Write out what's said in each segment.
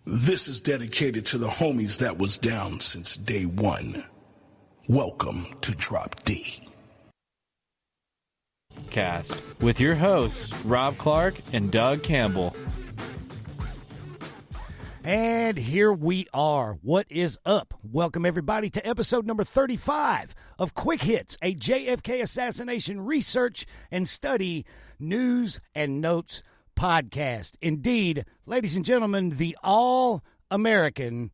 This is dedicated to the homies that was down since day one. Welcome to Drop D. Cast with your hosts, Rob Clark and Doug Campbell. And here we are. What is up? Welcome, everybody, to episode number 35 of Quick Hits, a JFK assassination research and study news and notes podcast. Indeed, ladies and gentlemen, the all-American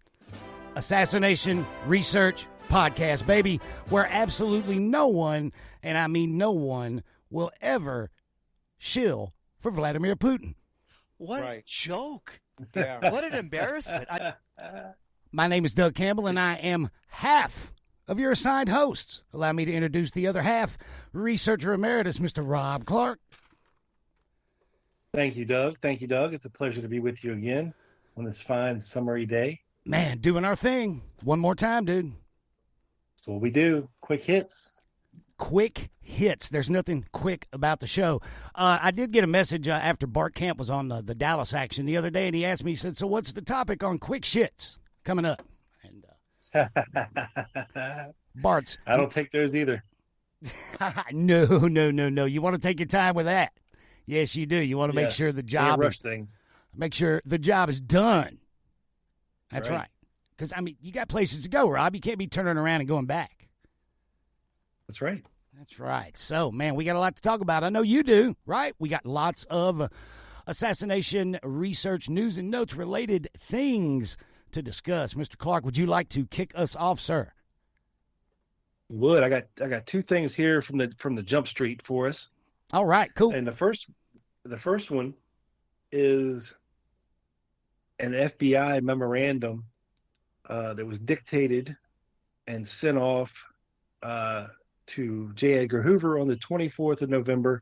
assassination research podcast, baby, where absolutely no one, and I mean no one, will ever shill for Vladimir Putin. What a joke. Yeah. What an embarrassment. My name is Doug Campbell, and I am half of your assigned hosts. Allow me to introduce the other half, researcher emeritus, Mr. Rob Clark. Thank you, Doug. It's a pleasure to be with you again on this fine summery day. Man, doing our thing. One more time, dude. That's what we do. Quick hits. Quick hits. There's nothing quick about the show. I did get a message after Bart Camp was on the Dallas action the other day, and he asked me, he said, so what's the topic on quick shits coming up? And Bart's. I don't take those either. No. You want to take your time with that. Yes, you do. You want to make sure the job rush things. Make sure the job is done. That's right. Because, I mean, you got places to go, Rob. You can't be turning around and going back. That's right. That's right. So, man, we got a lot to talk about. I know you do, right? We got lots of assassination research, news, and notes related things to discuss. Mr. Clark, would you like to kick us off, sir? Would. I got two things here from the Jump Street for us. All right, cool. And the first one is an FBI memorandum that was dictated and sent off to J. Edgar Hoover on the 24th of November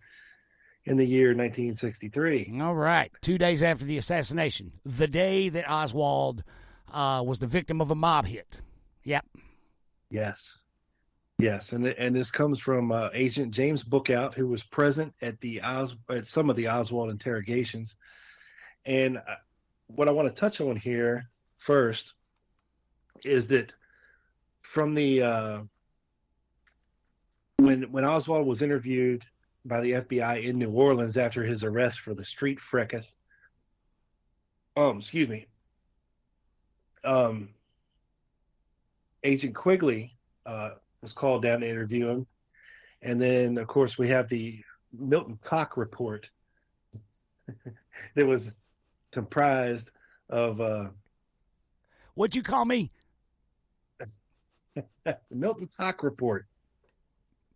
in the year 1963. All right, 2 days after the assassination, the day that Oswald was the victim of a mob hit. Yep. Yes, and this comes from Agent James Bookout, who was present at some of the Oswald interrogations. And what I want to touch on here first is that from the when Oswald was interviewed by the FBI in New Orleans after his arrest for the street fracas, Agent Quigley was called down to interview him. And then, of course, we have the Milton Koch report that was comprised of... What'd you call me? The Milton Koch report.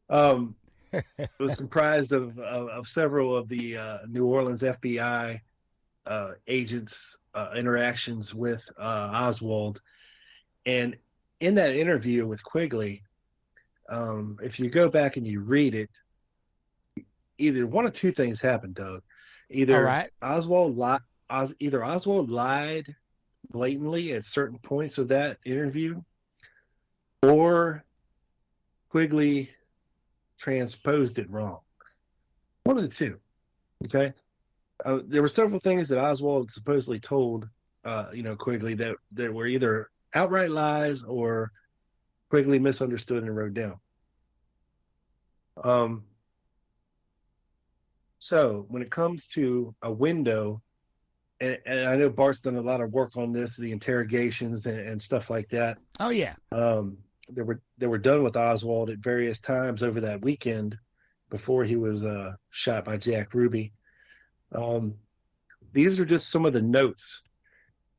It was comprised of several of the New Orleans FBI agents' interactions with Oswald. And in that interview with Quigley, if you go back and you read it, either one of two things happened, Doug. Either Oswald lied blatantly at certain points of that interview, or Quigley transposed it wrong. One of the two. Okay. There were several things that Oswald supposedly told, Quigley that were either outright lies or Quigley misunderstood and wrote down. So when it comes to a window, and I know Bart's done a lot of work on this, the interrogations and stuff like that. Oh yeah. They were done with Oswald at various times over that weekend before he was shot by Jack Ruby. These are just some of the notes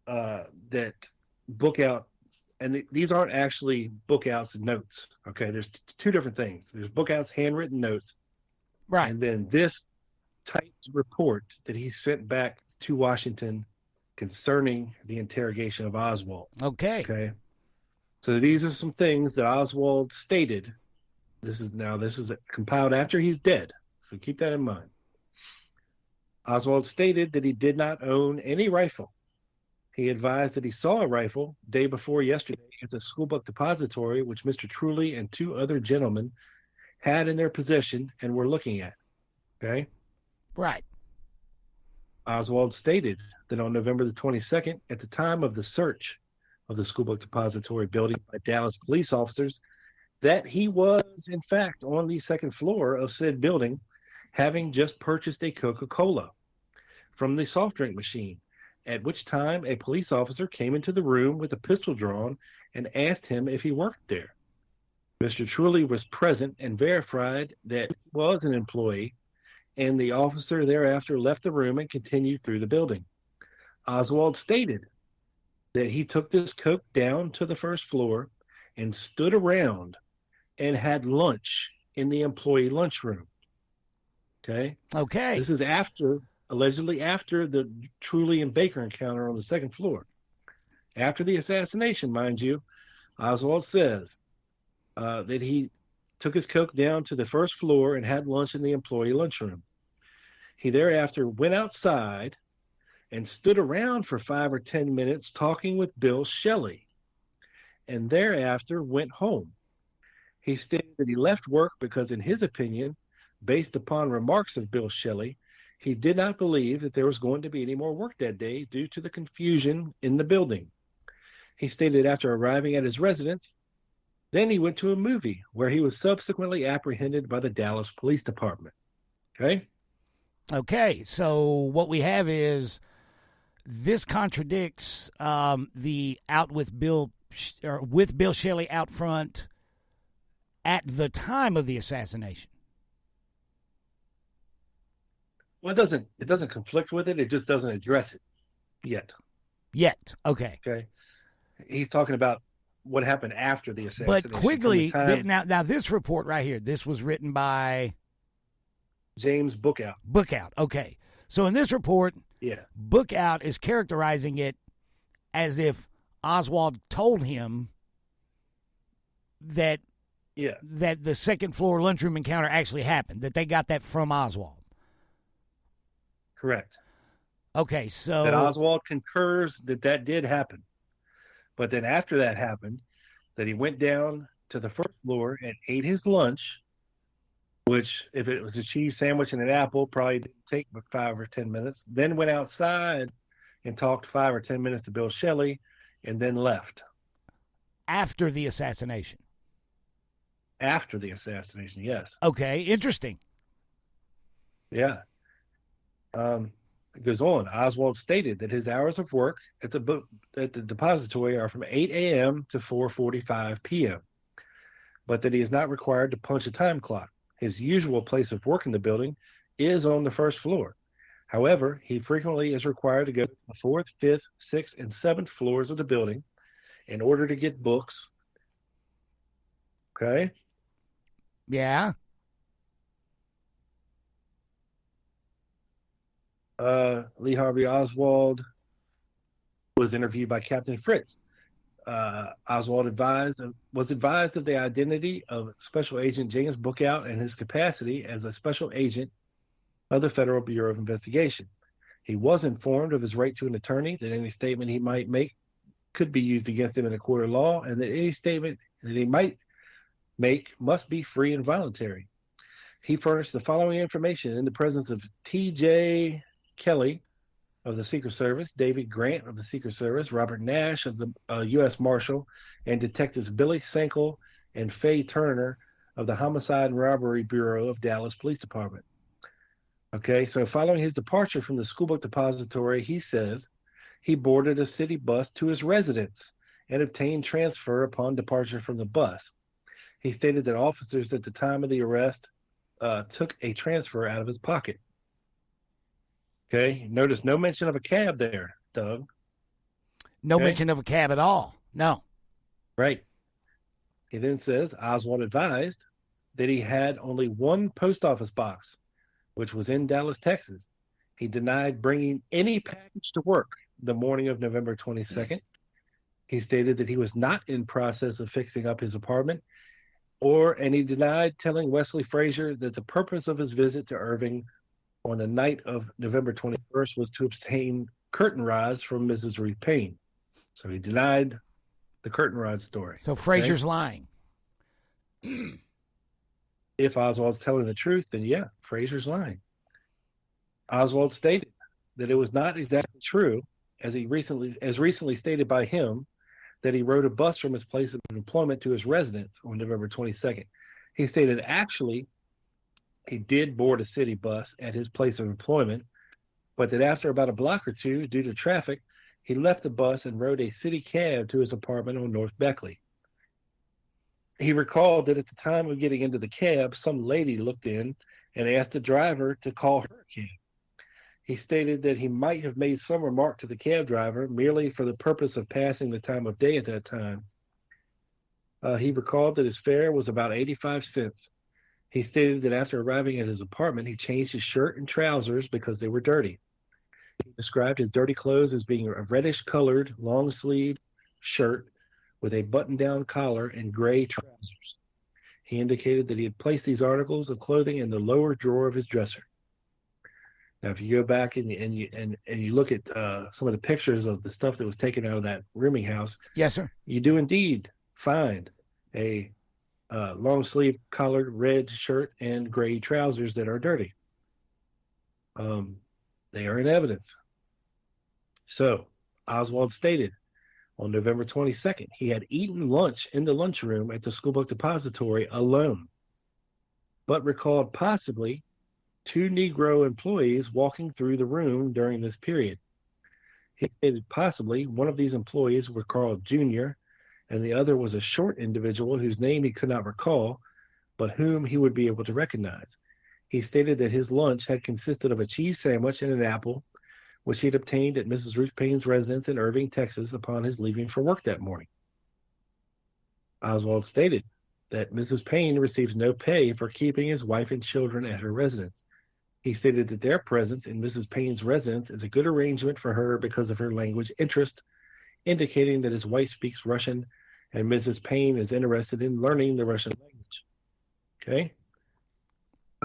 that Bookout, and these aren't actually Bookout's notes. Okay, there's two different things. There's Bookout's handwritten notes, right, and then this typed report that he sent back to Washington concerning the interrogation of Oswald. Okay. So these are some things that Oswald stated. This is compiled after he's dead, so keep that in mind. Oswald stated that he did not own any rifle. He advised that he saw a rifle day before yesterday at the schoolbook depository, which Mr. Truly and two other gentlemen had in their possession and were looking at. Okay? Right. Oswald stated that on November the 22nd, at the time of the search of the schoolbook depository building by Dallas police officers, that he was, in fact, on the second floor of said building, having just purchased a Coca-Cola from the soft drink machine, at which time a police officer came into the room with a pistol drawn and asked him if he worked there. Mr. Truly was present and verified that he was an employee, and the officer thereafter left the room and continued through the building. Oswald stated that he took this Coke down to the first floor and stood around and had lunch in the employee lunchroom. Okay? Okay. This is allegedly after the Truly and Baker encounter on the second floor. After the assassination, mind you, Oswald says that he took his Coke down to the first floor and had lunch in the employee lunchroom. He thereafter went outside and stood around for 5 or 10 minutes talking with Bill Shelley, and thereafter went home. He stated that he left work because, in his opinion, based upon remarks of Bill Shelley, he did not believe that there was going to be any more work that day due to the confusion in the building. He stated after arriving at his residence, then he went to a movie where he was subsequently apprehended by the Dallas Police Department. Okay? Okay, so what we have is this contradicts the out with Bill Shelley out front at the time of the assassination. Well, it doesn't conflict with it. It just doesn't address it yet. Okay. Okay. He's talking about what happened after the assassination. But Quigley, now this report right here, this was written by James Bookout. Okay. So in this report, Bookout is characterizing it as if Oswald told him that the second floor lunchroom encounter actually happened, that they got that from Oswald. Correct. Okay, so that Oswald concurs that did happen. But then after that happened, that he went down to the first floor and ate his lunch, which, if it was a cheese sandwich and an apple, probably didn't take but 5 or 10 minutes. Then went outside and talked 5 or 10 minutes to Bill Shelley, and then left. After the assassination. After the assassination, yes. Okay, interesting. Yeah. It goes on. Oswald stated that his hours of work at the depository are from 8 a.m. to 4:45 p.m., but that he is not required to punch a time clock. His usual place of work in the building is on the first floor. However, he frequently is required to go to the 4th, 5th, 6th, and 7th floors of the building in order to get books. Okay? Yeah. Lee Harvey Oswald was interviewed by Captain Fritz. Oswald was advised of the identity of Special Agent James Bookout and his capacity as a special agent of the Federal Bureau of Investigation. He was informed of his right to an attorney, that any statement he might make could be used against him in a court of law, and that any statement that he might make must be free and voluntary. He furnished the following information in the presence of T.J. Kelly of the Secret Service, David Grant of the Secret Service, Robert Nash of the U.S. Marshal, and Detectives Billy Sankel and Faye Turner of the Homicide and Robbery Bureau of Dallas Police Department. Okay, so following his departure from the schoolbook depository, he says he boarded a city bus to his residence and obtained transfer upon departure from the bus. He stated that officers at the time of the arrest took a transfer out of his pocket. Okay, notice no mention of a cab there, Doug. No mention of a cab at all. No. Right. He then says Oswald advised that he had only one post office box, which was in Dallas, Texas. He denied bringing any package to work the morning of November 22nd. He stated that he was not in process of fixing up his apartment, and he denied telling Wesley Frazier that the purpose of his visit to Irving on the night of November 21st was to obtain curtain rods from Mrs. Ruth Payne. So he denied the curtain rod story. So Frazier's lying. If Oswald's telling the truth, then yeah, Frazier's lying. Oswald stated that it was not exactly true, as recently stated by him, that he rode a bus from his place of employment to his residence on November 22nd. He stated actually he did board a city bus at his place of employment, but that after about a block or two, due to traffic, he left the bus and rode a city cab to his apartment on North Beckley. He recalled that at the time of getting into the cab, some lady looked in and asked the driver to call her a cab. He stated that he might have made some remark to the cab driver merely for the purpose of passing the time of day at that time. He recalled that his fare was about 85 cents. He stated that after arriving at his apartment, he changed his shirt and trousers because they were dirty. He described his dirty clothes as being a reddish-colored, long-sleeved shirt with a button-down collar and gray trousers. He indicated that he had placed these articles of clothing in the lower drawer of his dresser. Now, if you go back and you look at some of the pictures of the stuff that was taken out of that rooming house, Yes, sir. you do indeed find a long-sleeve collared red shirt and gray trousers that are dirty. They are in evidence. So, Oswald stated on November 22nd, he had eaten lunch in the lunchroom at the schoolbook depository alone, but recalled possibly 2 Negro employees walking through the room during this period. He stated possibly one of these employees were Carl Jr., and the other was a short individual whose name he could not recall, but whom he would be able to recognize. He stated that his lunch had consisted of a cheese sandwich and an apple, which he had obtained at Mrs. Ruth Payne's residence in Irving, Texas, upon his leaving for work that morning. Oswald stated that Mrs. Payne receives no pay for keeping his wife and children at her residence. He stated that their presence in Mrs. Payne's residence is a good arrangement for her because of her language interest, indicating that his wife speaks Russian and Mrs. Payne is interested in learning the Russian language. Okay?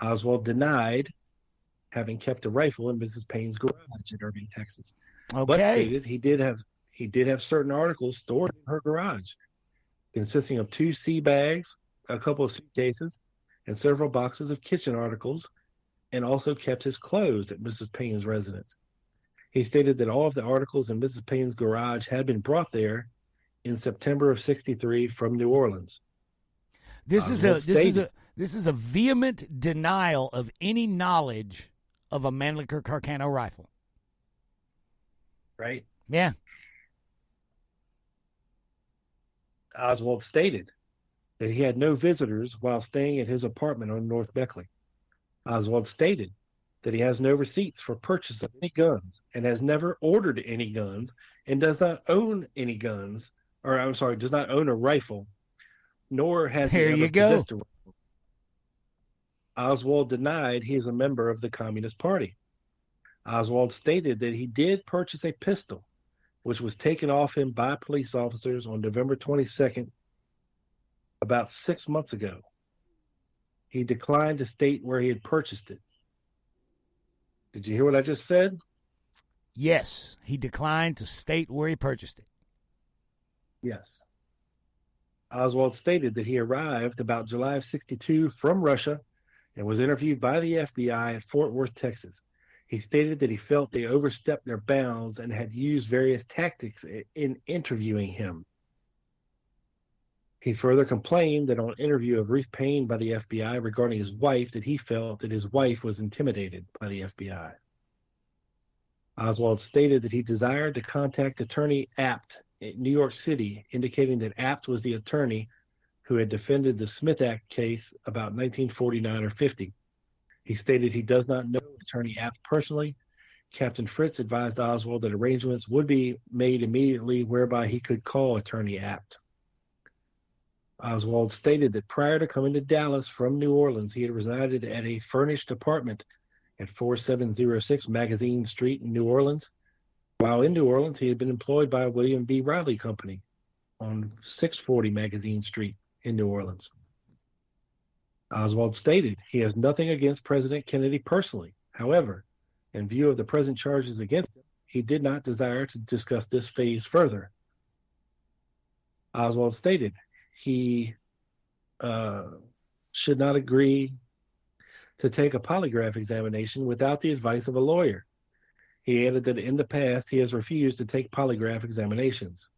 Oswald denied having kept a rifle in Mrs. Payne's garage in Irving, Texas, but stated he did have certain articles stored in her garage, consisting of 2 sea bags, a couple of suitcases, and several boxes of kitchen articles, and also kept his clothes at Mrs. Payne's residence. He stated that all of the articles in Mrs. Payne's garage had been brought there in September of '63 from New Orleans. This is a vehement denial of any knowledge of a Mannlicher Carcano rifle. Right? Yeah. Oswald stated that he had no visitors while staying at his apartment on North Beckley. Oswald stated that he has no receipts for purchase of any guns and has never ordered any guns and does not own any guns, or I'm sorry, does not own a rifle, nor has he ever possessed a rifle. Oswald denied he is a member of the Communist Party. Oswald stated that he did purchase a pistol, which was taken off him by police officers on November 22nd, about 6 months ago. He declined to state where he had purchased it. Did you hear what I just said? Yes, he declined to state where he purchased it. Yes. Oswald stated that he arrived about July of '62 from Russia and was interviewed by the FBI at Fort Worth, Texas. He stated that he felt they overstepped their bounds and had used various tactics in interviewing him. He further complained that on interview of Ruth Payne by the FBI regarding his wife, that he felt that his wife was intimidated by the FBI. Oswald stated that he desired to contact attorney Apt in New York City, indicating that Apt was the attorney who had defended the Smith Act case about 1949 or 50. He stated he does not know attorney Apt personally. Captain Fritz advised Oswald that arrangements would be made immediately whereby he could call attorney Apt. Oswald stated that prior to coming to Dallas from New Orleans, he had resided at a furnished apartment at 4706 Magazine Street in New Orleans. While in New Orleans, he had been employed by William B. Riley Company on 640 Magazine Street in New Orleans. Oswald stated he has nothing against President Kennedy personally. However, in view of the present charges against him, he did not desire to discuss this phase further. Oswald stated he should not agree to take a polygraph examination without the advice of a lawyer. He added that in the past, he has refused to take polygraph examinations.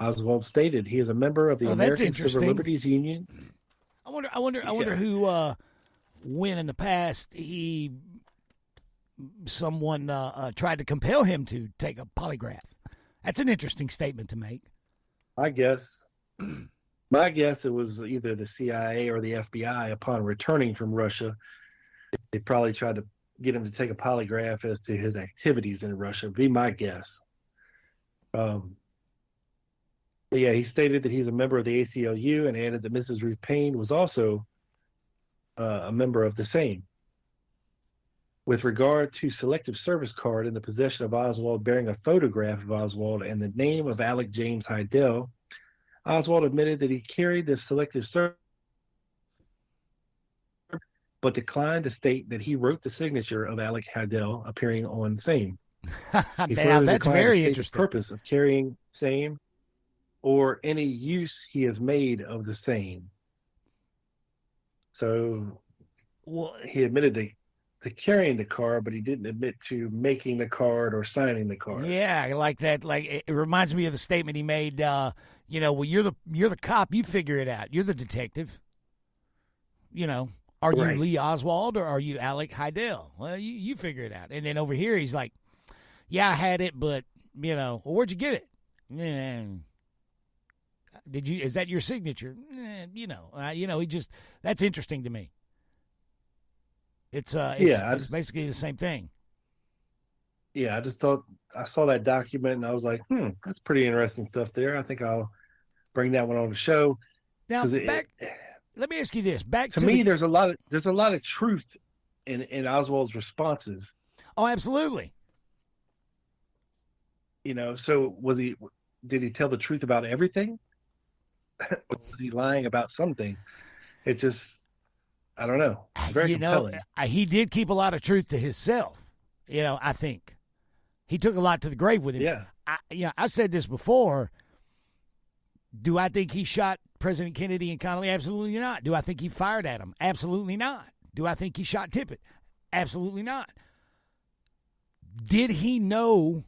Oswald stated he is a member of the American Civil Liberties Union. I wonder who, when in the past someone tried to compel him to take a polygraph. That's an interesting statement to make. My guess it was either the CIA or the FBI. Upon returning from Russia, they probably tried to get him to take a polygraph as to his activities in Russia. Be my guess. Yeah, he stated that he's a member of the ACLU and added that Mrs. Ruth Payne was also a member of the same. With regard to selective service card in the possession of Oswald bearing a photograph of Oswald and the name of Alec James Heidel, Oswald admitted that he carried this selective service, but declined to state that he wrote the signature of Alec Heidel appearing on same. Damn, that's very interesting. The purpose of carrying same or any use he has made of the same. So he admitted to carrying the card, but he didn't admit to making the card or signing the card. Yeah, like that. Like it reminds me of the statement he made. Well, you're the cop. You figure it out. You're the detective. Are you Lee Oswald or are you Alec Heidel? Well, you figure it out. And then over here, he's like, yeah, I had it, but well, where'd you get it? Is that your signature? He just, that's interesting to me. It's basically the same thing. Yeah, I just thought, I saw that document and I was like, that's pretty interesting stuff there. I think I'll bring that one on the show. Now, let me ask you this. To me, there's a lot of truth in Oswald's responses. Oh, absolutely. So did he tell the truth about everything? Or was he lying about something? It just, I don't know. Very compelling. He did keep a lot of truth to himself. I think he took a lot to the grave with him. Yeah. I said this before. Do I think he shot President Kennedy and Connally? Absolutely not. Do I think he fired at him? Absolutely not. Do I think he shot Tippit? Absolutely not. Did he know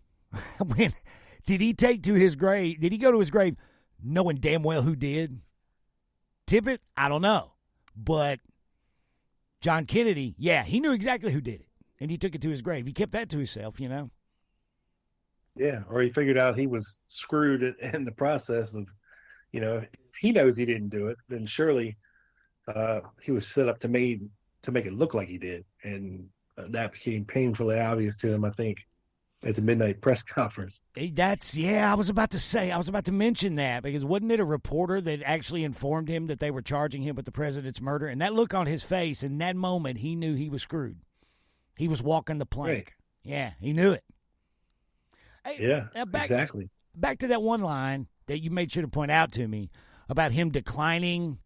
did he take to his grave? Did he go to his grave knowing damn well who did? Tippit? I don't know. But John Kennedy, yeah, he knew exactly who did it. And he took it to his grave. He kept that to himself, Yeah, or he figured out he was screwed in the process of, if he knows he didn't do it, then surely he was set up to make it look like he did. And that became painfully obvious to him, I think, at the midnight press conference. I was about to mention that, because wasn't it a reporter that actually informed him that they were charging him with the president's murder? And that look on his face, in that moment, he knew he was screwed. He was walking the plank. Right. Yeah, he knew it. Hey, yeah, exactly. Back to that one line that you made sure to point out to me about him declining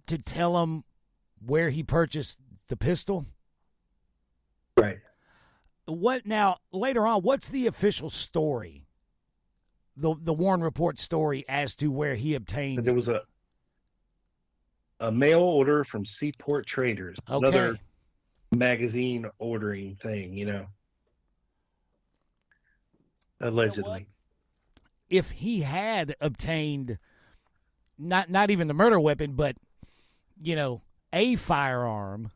to tell him where he purchased the pistol. Right. What now? Later on, what's the official story? The Warren Report story as to where he obtained. There was a mail order from Seaport Traders. Okay. Another magazine ordering thing, allegedly. If he had obtained not even the murder weapon, but a firearm,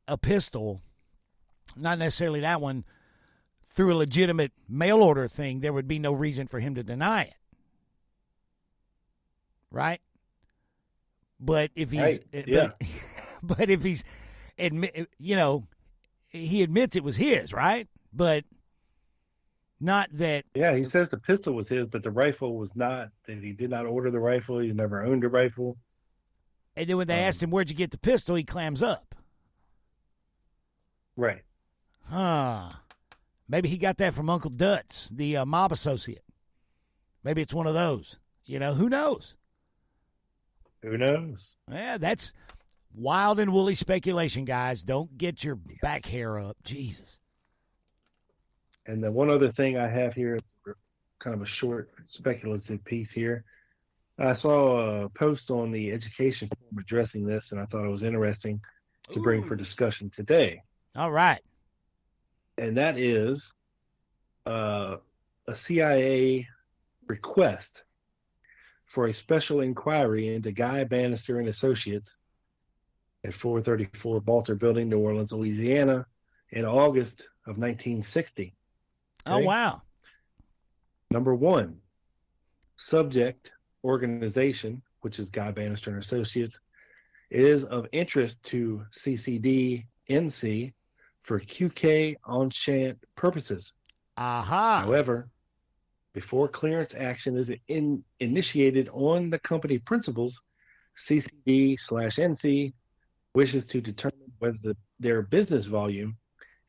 a pistol, not necessarily that one, through a legitimate mail order thing, there would be no reason for him to deny it. Right? But if he's right. Yeah. but if he's he admits it was his, right? But not that. Yeah, he says the pistol was his, but the rifle was not. That he did not order the rifle. He never owned a rifle. And then when they asked him, where'd you get the pistol, he clams up. Right. Maybe he got that from Uncle Dutz, the mob associate. Maybe it's one of those. Who knows? Who knows? Yeah, that's wild and woolly speculation, guys. Don't get your back hair up. Jesus. And the one other thing I have here, kind of a short speculative piece here. I saw a post on the education forum addressing this, and I thought it was interesting to bring for discussion today. All right. And that is a CIA request for a special inquiry into Guy Banister and Associates at 434 Balter Building, New Orleans, Louisiana, in August of 1960. Okay? Oh, wow. Number one, subject organization, which is Guy Banister and Associates, is of interest to CCD NC for QK enchant purposes. Aha. However, before clearance action is initiated on the company principals, CCD/NC wishes to determine whether their business volume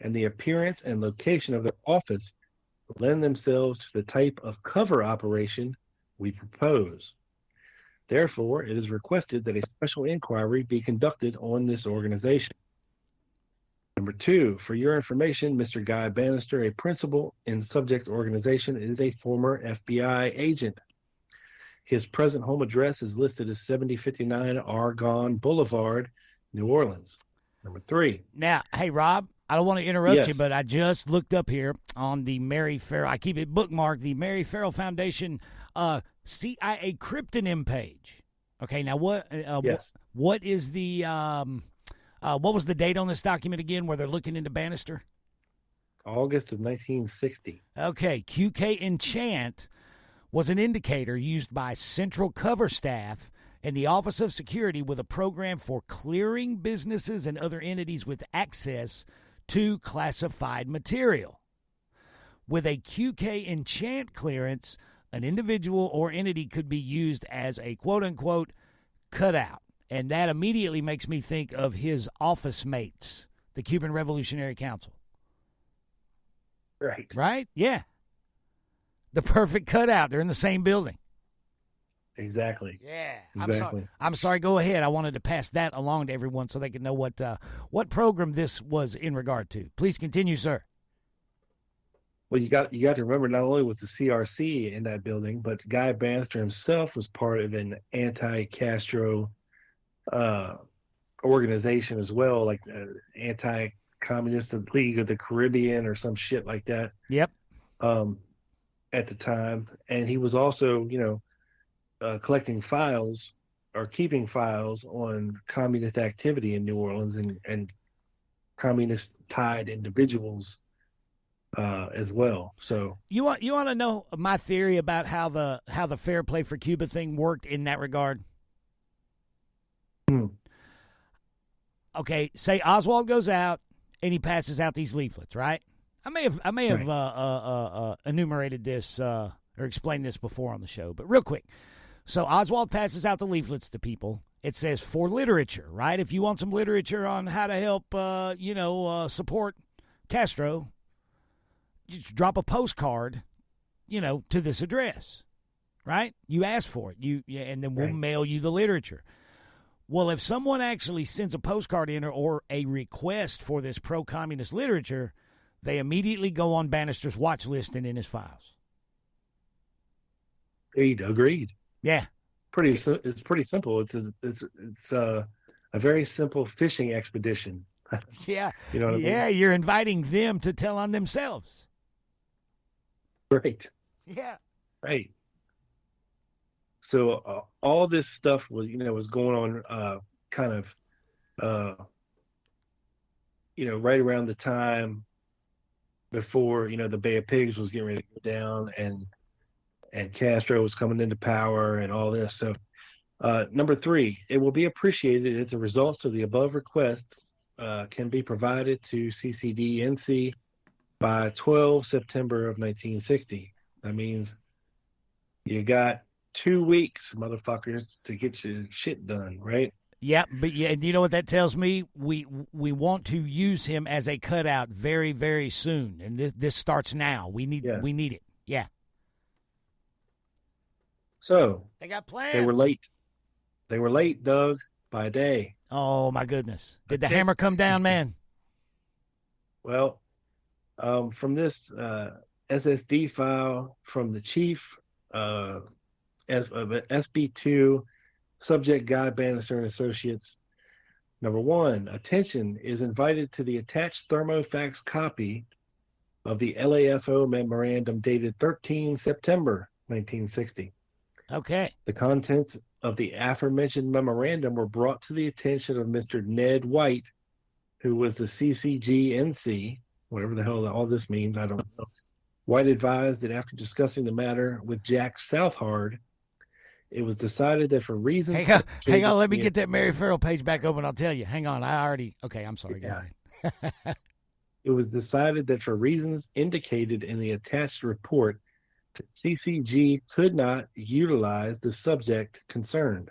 and the appearance and location of their office lend themselves to the type of cover operation we propose. Therefore, it is requested that a special inquiry be conducted on this organization. Number two, for your information, Mr. Guy Banister, a principal in subject organization, is a former FBI agent. His present home address is listed as 7059 Argonne Boulevard, New Orleans. Number three. Now, hey, Rob, I don't want to interrupt Yes. you, but I just looked up here on the Mary Farrell. I keep it bookmarked, the Mary Farrell Foundation CIA cryptonym page. Okay, now Yes. what is the what was the date on this document again where they're looking into Banister? August of 1960. Okay, QK Enchant was an indicator used by Central Cover staff and the Office of Security with a program for clearing businesses and other entities with access to classified material. With a QK Enchant clearance, an individual or entity could be used as a quote-unquote cutout. And that immediately makes me think of his office mates, the Cuban Revolutionary Council. Right. Right? Yeah. The perfect cutout. They're in the same building. Exactly. Yeah. Exactly. I'm sorry. Go ahead. I wanted to pass that along to everyone so they could know what program this was in regard to. Please continue, sir. Well, you got to remember, not only was the CRC in that building, but Guy Banister himself was part of an anti-Castro organization as well, like Anti-Communist League of the Caribbean or some shit like that. Yep. At the time, and he was also, collecting files or keeping files on communist activity in New Orleans and communist-tied individuals as well. So you want to know my theory about how the Fair Play for Cuba thing worked in that regard? Okay, say Oswald goes out and he passes out these leaflets, right? I may have enumerated this or explained this before on the show, but real quick. So Oswald passes out the leaflets to people. It says for literature, right? If you want some literature on how to help, support Castro, just drop a postcard, to this address, right? You ask for it, and then we'll mail you the literature. Well, if someone actually sends a postcard in or a request for this pro-communist literature, they immediately go on Banister's watch list and in his files. Agreed. Yeah, It's pretty simple. It's a very simple fishing expedition. yeah, You know what I mean? yeah. You're inviting them to tell on themselves. Right. Yeah. Right. So all this stuff was going on right around the time before the Bay of Pigs was getting ready to go down and Castro was coming into power and all this. So number three, it will be appreciated if the results of the above request can be provided to CCD-NC by 12 September of 1960. That means you got 2 weeks, motherfuckers, to get your shit done, right? Yeah, but you know what that tells me? We want to use him as a cutout very, very soon, and this starts now. We need it. Yeah. So They got plans. they were late. They were late, Doug, by a day. Oh my goodness! Did the hammer come down, man? Well, from this SSD file from the chief of SB2, subject Guy Banister and Associates, Number one, attention is invited to the attached thermofax copy of the LAFO memorandum dated 13 September 1960. Okay. The contents of the aforementioned memorandum were brought to the attention of Mr. Ned White, who was the CCG-NC, whatever the hell all this means, I don't know. White advised that after discussing the matter with Jack Southard, it was decided that for reasons... Hang on, let me get that Mary Farrell page back open. I'll tell you. Hang on, Okay, I'm sorry. Yeah. Go ahead. It was decided that for reasons indicated in the attached report, CCG could not utilize the subject concerned.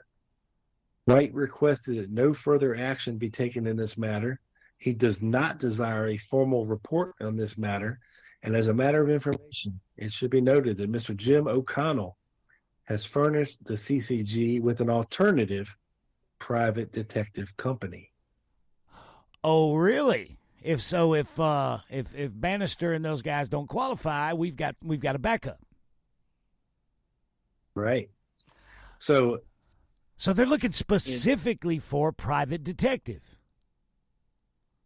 White requested that no further action be taken in this matter. He does not desire a formal report on this matter, and as a matter of information, it should be noted that Mr. Jim O'Connell has furnished the CCG with an alternative private detective company. Oh, really? If Banister and those guys don't qualify, we've got a backup. Right. So they're looking specifically for private detective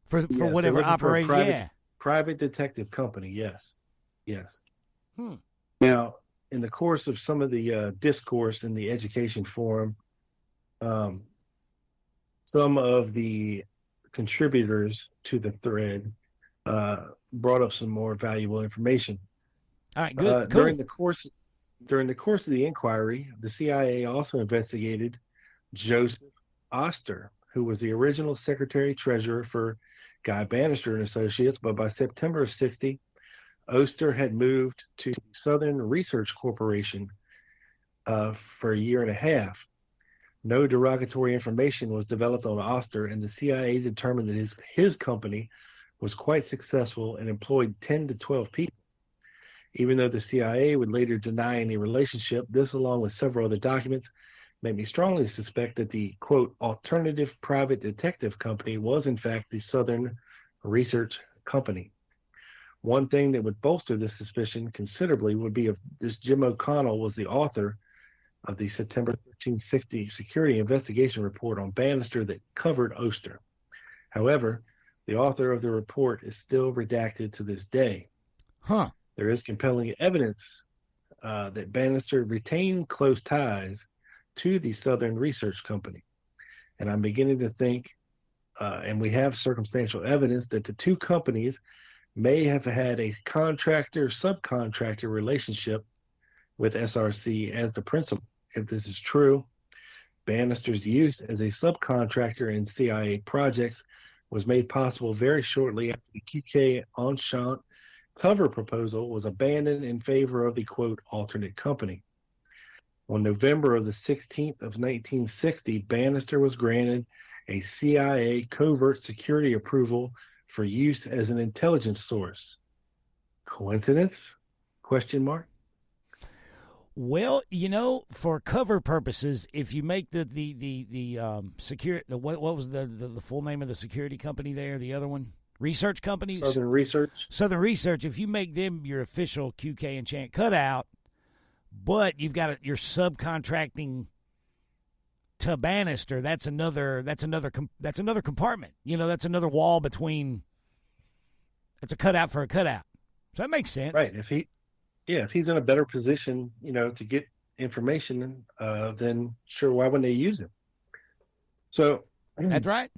for whatever operation. Private detective company. Yes. Now, in the course of some of the discourse in the education forum, some of the contributors to the thread brought up some more valuable information. All right, good. Cool. During the course of the inquiry, the CIA also investigated Joseph Oster, who was the original secretary treasurer for Guy Banister and Associates, but by September of '60, Oster had moved to Southern Research Corporation for a year and a half. No derogatory information was developed on Oster, and the CIA determined that his company was quite successful and employed 10 to 12 people. Even though the CIA would later deny any relationship, this, along with several other documents, made me strongly suspect that the, quote, alternative private detective company was, in fact, the Southern Research Company. One thing that would bolster this suspicion considerably would be if this Jim O'Connell was the author of the September 1360 security investigation report on Banister that covered Oster. However, the author of the report is still redacted to this day. There is compelling evidence that Banister retained close ties to the Southern Research Company. And I'm beginning to think, and we have circumstantial evidence, that the two companies may have had a contractor-subcontractor relationship with SRC as the principal. If this is true, Banister's use as a subcontractor in CIA projects was made possible very shortly after the QK Enchant cover proposal was abandoned in favor of the, quote, alternate company. On November of the 16th of 1960, Banister was granted a CIA covert security approval for use as an intelligence source. Coincidence? Question mark. Well, for cover purposes, if you make the security, what was the full name of the security company there? The other one, research companies. Southern Research. If you make them your official QK Enchant cutout, but you've got you're subcontracting to Banister, that's another compartment. That's another wall between. It's a cutout for a cutout. So that makes sense, right? If he's in a better position, to get information, then sure, why wouldn't they use him? So that's right.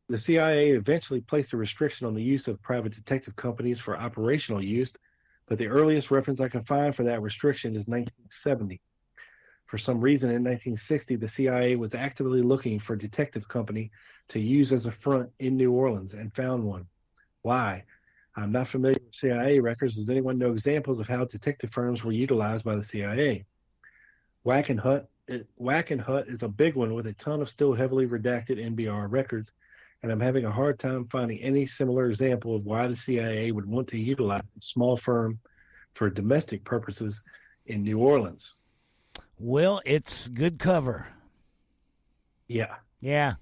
The CIA eventually placed a restriction on the use of private detective companies for operational use, but the earliest reference I can find for that restriction is 1970. For some reason, in 1960, the CIA was actively looking for a detective company to use as a front in New Orleans and found one. Why? I'm not familiar with CIA records. Does anyone know examples of how detective firms were utilized by the CIA? Whack and Hut is a big one with a ton of still heavily redacted NBR records, and I'm having a hard time finding any similar example of why the CIA would want to utilize a small firm for domestic purposes in New Orleans. Well, it's good cover. Yeah. Yeah.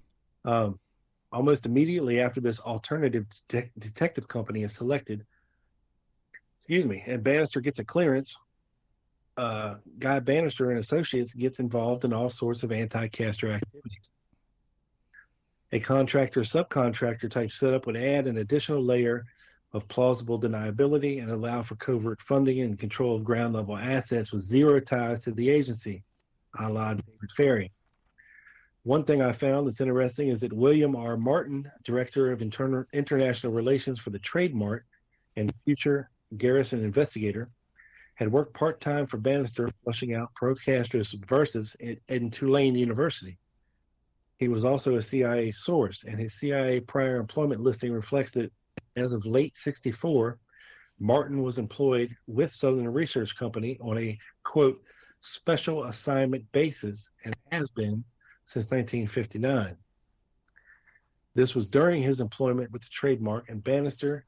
Almost immediately after this alternative detective company is selected, and Banister gets a clearance, Guy Banister and Associates gets involved in all sorts of anti-Castro activities. A contractor-subcontractor type setup would add an additional layer of plausible deniability and allow for covert funding and control of ground-level assets with zero ties to the agency, a la David Ferrie. One thing I found that's interesting is that William R. Martin, Director of International Relations for the Trademark and future Garrison investigator, had worked part-time for Banister, fleshing out pro-Castro subversives in Tulane University. He was also a CIA source, and his CIA prior employment listing reflects that as of late 1964, Martin was employed with Southern Research Company on a, quote, special assignment basis and has been since 1959. This was during his employment with the Trademark and Banister,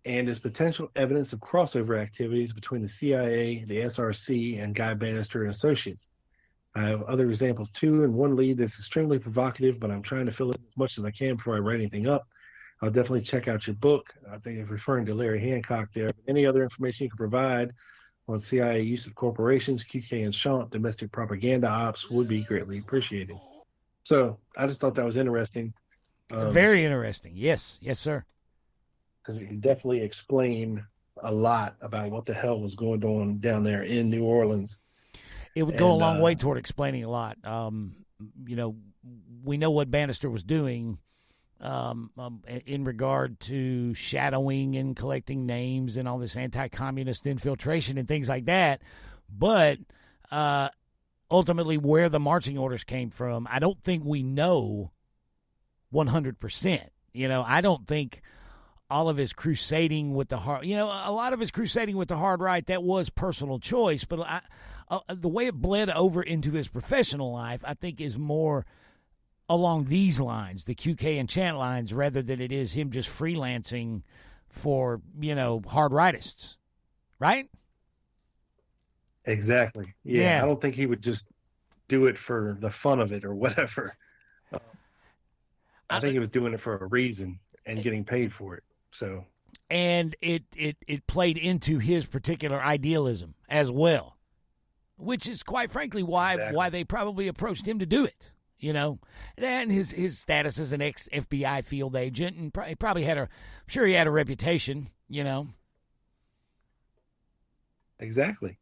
and is potential evidence of crossover activities between the CIA, the SRC, and Guy Banister and Associates. I have other examples too, and one lead that's extremely provocative, but I'm trying to fill in as much as I can before I write anything up. I'll definitely check out your book. I think it's referring to Larry Hancock there. Any other information you can provide on CIA use of corporations, QK and Shant, domestic propaganda ops would be greatly appreciated. So I just thought that was interesting. Very interesting. Yes. Yes, sir. Because it can definitely explain a lot about what the hell was going on down there in New Orleans. It would go a long way toward explaining a lot. You know, we know what Banister was doing in regard to shadowing and collecting names and all this anti-communist infiltration and things like that. But ultimately, where the marching orders came from, I don't think we know 100%. You know, I don't think all of his crusading with the hard, you know, a lot of his crusading with the hard right, that was personal choice. But the way it bled over into his professional life, I think, is more along these lines, the QK and Chant lines, rather than it is him just freelancing for, you know, hard rightists, right? Exactly. Yeah. I don't think he would just do it for the fun of it or whatever. I think he was doing it for a reason and getting paid for it. So, and it played into his particular idealism as well, which is quite frankly why they probably approached him to do it. You know, and his status as an ex-FBI field agent, and he probably had I'm sure he had a reputation, you know. Exactly.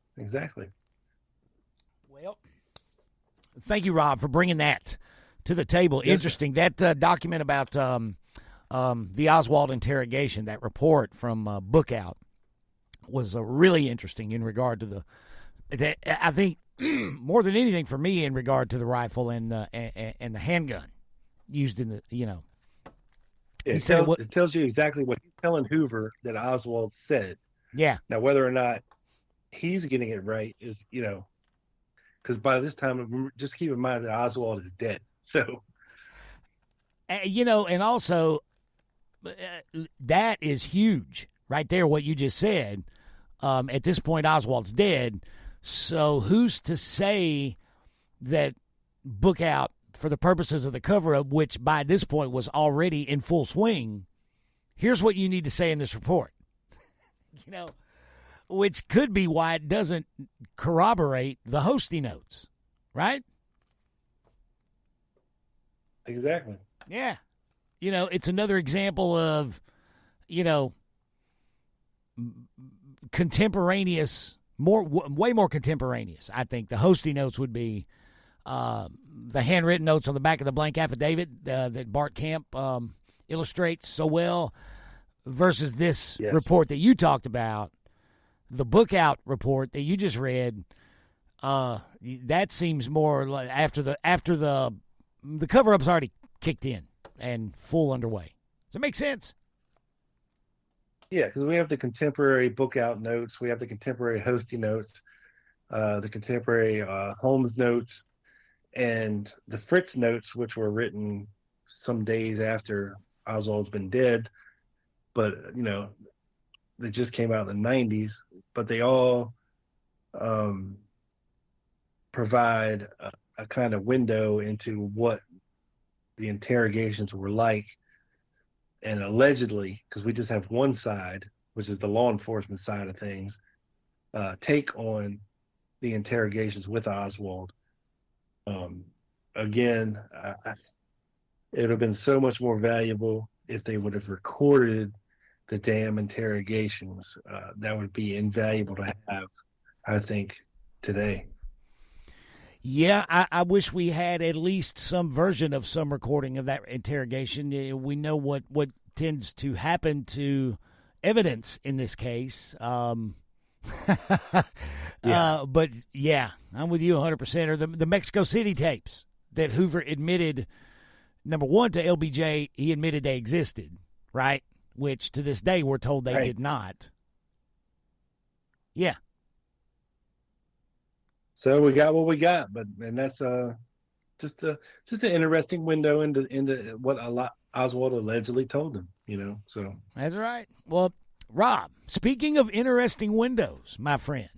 Well, thank you, Rob, for bringing that to the table. Yes, interesting. That document about the Oswald interrogation, that report from Bookout, was really interesting in regard to I think, more than anything for me, in regard to the rifle and the handgun used in the, you know. It tells you exactly what he's telling Hoover that Oswald said. Yeah. Now, whether or not he's getting it right is, you know, because by this time, just keep in mind that Oswald is dead. So, you know, and also that is huge right there, what you just said. At this point, Oswald's dead. So who's to say that Bookout, for the purposes of the cover-up, which by this point was already in full swing, here's what you need to say in this report, you know, which could be why it doesn't corroborate the Hosty notes, right? Exactly. Yeah. You know, it's another example of, you know, contemporaneous, way more contemporaneous. I think the Hosty notes would be the handwritten notes on the back of the blank affidavit that Bart Camp illustrates so well, versus this report that you talked about, the Bookout report that you just read. That seems more like after the cover-up's already kicked in and full underway. Does it make sense? Yeah, because we have the contemporary Bookout notes, we have the contemporary Hosty notes, the contemporary Holmes notes, and the Fritz notes, which were written some days after Oswald's been dead, but, you know, they just came out in the 90s, but they all provide a kind of window into what the interrogations were like. And allegedly, because we just have one side, which is the law enforcement side of things, take on the interrogations with Oswald. Again, it would have been so much more valuable if they would have recorded the damn interrogations. That would be invaluable to have, I think, today. Yeah, I wish we had at least some version of some recording of that interrogation. We know what tends to happen to evidence in this case. But yeah, I'm with you 100%. Or the Mexico City tapes that Hoover admitted, number one, to LBJ, he admitted they existed, right? Which to this day we're told they did not. Yeah. So we got what we got, and that's just an interesting window into what Oswald allegedly told him. So that's right. Well, Rob, speaking of interesting windows, my friend,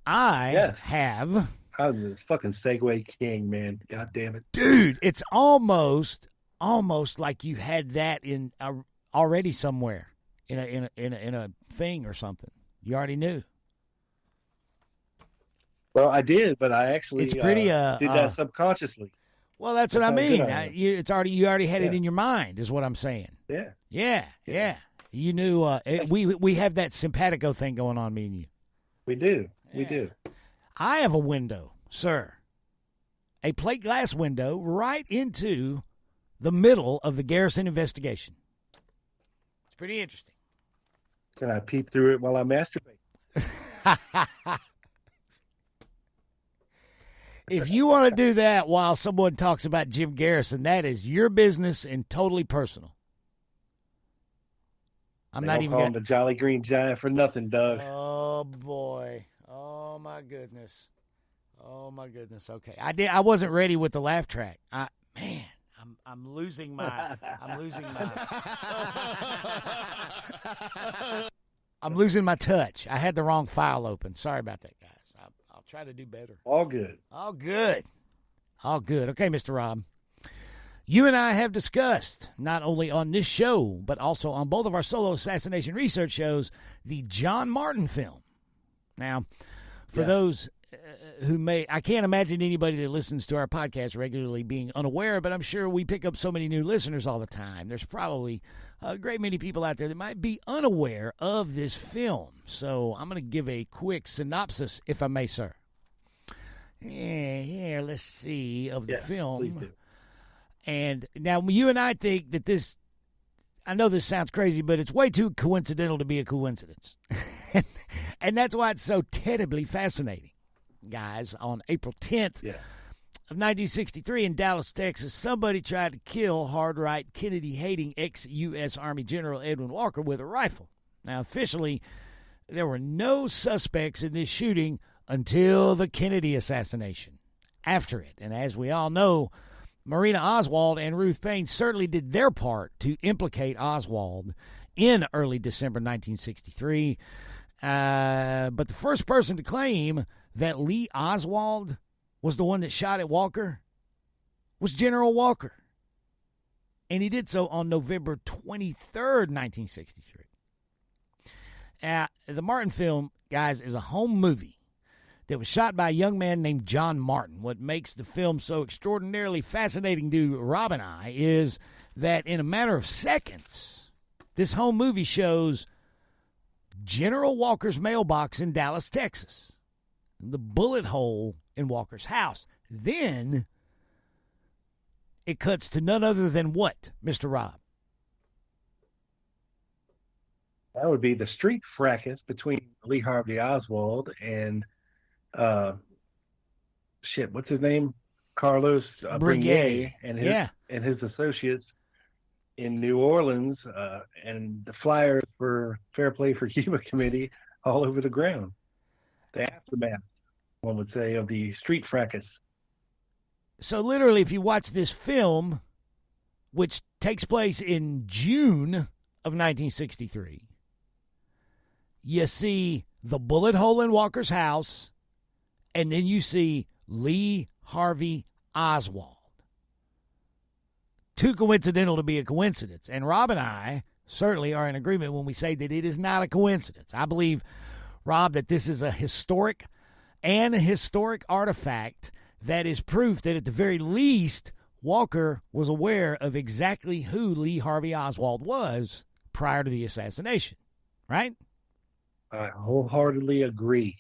I have. I'm the fucking segue king, man. God damn it, dude! It's almost like you had that in already somewhere in a thing or something. You already knew. Well, I did, but I actually it's pretty, did that subconsciously. Well, that's what I mean. You already had it in your mind, is what I'm saying. Yeah. You knew we have that simpatico thing going on, me and you. We do. We do. I have a window, sir. A plate glass window right into the middle of the Garrison investigation. It's pretty interesting. Can I peep through it while I masturbate? If you want to do that while someone talks about Jim Garrison, that is your business and totally personal. I'm not even calling the Jolly Green Giant for nothing, Doug. Oh boy! Oh my goodness! Okay, I wasn't ready with the laugh track. I'm losing my. I'm losing my touch. I had the wrong file open. Sorry about that, guys. I'll try to do better. All good. Okay, Mr. Rob. You and I have discussed, not only on this show, but also on both of our solo assassination research shows, the John Martin film. Now, for those who I can't imagine anybody that listens to our podcast regularly being unaware, but I'm sure we pick up so many new listeners all the time. There's probably a great many people out there that might be unaware of this film. So I'm going to give a quick synopsis, if I may, sir. Yeah, let's see, of the film. Please do. And now you and I think that this, I know this sounds crazy, but it's way too coincidental to be a coincidence. And that's why it's so terribly fascinating. Guys, on April 10th of 1963 in Dallas, Texas, somebody tried to kill hard-right, Kennedy-hating ex-U.S. Army General Edwin Walker with a rifle. Now, officially, there were no suspects in this shooting until the Kennedy assassination. After it, and as we all know, Marina Oswald and Ruth Paine certainly did their part to implicate Oswald in early December 1963. But the first person to claim that Lee Oswald was the one that shot at Walker was General Walker. And he did so on November 23rd, 1963. The Martin film, guys, is a home movie that was shot by a young man named John Martin. What makes the film so extraordinarily fascinating to Rob and I is that in a matter of seconds, this home movie shows General Walker's mailbox in Dallas, Texas, the bullet hole in Walker's house. Then it cuts to none other than what, Mr. Rob? That would be the street fracas between Lee Harvey Oswald and what's his name? Carlos Brignier and his associates in New Orleans, and the flyers for Fair Play for Cuba Committee all over the ground. The aftermath, one would say, of the street fracas. So literally, if you watch this film, which takes place in June of 1963, you see the bullet hole in Walker's house, and then you see Lee Harvey Oswald. Too coincidental to be a coincidence. And Rob and I certainly are in agreement when we say that it is not a coincidence. I believe, Rob, that this is a historic artifact that is proof that at the very least Walker was aware of exactly who Lee Harvey Oswald was prior to the assassination, right? I wholeheartedly agree.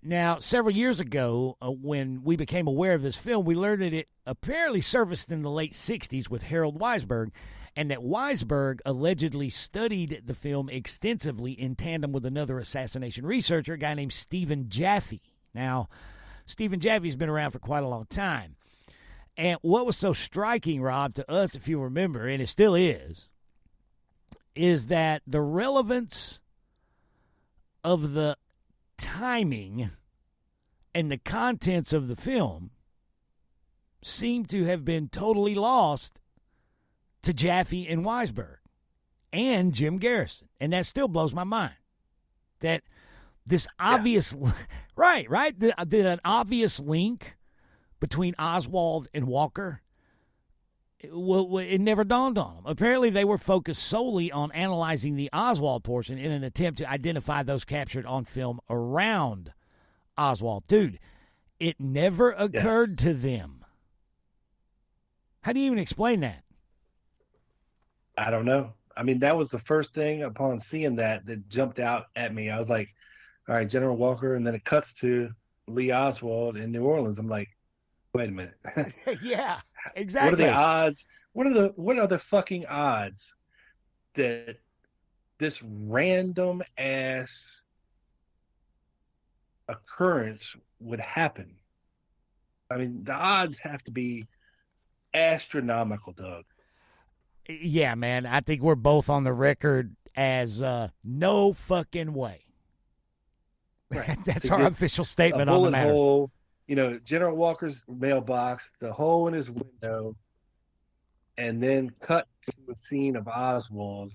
Now, several years ago, when we became aware of this film, we learned that it apparently surfaced in the late 60s with Harold Weisberg, and that Weisberg allegedly studied the film extensively in tandem with another assassination researcher, a guy named Stephen Jaffe. Now, Stephen Jaffe's been around for quite a long time. And what was so striking, Rob, to us, if you remember, and it still is that the relevance of the timing and the contents of the film seem to have been totally lost to Jaffe and Weisberg and Jim Garrison. And that still blows my mind. That this obvious, right, that an obvious link between Oswald and Walker, it never dawned on them. Apparently, they were focused solely on analyzing the Oswald portion in an attempt to identify those captured on film around Oswald. Dude, it never occurred to them. How do you even explain that? I don't know. I mean, that was the first thing upon seeing that jumped out at me. I was like, all right, General Walker, and then it cuts to Lee Oswald in New Orleans. I'm like, wait a minute. Yeah, exactly. What are the odds? What are the fucking odds that this random ass occurrence would happen? I mean, the odds have to be astronomical, Doug. Yeah, man. I think we're both on the record as no fucking way. Right. That's our official statement on the matter. Hole, General Walker's mailbox, the hole in his window, and then cut to a scene of Oswald,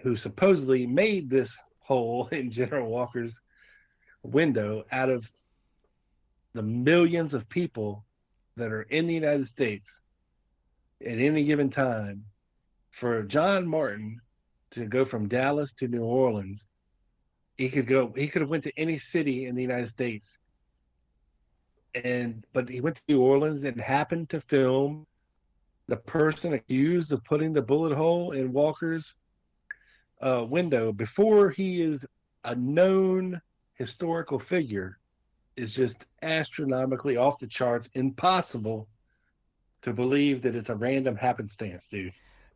who supposedly made this hole in General Walker's window out of the millions of people that are in the United States at any given time. For John Martin to go from Dallas to New Orleans, he could have went to any city in the United States. But he went to New Orleans and happened to film the person accused of putting the bullet hole in Walker's window before he is a known historical figure is just astronomically off the charts, impossible to believe that it's a random happenstance, dude.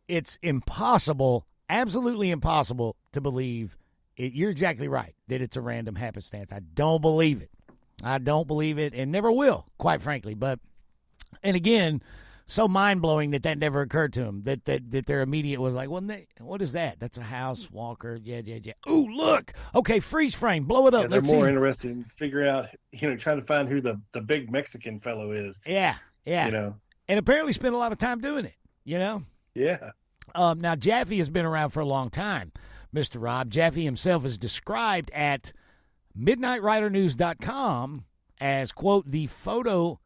It's impossible, absolutely impossible to believe it. You're exactly right that it's a random happenstance. I don't believe it. I don't believe it and never will, quite frankly. And again, so mind-blowing that never occurred to them, that their immediate was like, well, what is that? That's a house, Walker. Yeah. Ooh, look. Okay, freeze frame. Blow it up. They're more interested in figuring out, trying to find who the big Mexican fellow is. Yeah. And apparently spent a lot of time doing it, Yeah. Now, Jaffe has been around for a long time, Mr. Rob. Jaffe himself is described at MidnightRiderNews.com as, quote, the photo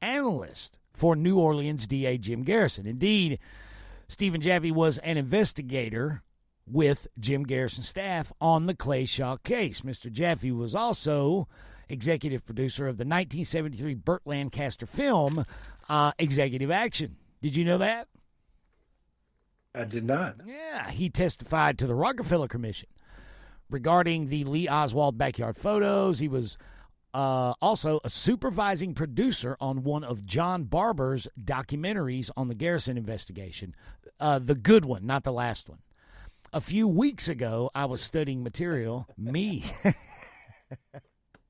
analyst for New Orleans DA Jim Garrison. Indeed, Stephen Jaffe was an investigator with Jim Garrison's staff on the Clay Shaw case. Mr. Jaffe was also executive producer of the 1973 Burt Lancaster film, Executive Action. Did you know that? I did not. Yeah, he testified to the Rockefeller Commission regarding the Lee Oswald backyard photos. He was also a supervising producer on one of John Barber's documentaries on the Garrison investigation, the good one, not the last one. A few weeks ago, I was studying material.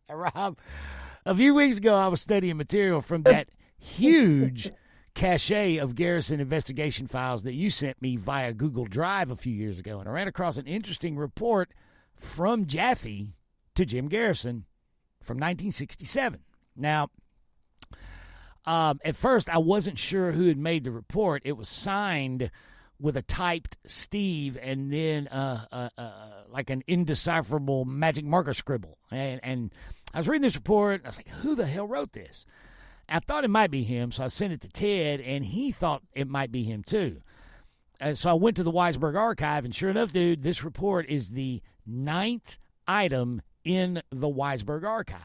Rob, a few weeks ago, I was studying material from that huge cache of Garrison investigation files that you sent me via Google Drive a few years ago, and I ran across an interesting report from Jaffe to Jim Garrison from 1967. Now, at first, I wasn't sure who had made the report. It was signed with a typed Steve and then like an indecipherable magic marker scribble. And I was reading this report, and I was like, who the hell wrote this? I thought it might be him, so I sent it to Ted, and he thought it might be him too. So I went to the Weisberg archive, and sure enough, dude, this report is the 9th item in the Weisberg archive,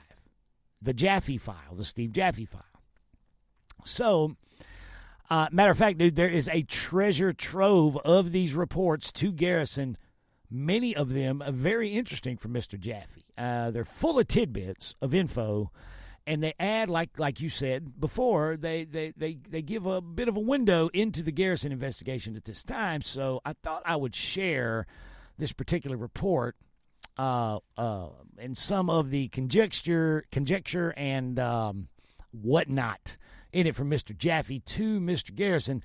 the Jaffe file, the Steve Jaffe file. So Matter of fact, dude, there is a treasure trove of these reports to Garrison, many of them very interesting from Mr. Jaffe. They're full of tidbits of info, and they add, like you said before, they give a bit of a window into the Garrison investigation at this time. So I thought I would share this particular report and some of the conjecture and whatnot in it from Mr. Jaffe to Mr. Garrison.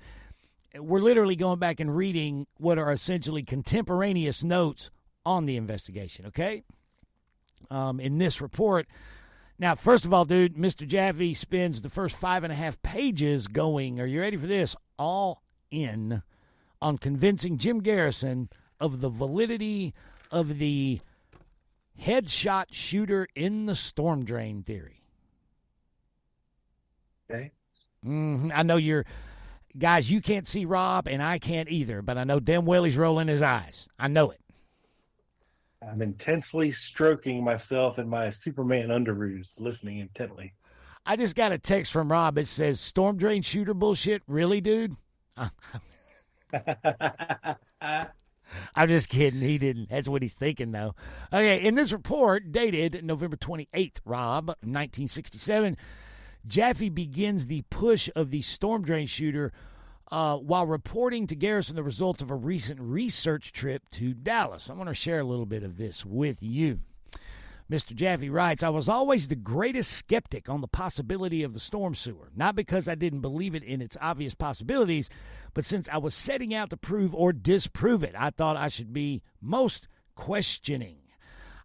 We're literally going back and reading what are essentially contemporaneous notes on the investigation, okay? In this report. Now, first of all, dude, Mr. Jaffe spends the first 5.5 pages going, are you ready for this? All in on convincing Jim Garrison of the validity of the headshot shooter in the storm drain theory. Okay. I know guys, you can't see Rob, and I can't either, but I know damn well he's rolling his eyes. I know it. I'm intensely stroking myself in my Superman underoos, listening intently. I just got a text from Rob. It says, storm drain shooter bullshit? Really, dude? I'm just kidding. He didn't. That's what he's thinking, though. Okay, in this report, dated November 28th, Rob, 1967, Jaffe begins the push of the storm drain shooter while reporting to Garrison the results of a recent research trip to Dallas. I want to share a little bit of this with you. Mr. Jaffe writes, I was always the greatest skeptic on the possibility of the storm sewer, not because I didn't believe it in its obvious possibilities, but since I was setting out to prove or disprove it, I thought I should be most questioning.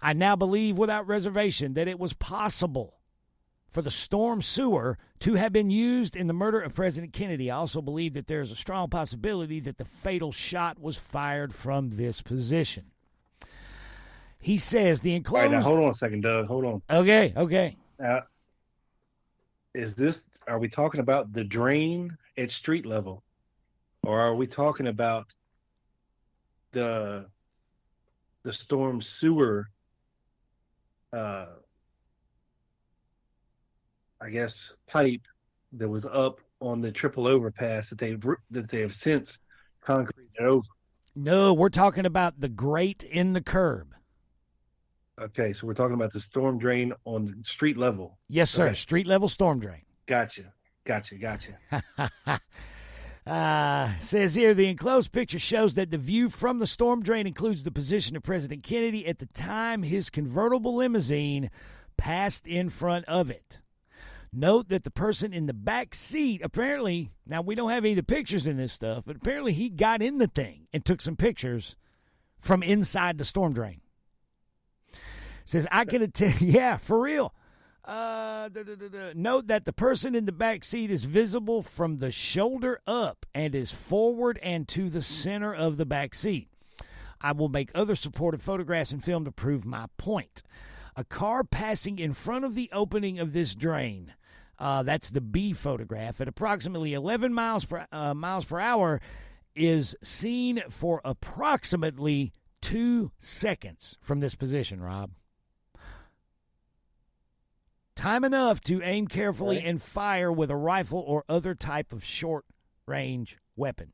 I now believe without reservation that it was possible for the storm sewer to have been used in the murder of President Kennedy. I also believe that there is a strong possibility that the fatal shot was fired from this position. He says the enclosed... All right, now hold on a second, Doug. Hold on. Okay. Are we talking about the drain at street level? Or are we talking about the storm sewer, I guess, pipe that was up on the triple overpass that they have since concreted over? No, we're talking about the grate in the curb. Okay, so we're talking about the storm drain on the street level. Yes, sir. Okay. Street level storm drain. Gotcha. Says here, the enclosed picture shows that the view from the storm drain includes the position of President Kennedy at the time his convertible limousine passed in front of it. Note that the person in the back seat, apparently, now we don't have any of the pictures in this stuff, but apparently he got in the thing and took some pictures from inside the storm drain. Says, I can attest, yeah, for real. Note that the person in the back seat is visible from the shoulder up and is forward and to the center of the back seat. I will make other supportive photographs and film to prove my point. A car passing in front of the opening of this drain, that's the B photograph, at approximately 11 miles per hour is seen for approximately 2 seconds from this position, Rob. Time enough to aim carefully and fire with a rifle or other type of short-range weapon.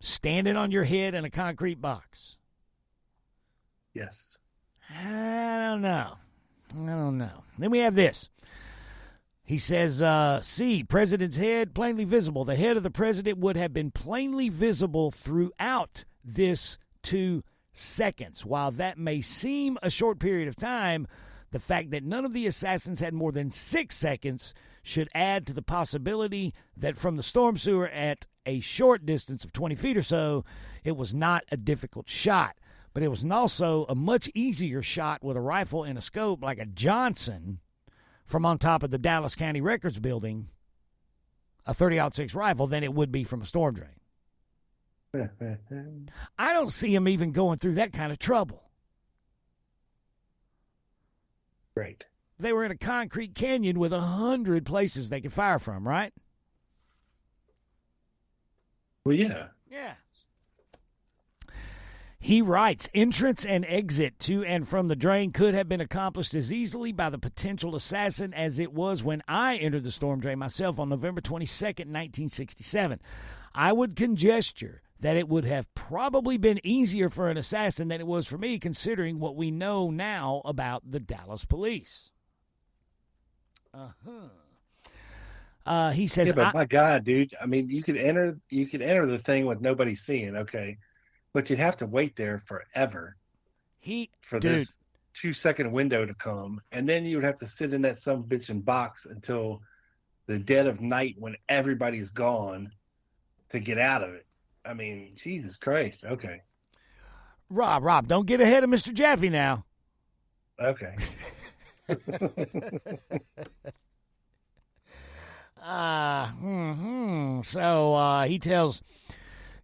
Standing on your head in a concrete box. Yes. I don't know. Then we have this. He says, C, President's head plainly visible. The head of the president would have been plainly visible throughout this 2 seconds. While that may seem a short period of time, the fact that none of the assassins had more than 6 seconds should add to the possibility that from the storm sewer at a short distance of 20 feet or so, it was not a difficult shot. But it was also a much easier shot with a rifle and a scope like a Johnson from on top of the Dallas County Records building, a 30-06 rifle, than it would be from a storm drain. I don't see him even going through that kind of trouble. Right. They were in a concrete canyon with 100 places they could fire from, right? Well, yeah. Yeah. He writes, entrance and exit to and from the drain could have been accomplished as easily by the potential assassin as it was when I entered the storm drain myself on November 22nd, 1967. I would conjecture that it would have probably been easier for an assassin than it was for me, considering what we know now about the Dallas police. He says, yeah, but my God, dude. I mean, you could enter the thing with nobody seeing, okay, but you'd have to wait there forever this 2-second window to come, and then you would have to sit in that some bitchin' box until the dead of night when everybody's gone to get out of it. I mean, Jesus Christ. Okay. Rob, don't get ahead of Mr. Jaffe now. Okay. So he tells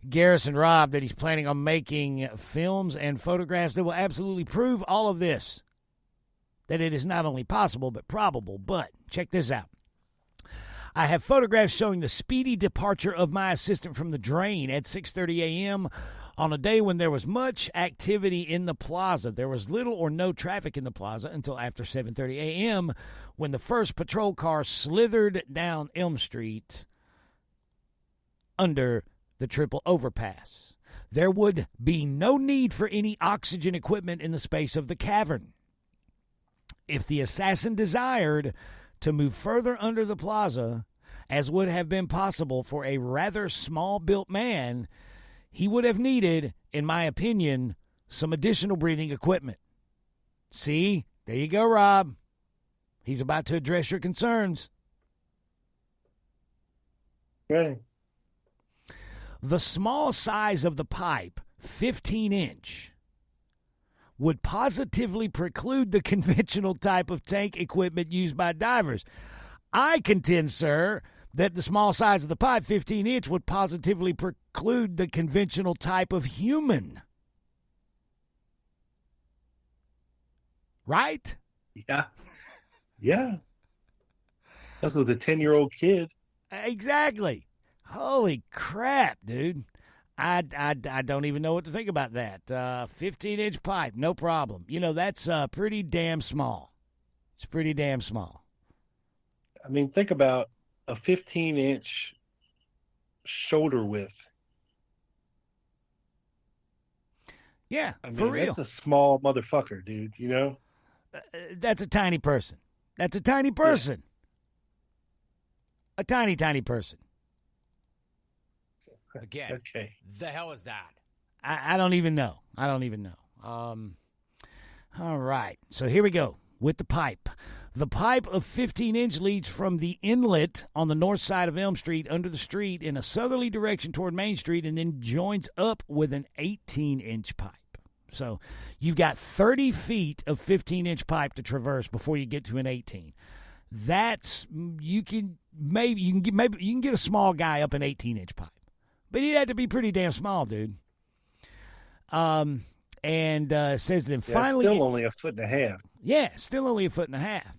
Garrison Rob that he's planning on making films and photographs that will absolutely prove all of this, that it is not only possible but probable. But check this out. I have photographs showing the speedy departure of my assistant from the drain at 6:30 a.m. on a day when there was much activity in the plaza. There was little or no traffic in the plaza until after 7:30 a.m. when the first patrol car slithered down Elm Street under the triple overpass. There would be no need for any oxygen equipment in the space of the cavern. If the assassin desired to move further under the plaza, as would have been possible for a rather small-built man, he would have needed, in my opinion, some additional breathing equipment. See? There you go, Rob. He's about to address your concerns. Right. The small size of the pipe, 15-inch, would positively preclude the conventional type of tank equipment used by divers. I contend, sir, that the small size of the pipe, 15-inch, would positively preclude the conventional type of human. Right? Yeah. Yeah. That's with a 10-year-old kid. Exactly. Holy crap, dude. I don't even know what to think about that. 15-inch pipe, no problem. You know, that's pretty damn small. It's pretty damn small. I mean, think about a 15-inch shoulder width. Yeah, I mean, for real. That's a small motherfucker, dude, you know? That's a tiny person. That's a tiny person. Yeah. A tiny, tiny person. Again, Okay. the hell is that? I don't even know. All right. So here we go with the pipe. The pipe of 15-inch leads from the inlet on the north side of Elm Street under the street in a southerly direction toward Main Street and then joins up with an 18-inch pipe. So you've got 30 feet of 15-inch pipe to traverse before you get to an 18. That's you can get a small guy up an 18-inch pipe. But he'd have to be pretty damn small, dude. And says that finally... still only a foot and a half. Yeah, still only a foot and a half.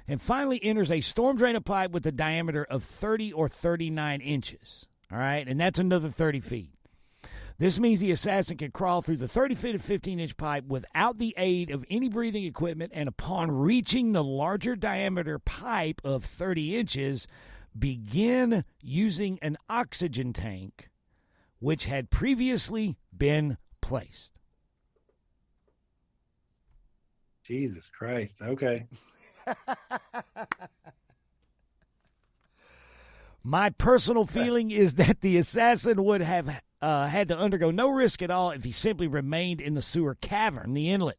And finally enters a storm drain of pipe with a diameter of 30 or 39 inches. All right? And that's another 30 feet. This means the assassin can crawl through the 30 feet of 15-inch pipe without the aid of any breathing equipment, and upon reaching the larger diameter pipe of 30 inches, begin using an oxygen tank which had previously been placed. Jesus Christ. Okay. My personal feeling is that the assassin would have had to undergo no risk at all if he simply remained in the sewer cavern, the inlet.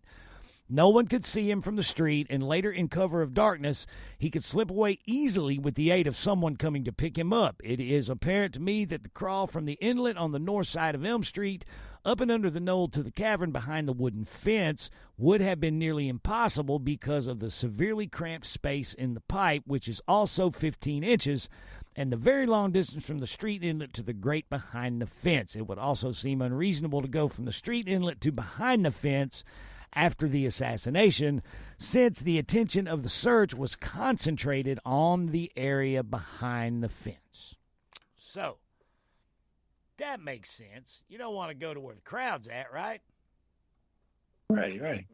No one could see him from the street, and later, in cover of darkness, he could slip away easily with the aid of someone coming to pick him up. It is apparent to me that the crawl from the inlet on the north side of Elm Street up and under the knoll to the cavern behind the wooden fence would have been nearly impossible because of the severely cramped space in the pipe, which is also 15 inches, and the very long distance from the street inlet to the grate behind the fence. It would also seem unreasonable to go from the street inlet to behind the fence after the assassination, since the attention of the search was concentrated on the area behind the fence. So, that makes sense. You don't want to go to where the crowd's at, right? Right. Right.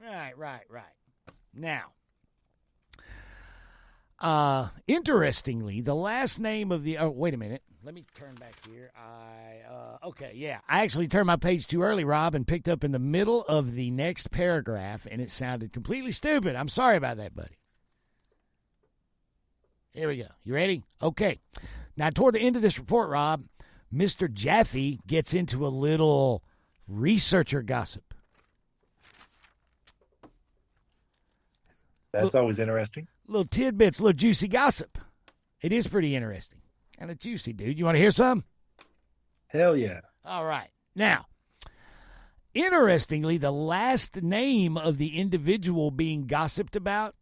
Now, interestingly, the last name of the... Oh, wait a minute. Let me turn back here. Okay, yeah. I actually turned my page too early, Rob, and picked up in the middle of the next paragraph, and it sounded completely stupid. I'm sorry about that, buddy. Here we go. You ready? Okay. Now, toward the end of this report, Rob, Mr. Jaffe gets into a little researcher gossip. That's always interesting. Little tidbits, little juicy gossip. It is pretty interesting. Kind of juicy, dude. You want to hear some? Hell yeah. All right. Now, interestingly, the last name of the individual being gossiped about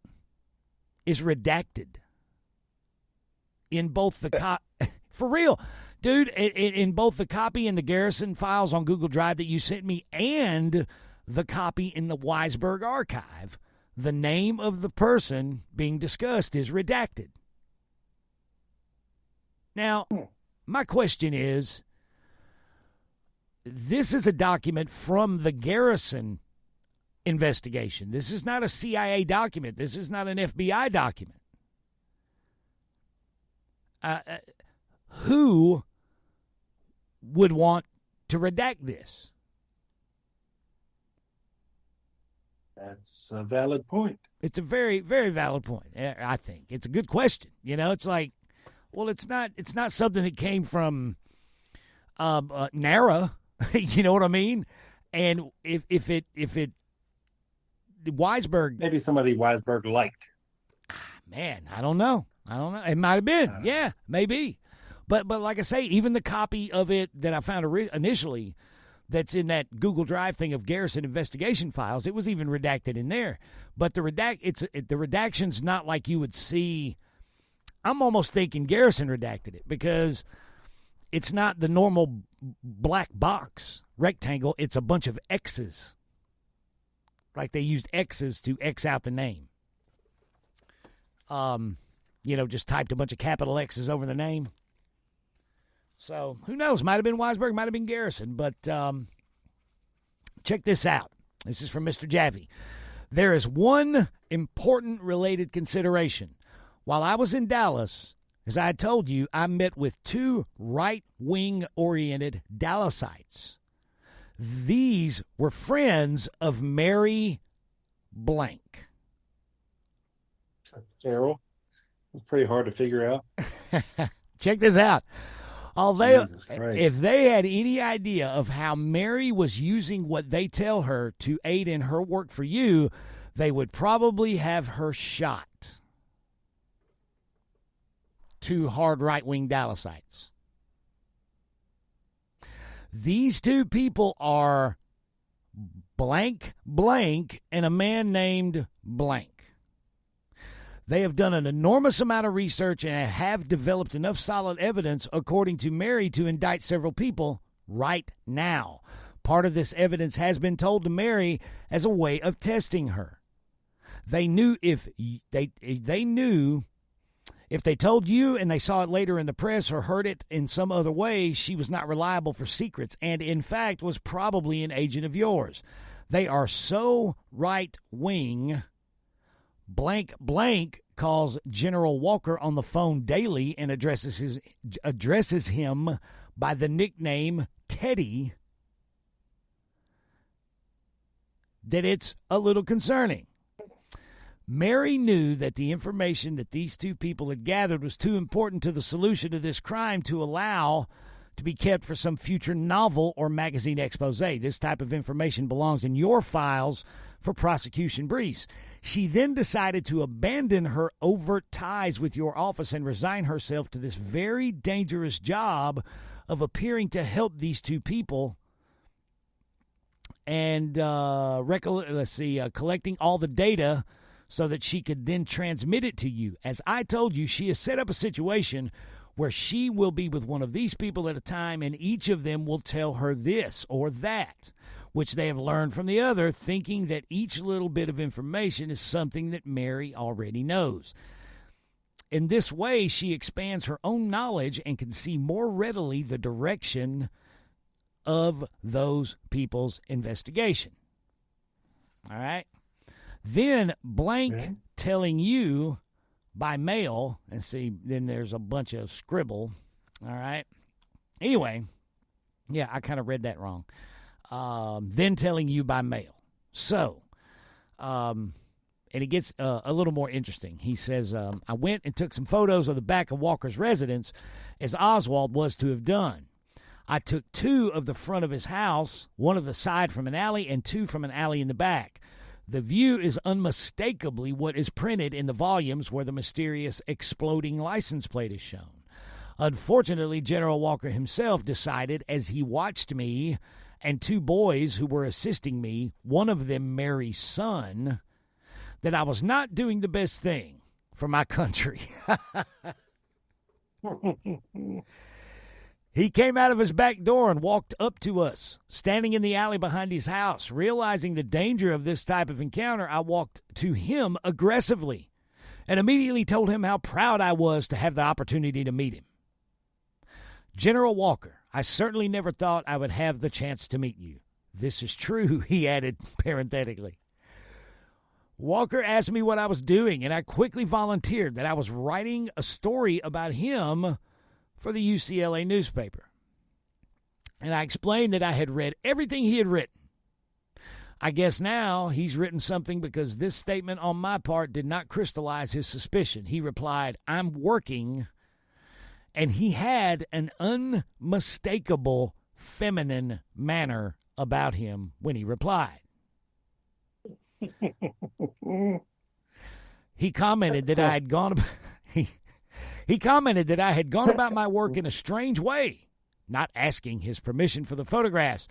is redacted. In both the for real, dude, in both the copy in the Garrison files on Google Drive that you sent me and the copy in the Weisberg archive, the name of the person being discussed is redacted. Now, my question is, this is a document from the Garrison investigation. This is not a CIA document. This is not an FBI document. Who would want to redact this? That's a valid point. It's a very, very valid point. I think it's a good question. You know, it's like, well, it's not something that came from NARA. You know what I mean? And if it Weisberg, maybe somebody Weisberg liked. Man, I don't know. It might have been. Yeah, maybe. But like I say, even the copy of it that I found initially that's in that Google Drive thing of Garrison investigation files, it was even redacted in there. But the redaction's not like you would see. I'm almost thinking Garrison redacted it because it's not the normal black box rectangle. It's a bunch of X's. Like they used X's to X out the name. Just typed a bunch of capital X's over the name. So, who knows? Might have been Weisberg, might have been Garrison. But check this out. This is from Mr. Jaffe. There is one important related consideration. While I was in Dallas, as I told you, I met with two right-wing oriented Dallasites. These were friends of Mary Blank. Farrell. It's pretty hard to figure out. Check this out. Although, if they had any idea of how Mary was using what they tell her to aid in her work for you, they would probably have her shot. Two hard right-wing Dallasites. These two people are blank and a man named Blank. They have done an enormous amount of research and have developed enough solid evidence, according to Mary, to indict several people right now. Part of this evidence has been told to Mary as a way of testing her. They knew if they told you and they saw it later in the press or heard it in some other way, she was not reliable for secrets and, in fact, was probably an agent of yours. They are so right-wing. Blank calls General Walker on the phone daily and addresses him by the nickname Teddy, that it's a little concerning. Mary knew that the information that these two people had gathered was too important to the solution of this crime to allow to be kept for some future novel or magazine expose. This type of information belongs in your files for prosecution briefs. She then decided to abandon her overt ties with your office and resign herself to this very dangerous job of appearing to help these two people and collecting all the data so that she could then transmit it to you. As I told you, she has set up a situation where she will be with one of these people at a time, and each of them will tell her this or that, which they have learned from the other, thinking that each little bit of information is something that Mary already knows. In this way, she expands her own knowledge and can see more readily the direction of those people's investigation. All right. Then blank telling you by mail, and see, then there's a bunch of scribble. All right. Anyway, yeah, I kind of read that wrong. Then telling you by mail. So, and it gets a little more interesting. He says, I went and took some photos of the back of Walker's residence, as Oswald was to have done. I took 2 of the front of his house, 1 of the side from an alley, and 2 from an alley in the back. The view is unmistakably what is printed in the volumes where the mysterious exploding license plate is shown. Unfortunately, General Walker himself decided, as he watched me and 2 boys who were assisting me, one of them Mary's son, that I was not doing the best thing for my country. He came out of his back door and walked up to us, standing in the alley behind his house. Realizing the danger of this type of encounter, I walked to him aggressively and immediately told him how proud I was to have the opportunity to meet him. General Walker, I certainly never thought I would have the chance to meet you. This is true, he added parenthetically. Walker asked me what I was doing, and I quickly volunteered that I was writing a story about him for the UCLA newspaper. And I explained that I had read everything he had written. I guess now he's written something because this statement on my part did not crystallize his suspicion. He replied, I'm working, and he had an unmistakable feminine manner about him when he replied. He commented that I had gone He commented that I had gone about my work in a strange way, not asking his permission for the photographs,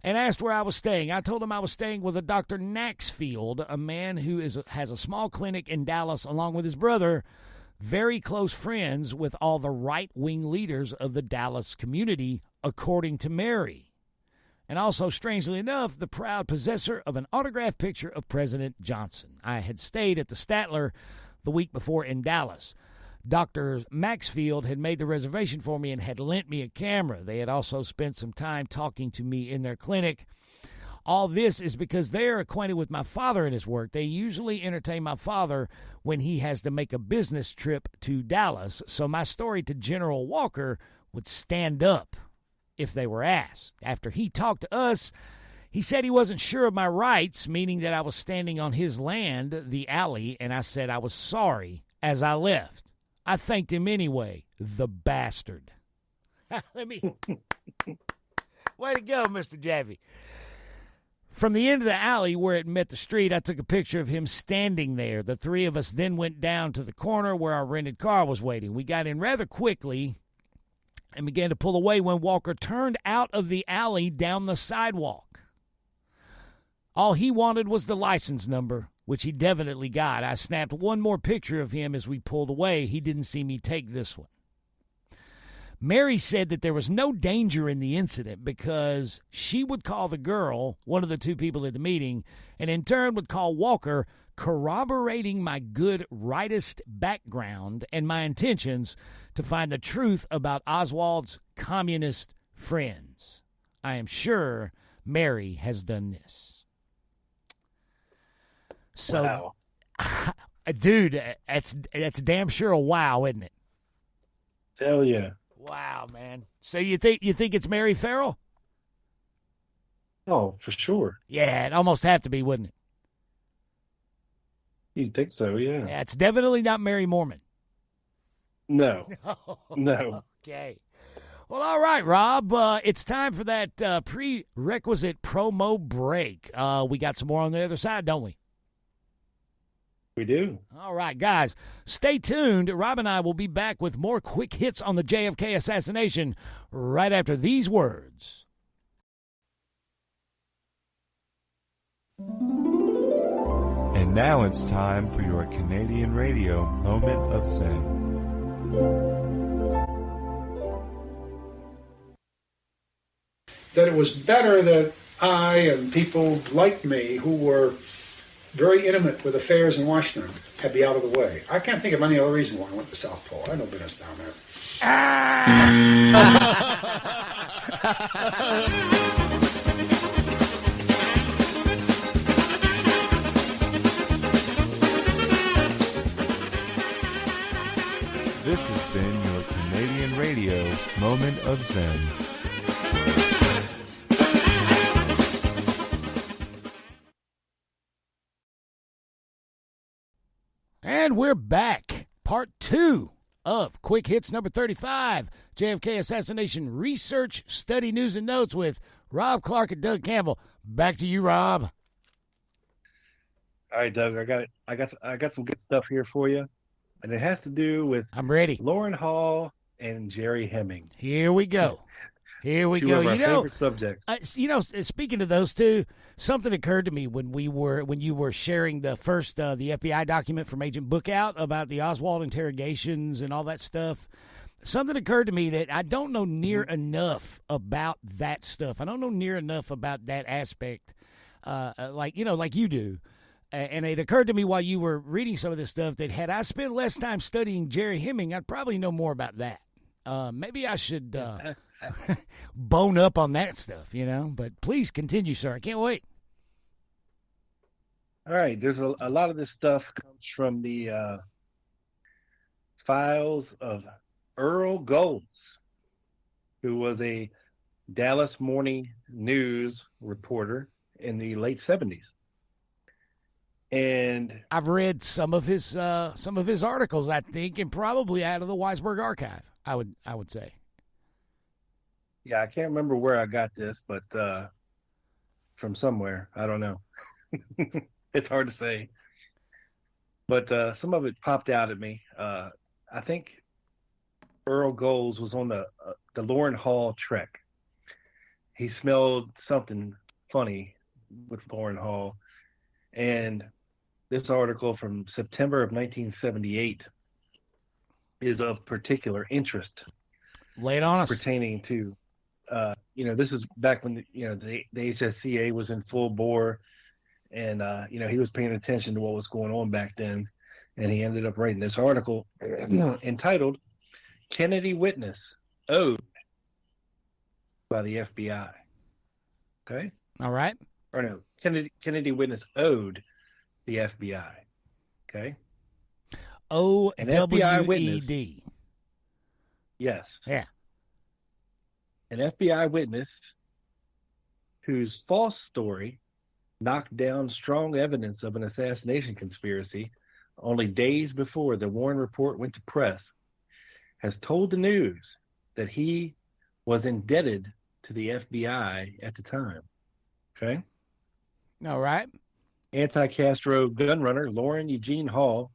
and asked where I was staying. I told him I was staying with a Dr. Maxfield, a man who has a small clinic in Dallas along with his brother, very close friends with all the right-wing leaders of the Dallas community, according to Mary. And also, strangely enough, the proud possessor of an autographed picture of President Johnson. I had stayed at the Statler the week before in Dallas. Dr. Maxfield had made the reservation for me and had lent me a camera. They had also spent some time talking to me in their clinic. All this is because they're acquainted with my father and his work. They usually entertain my father when he has to make a business trip to Dallas, so my story to General Walker would stand up if they were asked. After he talked to us, he said he wasn't sure of my rights, meaning that I was standing on his land, the alley, and I said I was sorry as I left. I thanked him anyway, the bastard. Way to go, Mr. Jaffe. From the end of the alley where it met the street, I took a picture of him standing there. The 3 of us then went down to the corner where our rented car was waiting. We got in rather quickly and began to pull away when Walker turned out of the alley down the sidewalk. All he wanted was the license number, which he definitely got. I snapped one more picture of him as we pulled away. He didn't see me take this one. Mary said that there was no danger in the incident because she would call the girl, one of the 2 people at the meeting, and in turn would call Walker, corroborating my good rightist background and my intentions to find the truth about Oswald's communist friends. I am sure Mary has done this. So, wow. Dude, that's damn sure a wow, isn't it? Hell yeah. Wow, man. So you think it's Mary Farrell? Oh, for sure. Yeah, it almost have to be, wouldn't it? You'd think so, yeah. Yeah, it's definitely not Mary Mormon. No. No. Okay. Well, all right, Rob. It's time for that prerequisite promo break. We got some more on the other side, don't we? We do. All right, guys, stay tuned. Rob and I will be back with more quick hits on the JFK assassination right after these words. And now it's time for your Canadian radio moment of Zen. That it was better that I and people like me who were very intimate with affairs in Washington had be out of the way. I can't think of any other reason why I went to the South Pole. I had no business down there. This has been your Canadian Radio Moment of Zen. And we're back. Part 2 of Quick Hits number 35, JFK Assassination Research, Study, News, and Notes with Rob Clark and Doug Campbell. Back to you, Rob. All right, Doug, I got some good stuff here for you, and it has to do with I'm ready. Lauren Hall and Jerry Hemming. Here we go. Here we Two go. of our favorite subjects. Speaking of those two, something occurred to me when you were sharing the first the FBI document from Agent Bookout about the Oswald interrogations and all that stuff. Something occurred to me that I don't know near enough about that stuff. I don't know near enough about that aspect, like you do. And it occurred to me while you were reading some of this stuff that had I spent less time studying Jerry Hemming, I'd probably know more about that. Maybe I should bone up on that stuff, But please continue, sir. I can't wait. All right. There's a lot of this stuff comes from the files of Earl Goals, who was a Dallas Morning News reporter in the late 70s. And I've read some of his articles, I think, and probably out of the Weisberg archive, I would say. Yeah, I can't remember where I got this, but from somewhere. I don't know. It's hard to say. But some of it popped out at me. I think Earl Goals was on the Lauren Hall trek. He smelled something funny with Lauren Hall. And this article from September of 1978 is of particular interest. Lay it on us. Pertaining to, this is back when the HSCA was in full bore, and he was paying attention to what was going on back then, and he ended up writing this article entitled "Kennedy Witness Owed by the FBI." Okay. All right. Or no, Kennedy Witness owed the FBI. Okay. O-W-E-D. An FBI witness. Yes. Yeah. An FBI witness whose false story knocked down strong evidence of an assassination conspiracy only days before the Warren report went to press has told the news that he was indebted to the FBI at the time. Okay. All right. Anti-Castro gunrunner Lauren Eugene Hall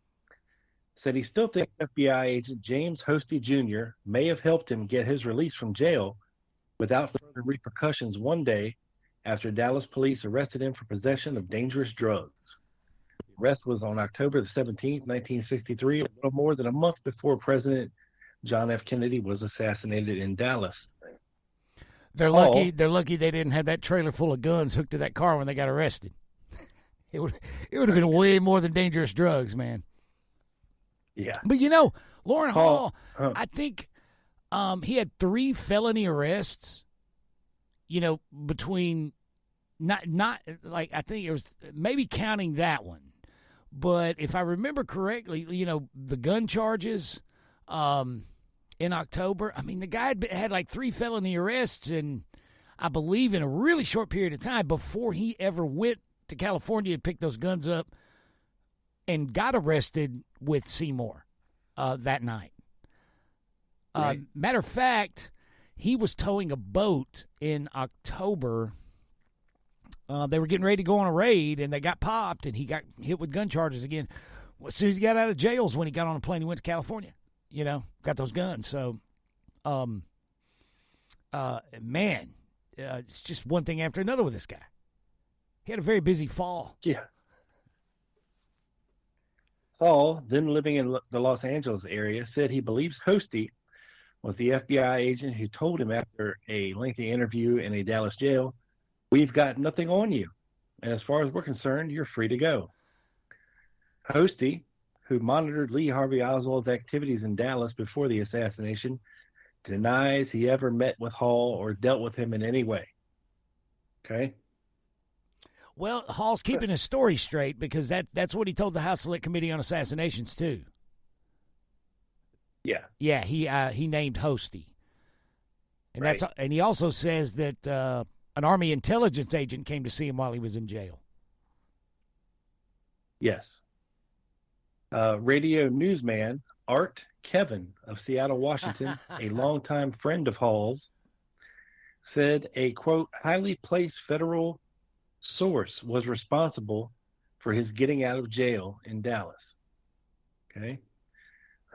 said he still thinks FBI agent James Hosty Jr. may have helped him get his release from jail without further repercussions one day after Dallas police arrested him for possession of dangerous drugs. The arrest was on October the 17th, 1963, a little more than a month before President John F. Kennedy was assassinated in Dallas. They're lucky they didn't have that trailer full of guns hooked to that car when they got arrested. It would have been way more than dangerous drugs, man. Yeah. But Lauren Hall, I think he had 3 felony arrests, between not like I think it was maybe counting that one. But if I remember correctly, the gun charges in October, I mean, the guy had like 3 felony arrests, and I believe in a really short period of time before he ever went to California and picked those guns up and got arrested with Seymour that night. Right. Matter of fact, he was towing a boat in October. They were getting ready to go on a raid, and they got popped, and he got hit with gun charges again. As soon as he got out of jail is when he got on a plane and went to California. Got those guns. So, man, it's just one thing after another with this guy. He had a very busy fall. Yeah. Hall, then living in the Los Angeles area, said he believes Hosty was the FBI agent who told him after a lengthy interview in a Dallas jail, "We've got nothing on you, and as far as we're concerned, you're free to go." Hosty, who monitored Lee Harvey Oswald's activities in Dallas before the assassination, denies he ever met with Hall or dealt with him in any way. Okay? Well, Hall's keeping his story straight because that's what he told the House Select Committee on Assassinations, too. Yeah, he named Hosty. And Right. and he also says that an Army intelligence agent came to see him while he was in jail. Yes. Radio newsman Art Kevin of Seattle, Washington, a longtime friend of Hall's, said a, quote, highly placed federal source was responsible for his getting out of jail in Dallas. Okay.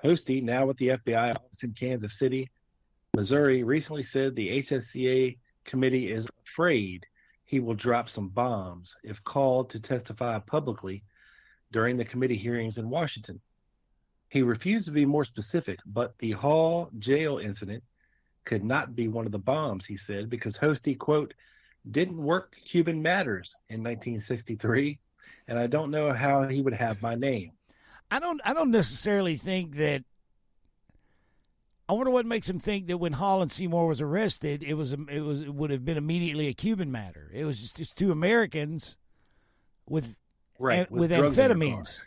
Hosty, now with the FBI office in Kansas City, Missouri, recently said the HSCA committee is afraid he will drop some bombs if called to testify publicly during the committee hearings in Washington. He refused to be more specific, but the Hall jail incident could not be one of the bombs, he said, because Hosty, quote, didn't work Cuban Matters in 1963, and I don't know how he would have my name. I don't necessarily think that. I wonder what makes him think that when Hall and Seymour was arrested, it would have been immediately a Cuban matter. It was just two Americans with drugs in their amphetamines.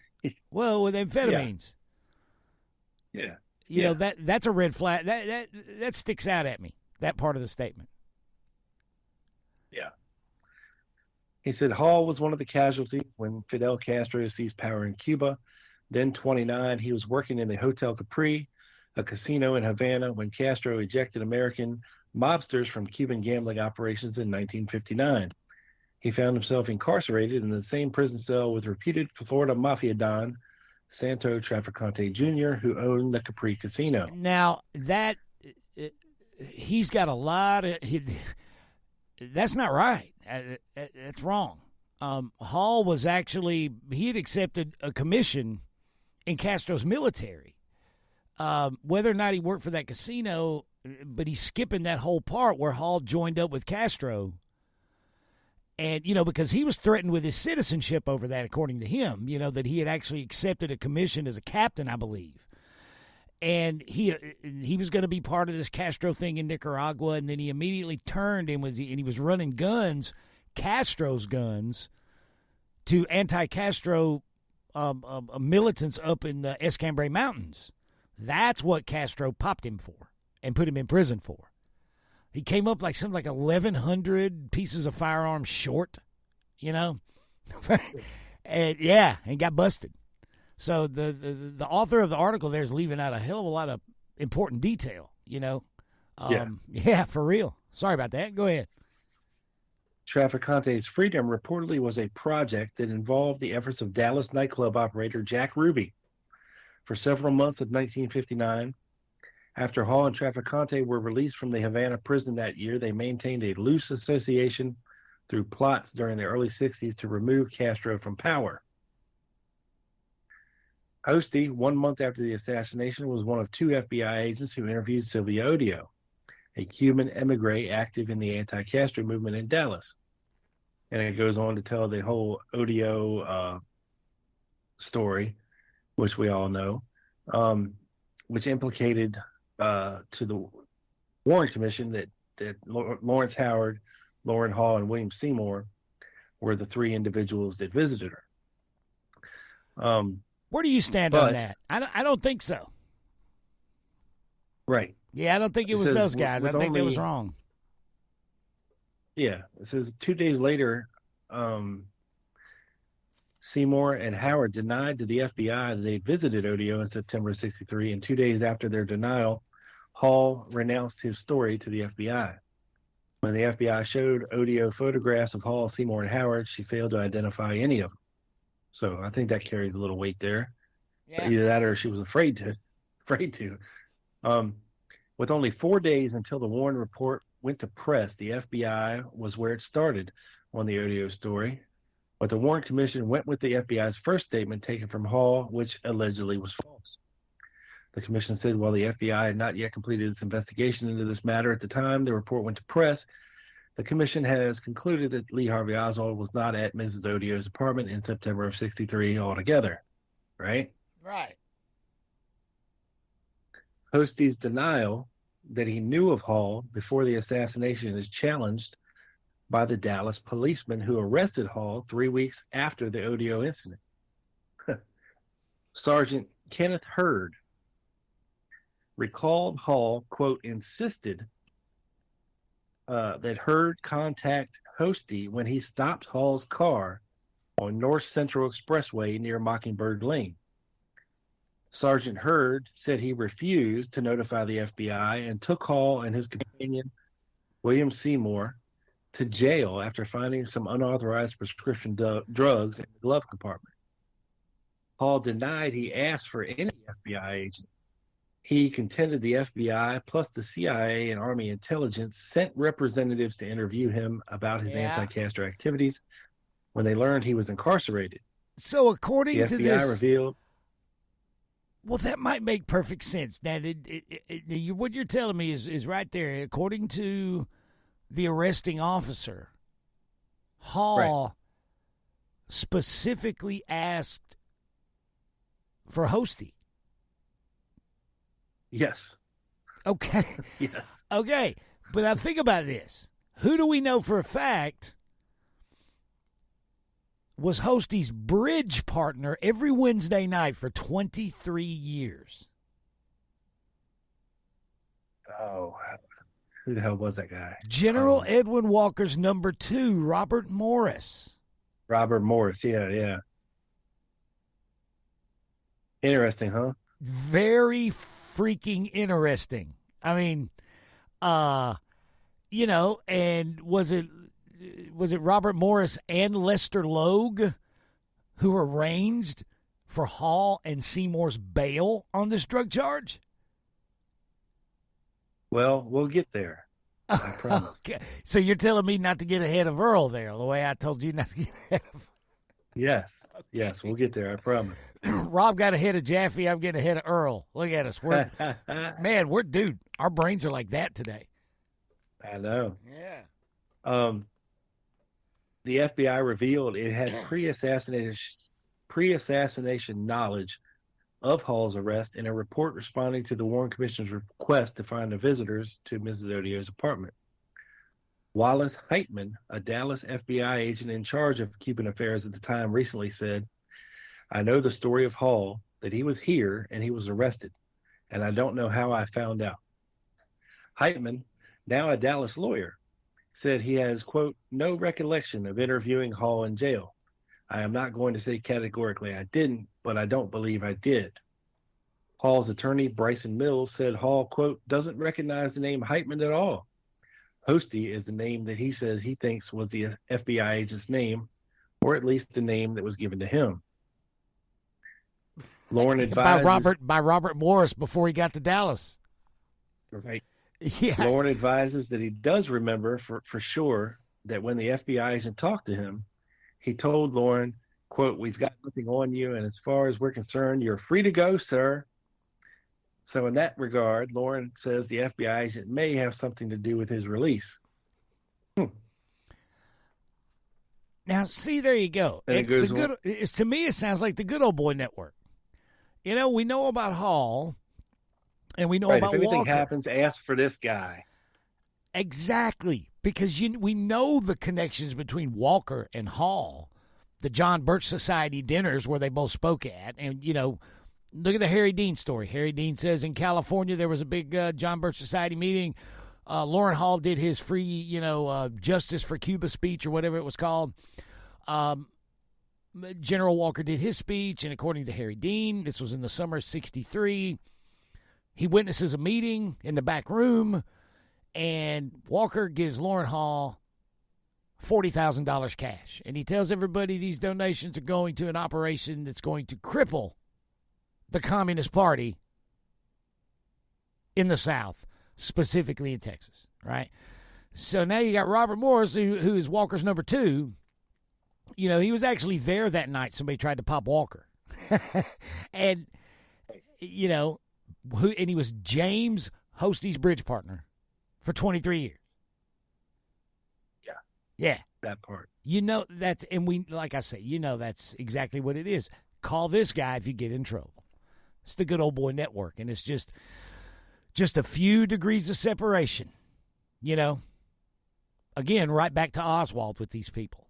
Well, with amphetamines. Yeah. You know, that's a red flag. That sticks out at me, that part of the statement. Yeah. He said Hall was one of the casualties when Fidel Castro seized power in Cuba. Then 29, he was working in the Hotel Capri, a casino in Havana, when Castro ejected American mobsters from Cuban gambling operations in 1959. He found himself incarcerated in the same prison cell with reputed Florida mafia don Santo Trafficante Jr., who owned the Capri Casino. Now, he's got a lot of... that's not right. That's wrong. Hall was actually... He had accepted a commission in Castro's military. Whether or not he worked for that casino, but he's skipping that whole part where Hall joined up with Castro. And, because he was threatened with his citizenship over that, according to him, that he had actually accepted a commission as a captain, I believe. And he was going to be part of this Castro thing in Nicaragua, and then he immediately turned and he was running guns, Castro's guns, to anti-Castro militants up in the Escambray Mountains. That's what Castro popped him for and put him in prison for. He came up like 1,100 pieces of firearms short, and got busted. So the author of the article there is leaving out a hell of a lot of important detail, Yeah, for real. Sorry about that. Go ahead. Trafficante's freedom reportedly was a project that involved the efforts of Dallas nightclub operator Jack Ruby. For several months of 1959, after Hall and Trafficante were released from the Havana prison that year, they maintained a loose association through plots during the early 60s to remove Castro from power. Hosty, 1 month after the assassination, was one of two FBI agents who interviewed Sylvia Odio, a Cuban emigre active in the anti-Castro movement in Dallas. And it goes on to tell the whole Odio story, which we all know, which implicated to the Warren Commission that Lawrence Howard, Lauren Hall, and William Seymour were the three individuals that visited her. Where do you stand on that? I don't think so. Right. Yeah, I don't think it was those guys. I think that was wrong. Yeah. It says 2 days later, Seymour and Howard denied to the FBI that they visited Odio in September of 63, and 2 days after their denial, Hall renounced his story to the FBI. When the FBI showed Odio photographs of Hall, Seymour, and Howard, she failed to identify any of them. So I think that carries a little weight there. Yeah. Either that or she was afraid to. With only 4 days until the Warren report went to press, the FBI was where it started on the Odio story. But the Warren Commission went with the FBI's first statement taken from Hall, which allegedly was false. The commission said while the FBI had not yet completed its investigation into this matter at the time the report went to press, the commission has concluded that Lee Harvey Oswald was not at Mrs. Odio's apartment in September of 63 altogether. Right? Right. Hosty's denial that he knew of Hall before the assassination is challenged by the Dallas policeman who arrested Hall 3 weeks after the Odio incident. Sergeant Kenneth Hurd recalled Hall, quote, insisted that Hurd contact Hosty when he stopped Hall's car on North Central Expressway near Mockingbird Lane. Sergeant Hurd said he refused to notify the FBI and took Hall and his companion, William Seymour, to jail after finding some unauthorized prescription drugs in the glove compartment. Hall denied he asked for any FBI agent. He contended the FBI plus the CIA and Army intelligence sent representatives to interview him about his anti-Castro activities when they learned he was incarcerated. So according the to FBI this, revealed. Well, that might make perfect sense. Now, what you're telling me is right there. According to the arresting officer, Hall specifically asked for Hosty. Yes. Okay. Yes. Okay. But now think about this. Who do we know for a fact was Hosty's bridge partner every Wednesday night for 23 years? Oh, who the hell was that guy? General Edwin Walker's number 2, Robert Morris. Robert Morris, yeah. Interesting, huh? Very freaking interesting. I mean, and was it Robert Morris and Lester Logue who arranged for Hall and Seymour's bail on this drug charge? Well, we'll get there. I promise. Okay. So you're telling me not to get ahead of Earl there, the way I told you not to get ahead of. Yes. Okay. Yes, we'll get there. I promise. Rob got ahead of Jaffe. I'm getting ahead of Earl. Look at us. Dude, our brains are like that today. I know. Yeah. The FBI revealed it had pre-assassination knowledge of Hall's arrest in a report responding to the Warren Commission's request to find the visitors to Mrs. Odio's apartment. Wallace Heitman, a Dallas FBI agent in charge of Cuban affairs at the time, recently said, "I know the story of Hall, that he was here and he was arrested, and I don't know how I found out." Heitman, now a Dallas lawyer, said he has, quote, no recollection of interviewing Hall in jail. I am not going to say categorically I didn't, but I don't believe I did. Hall's attorney, Bryson Mills, said Hall, quote, doesn't recognize the name Heitman at all. Hosty is the name that he says he thinks was the FBI agent's name, or at least the name that was given to him. Lauren advises by Robert Morris before he got to Dallas. Right. Yeah. Lauren advises that he does remember for sure that when the FBI agent talked to him, he told Lauren, quote, we've got nothing on you, and as far as we're concerned, you're free to go, sir. So in that regard, Lauren says the FBI agent may have something to do with his release. Now, see, there you go. To me, it sounds like the good old boy network. You know, we know about Hall, and we know about Walker. If anything happens, ask for this guy. Exactly, because we know the connections between Walker and Hall, the John Birch Society dinners where they both spoke at, and, you know, look at the Harry Dean story. Harry Dean says in California there was a big John Birch Society meeting. Lauren Hall did his free, Justice for Cuba speech or whatever it was called. General Walker did his speech, and according to Harry Dean, this was in the summer of '63, he witnesses a meeting in the back room, and Walker gives Lauren Hall $40,000 cash. And he tells everybody these donations are going to an operation that's going to cripple the Communist Party in the South, specifically in Texas, right? So now you got Robert Morris, who is Walker's number 2. You know, he was actually there that night. Somebody tried to pop Walker. And, you know, and he was James Hosty's bridge partner for 23 years. Yeah. Yeah. That part. You know, like I say, you know, that's exactly what it is. Call this guy if you get in trouble. It's the good old boy network, and it's just a few degrees of separation, you know. Again, right back to Oswald with these people.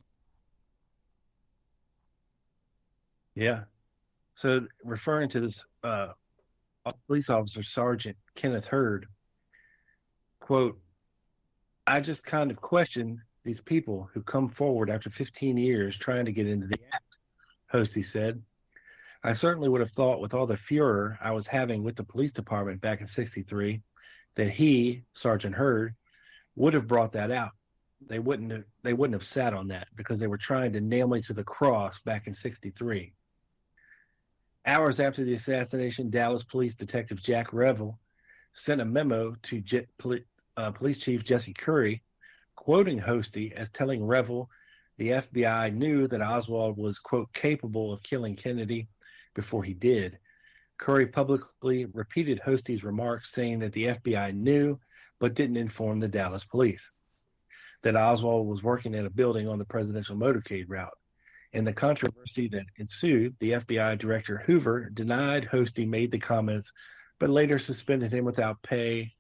Yeah. So referring to this police officer Sergeant Kenneth Hurd, quote, "I just kind of question these people who come forward after 15 years trying to get into the act," Hosty said. "I certainly would have thought with all the furor I was having with the police department back in 63 that he, Sergeant Hurd, would have brought that out. They wouldn't have sat on that because they were trying to nail me to the cross back in 63. Hours after the assassination, Dallas Police Detective Jack Revel sent a memo to Police Chief Jesse Curry, quoting Hosty as telling Revel the FBI knew that Oswald was, quote, capable of killing Kennedy before he did. Curry publicly repeated Hosty's remarks, saying that the FBI knew but didn't inform the Dallas police that Oswald was working at a building on the presidential motorcade route. In the controversy that ensued, the FBI Director Hoover denied Hosty made the comments, but later suspended him without pay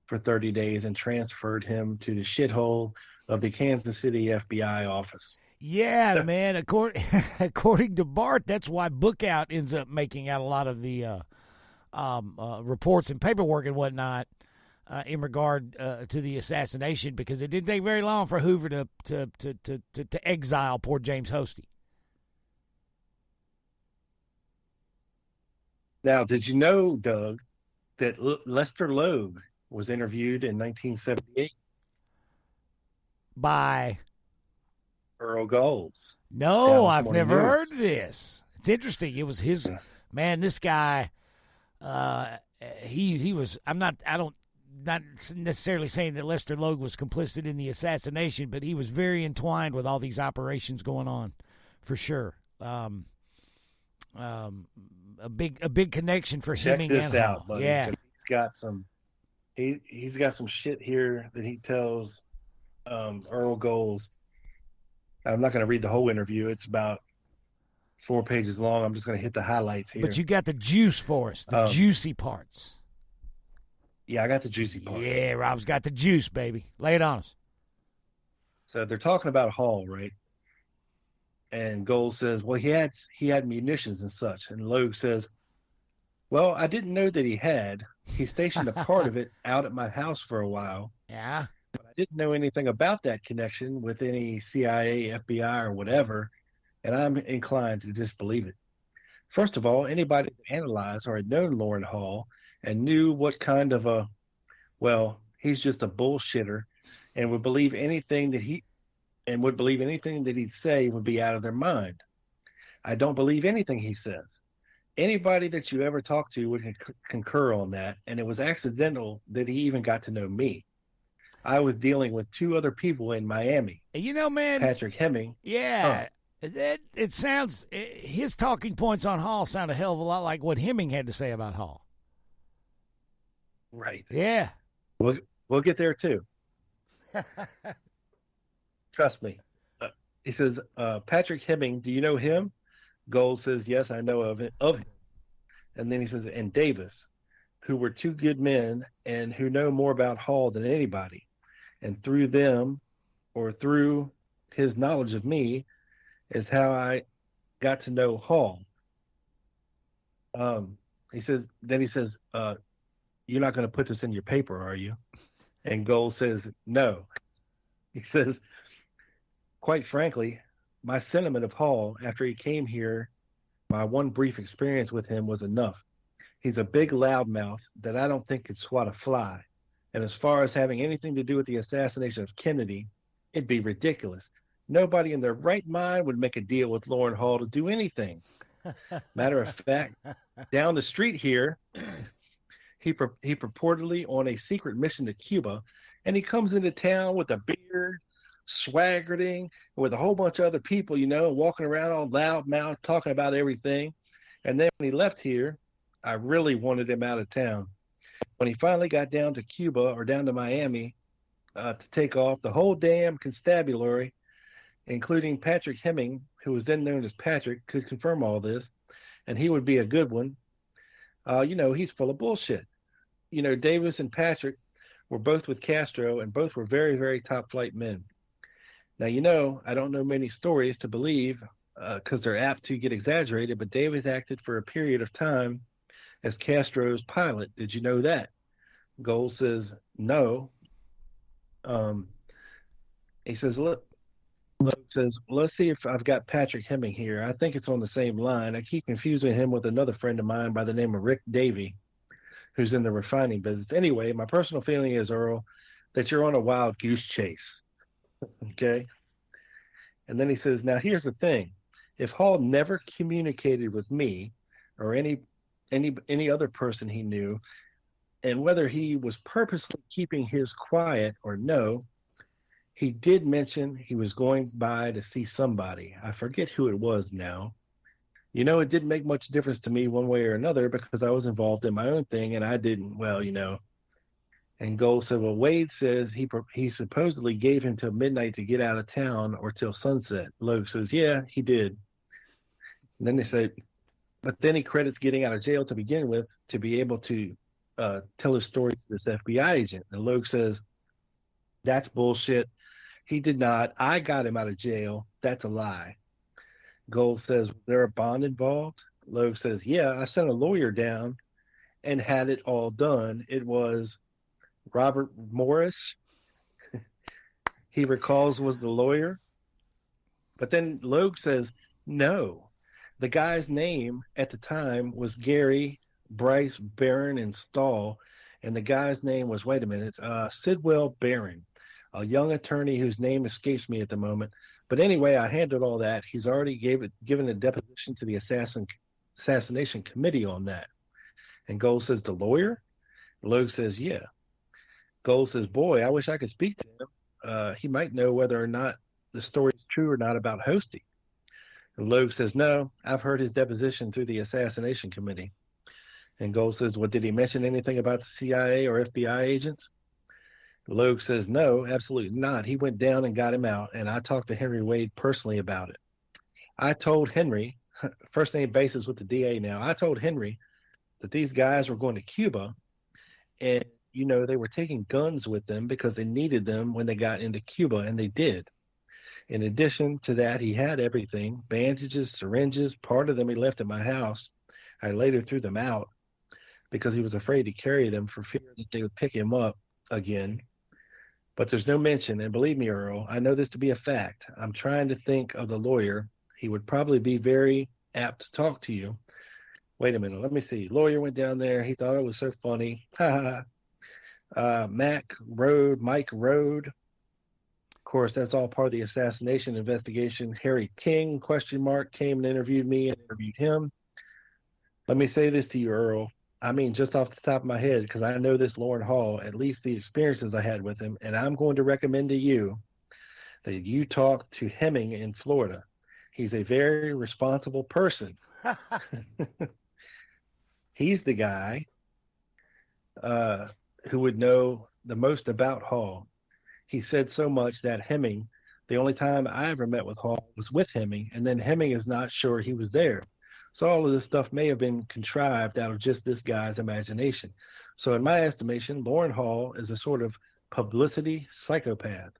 for 30 days and transferred him to the shithole of the Kansas City FBI office. Yeah, man. According to Bart, that's why Bookout ends up making out a lot of the reports and paperwork and whatnot in regard to the assassination, because it didn't take very long for Hoover to exile poor James Hosty. Now, did you know, Doug, that Lester Logue was interviewed in 1978 by Earl Goals? No, I've never heard this. It's interesting. It was his man. This guy, he was. Not necessarily saying that Lester Logue was complicit in the assassination, but he was very entwined with all these operations going on, for sure. A big connection for Check Hemming this and out, Hall. buddy. Yeah, He's got some shit here that he tells Earl Goals. I'm not going to read the whole interview. It's about 4 pages long. I'm just going to hit the highlights here. But you got the juice for us, the juicy parts. Yeah, I got the juicy parts. Yeah, Rob's got the juice, baby. Lay it on us. So they're talking about Hall, right? And Gold says, well, he had munitions and such. And Logue says, well, I didn't know that he had. He stationed a part of it out at my house for a while. Yeah. But I didn't know anything about that connection with any CIA, FBI, or whatever, and I'm inclined to disbelieve it. First of all, anybody who analyzed or had known Loren Hall and knew what kind of he's just a bullshitter and would believe anything that he'd say would be out of their mind. I don't believe anything he says. Anybody that you ever talk to would concur on that, and it was accidental that he even got to know me. I was dealing with 2 other people in Miami. You know, man. Patrick Hemming. Yeah. It sounds, his talking points on Hall sound a hell of a lot like what Hemming had to say about Hall. Right. Yeah. We'll get there too. Trust me. He says, Patrick Hemming, do you know him? Gold says, yes, I know of him. And then he says, and Davis, who were 2 good men and who know more about Hall than anybody. And through them, or through his knowledge of me, is how I got to know Hall. He says, you're not going to put this in your paper, are you? And Gold says, no. He says, quite frankly, my sentiment of Hall after he came here, my one brief experience with him was enough. He's a big loudmouth that I don't think could swat a fly. And as far as having anything to do with the assassination of Kennedy, it'd be ridiculous. Nobody in their right mind would make a deal with Loren Hall to do anything. Matter of fact, down the street here, he purportedly on a secret mission to Cuba, and he comes into town with a beard, swaggering, with a whole bunch of other people, walking around all loudmouth, talking about everything. And then when he left here, I really wanted him out of town. When he finally got down to Cuba or down to Miami to take off, the whole damn constabulary, including Patrick Hemming, who was then known as Patrick, could confirm all this, and he would be a good one. He's full of bullshit. Davis and Patrick were both with Castro, and both were very, very top flight men. Now, I don't know many stories to believe because they're apt to get exaggerated, but Davis acted for a period of time as Castro's pilot. Did you know that? Gold says, no. He says, look, says, let's see if I've got Patrick Hemming here. I think it's on the same line. I keep confusing him with another friend of mine by the name of Rick Davey, who's in the refining business. Anyway, my personal feeling is, Earl, that you're on a wild goose chase. Okay. And then he says, now here's the thing. If Hall never communicated with me or any other person he knew, and whether he was purposely keeping his quiet or no, he did mention he was going by to see somebody. I forget who it was now. You know, it didn't make much difference to me one way or another because I was involved in my own thing and I didn't, well, you know. And Gold said, well, Wade says he supposedly gave him till midnight to get out of town or till sunset. Logue says, yeah, he did. And then they said, but then he credits getting out of jail to begin with to be able to tell his story to this FBI agent. And Logue says, that's bullshit. He did not. I got him out of jail. That's a lie. Gold says, was there a bond involved? Logue says, yeah, I sent a lawyer down and had it all done. It was Robert Morris, he recalls, was the lawyer. But then Logue says, no. The guy's name at the time was Gary Bryce Barron and Stahl, and the guy's name was, wait a minute, Sidwell Barron, a young attorney whose name escapes me at the moment. But anyway, I handled all that. He's already given a deposition to the assassination committee on that. And Gold says, the lawyer? Logue says, yeah. Gold says, boy, I wish I could speak to him. He might know whether or not the story is true or not about Hosty. And Logue says, no, I've heard his deposition through the assassination committee. And Gold says, well, did he mention anything about the CIA or FBI agents? Logue says, no, absolutely not. He went down and got him out, and I talked to Henry Wade personally about it. I told Henry, first name basis with the DA now, I told Henry that these guys were going to Cuba, and, you know, they were taking guns with them because they needed them when they got into Cuba, and they did. In addition to that, he had everything, bandages, syringes, part of them he left at my house. I later threw them out because he was afraid to carry them for fear that they would pick him up again. But there's no mention, and believe me, Earl, I know this to be a fact. I'm trying to think of the lawyer. He would probably be very apt to talk to you. Wait a minute, let me see. Lawyer went down there. He thought it was so funny. Mike Road. Of course, that's all part of the assassination investigation. Harry King, ? Came and interviewed me and interviewed him. Let me say this to you, Earl. I mean, just off the top of my head, because I know this Loren Hall, at least the experiences I had with him, and I'm going to recommend to you that you talk to Hemming in Florida. He's a very responsible person. He's the guy who would know the most about Hall. He said so much that Hemming, the only time I ever met with Hall was with Hemming, and then Hemming is not sure he was there. So all of this stuff may have been contrived out of just this guy's imagination. So in my estimation, Loren Hall is a sort of publicity psychopath.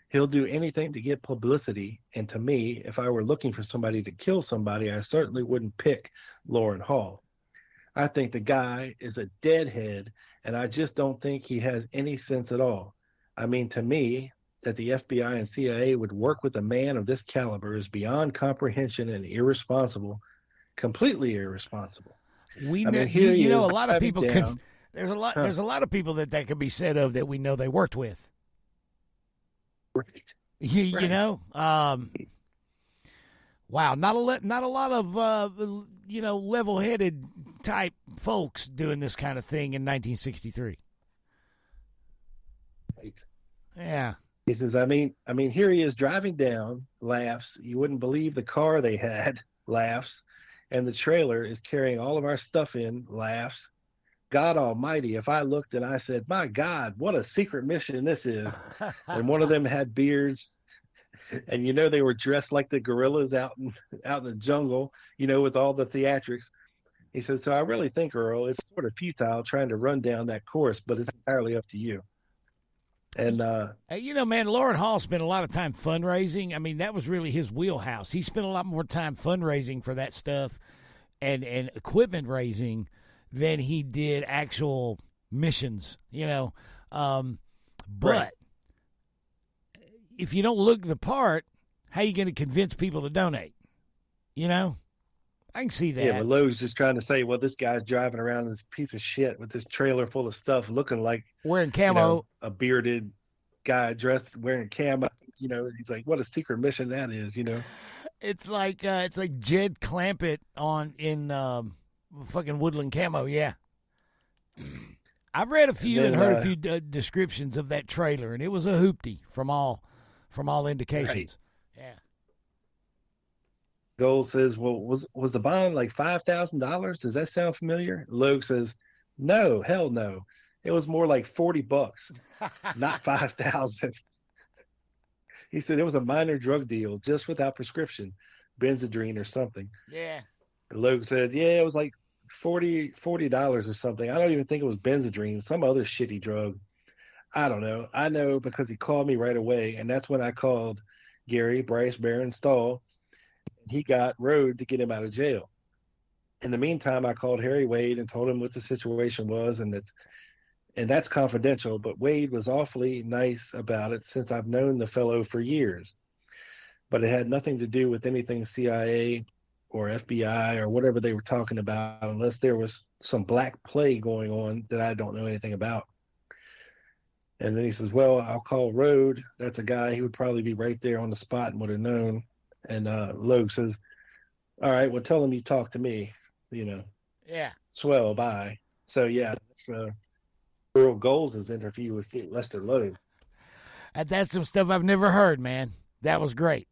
He'll do anything to get publicity. And to me, if I were looking for somebody to kill somebody, I certainly wouldn't pick Loren Hall. I think the guy is a deadhead, and I just don't think he has any sense at all. I mean, to me, that the FBI and CIA would work with a man of this caliber is beyond comprehension and irresponsible. Completely irresponsible. We know, you know, a lot of people can. There's a lot of people that could be said of that we know they worked with. Right. You know, wow, not a lot of level-headed type folks doing this kind of thing in 1963. Right. Yeah. He says, I mean, here he is driving down, laughs. You wouldn't believe the car they had, laughs. And the trailer is carrying all of our stuff in, laughs. God almighty, if I looked and I said, my God, what a secret mission this is. And one of them had beards. And, you know, they were dressed like the gorillas out in the jungle, you know, with all the theatrics. He said, so I really think, Earl, it's sort of futile trying to run down that course, but it's entirely up to you. And you know, man, Loren Hall spent a lot of time fundraising. I mean, that was really his wheelhouse. He spent a lot more time fundraising for that stuff and equipment raising than he did actual missions, But Right. if you don't look the part, how you going to convince people to donate? I can see that. Yeah, but Lowe's just trying to say, well, this guy's driving around in this piece of shit with this trailer full of stuff, looking like Wearing camo. a bearded guy dressed wearing camo. He's like, what a secret mission that is. It's like Jed Clampett in fucking Woodland Camo. Yeah, I've read a few and heard a few descriptions of that trailer, and it was a hoopty from all indications. Right. Yeah. Gold says, well, was the bond like $5,000? Does that sound familiar? Logue says, no, hell no. It was more like $40, not 5,000. He said it was a minor drug deal, just without prescription, Benzedrine or something. Yeah. And Logue said, yeah, it was like $40 or something. I don't even think it was Benzedrine, some other shitty drug. I don't know. I know because he called me right away, and that's when I called Gary, Bryce, Barron, Stahl. He got Rode to get him out of jail. In the meantime, I called Harry Wade and told him what the situation was, and that's confidential, but Wade was awfully nice about it since I've known the fellow for years. But it had nothing to do with anything CIA or FBI or whatever they were talking about, unless there was some black play going on that I don't know anything about. And then he says, well, I'll call Rode. That's a guy, he would probably be right there on the spot and would have known. And Logue says, all right, well, tell him you talked to me, Yeah. Swell, bye. So, yeah, that's Earl Goles' interview with Lester Logue. And that's some stuff I've never heard, man. That was great.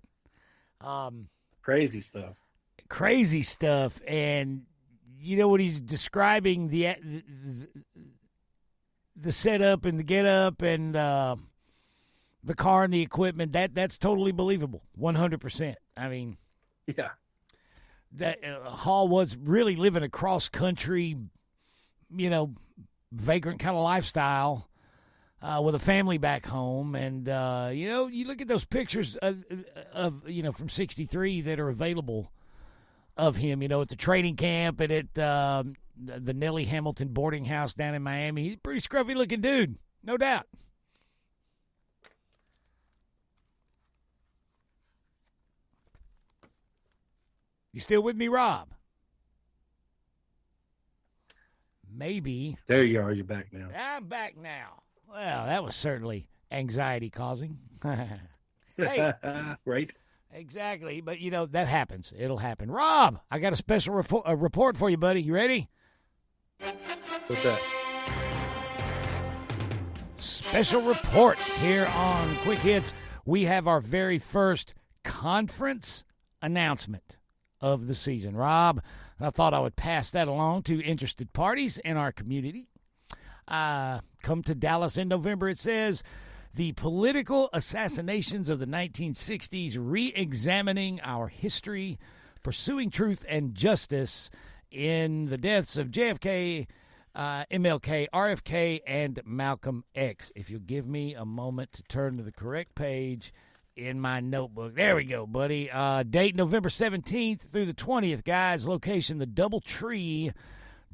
Crazy stuff. Crazy stuff. And what he's describing, the setup and the get up and the car and the equipment, that's totally believable. 100%. I mean, yeah, that Hall was really living a cross country, vagrant kind of lifestyle with a family back home. And, you look at those pictures of from 63 that are available of him, at the training camp and at the Nellie Hamilton boarding house down in Miami. He's a pretty scruffy looking dude, no doubt. You still with me, Rob? Maybe. There you are. You're back now. I'm back now. Well, that was certainly anxiety-causing. Hey. Right? Exactly. But, that happens. It'll happen. Rob, I got a special report for you, buddy. You ready? What's that? Special report here on Quick Hits. We have our very first conference announcement of the season, Rob. And I thought I would pass that along to interested parties in our community. Come to Dallas in November, it says, the political assassinations of the 1960s, re-examining our history, pursuing truth and justice in the deaths of JFK, MLK, RFK, and Malcolm X. If you'll give me a moment to turn to the correct page in my notebook. There we go, buddy. Date November 17th through the 20th, guys. Location, the Doubletree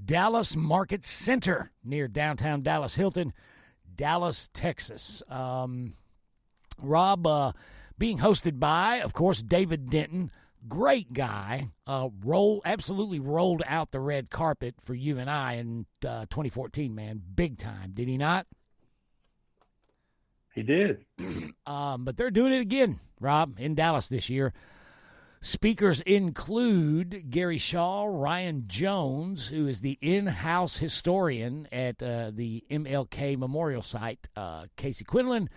Dallas Market Center near downtown Dallas Hilton, Dallas, Texas. Rob, being hosted by, of course, David Denton. Great guy. Absolutely rolled out the red carpet for you and I in 2014, man. Big time. Did he not? He did. But they're doing it again, Rob, in Dallas this year. Speakers include Gary Shaw, Ryan Jones, who is the in-house historian at the MLK Memorial Site, Casey Quinlan,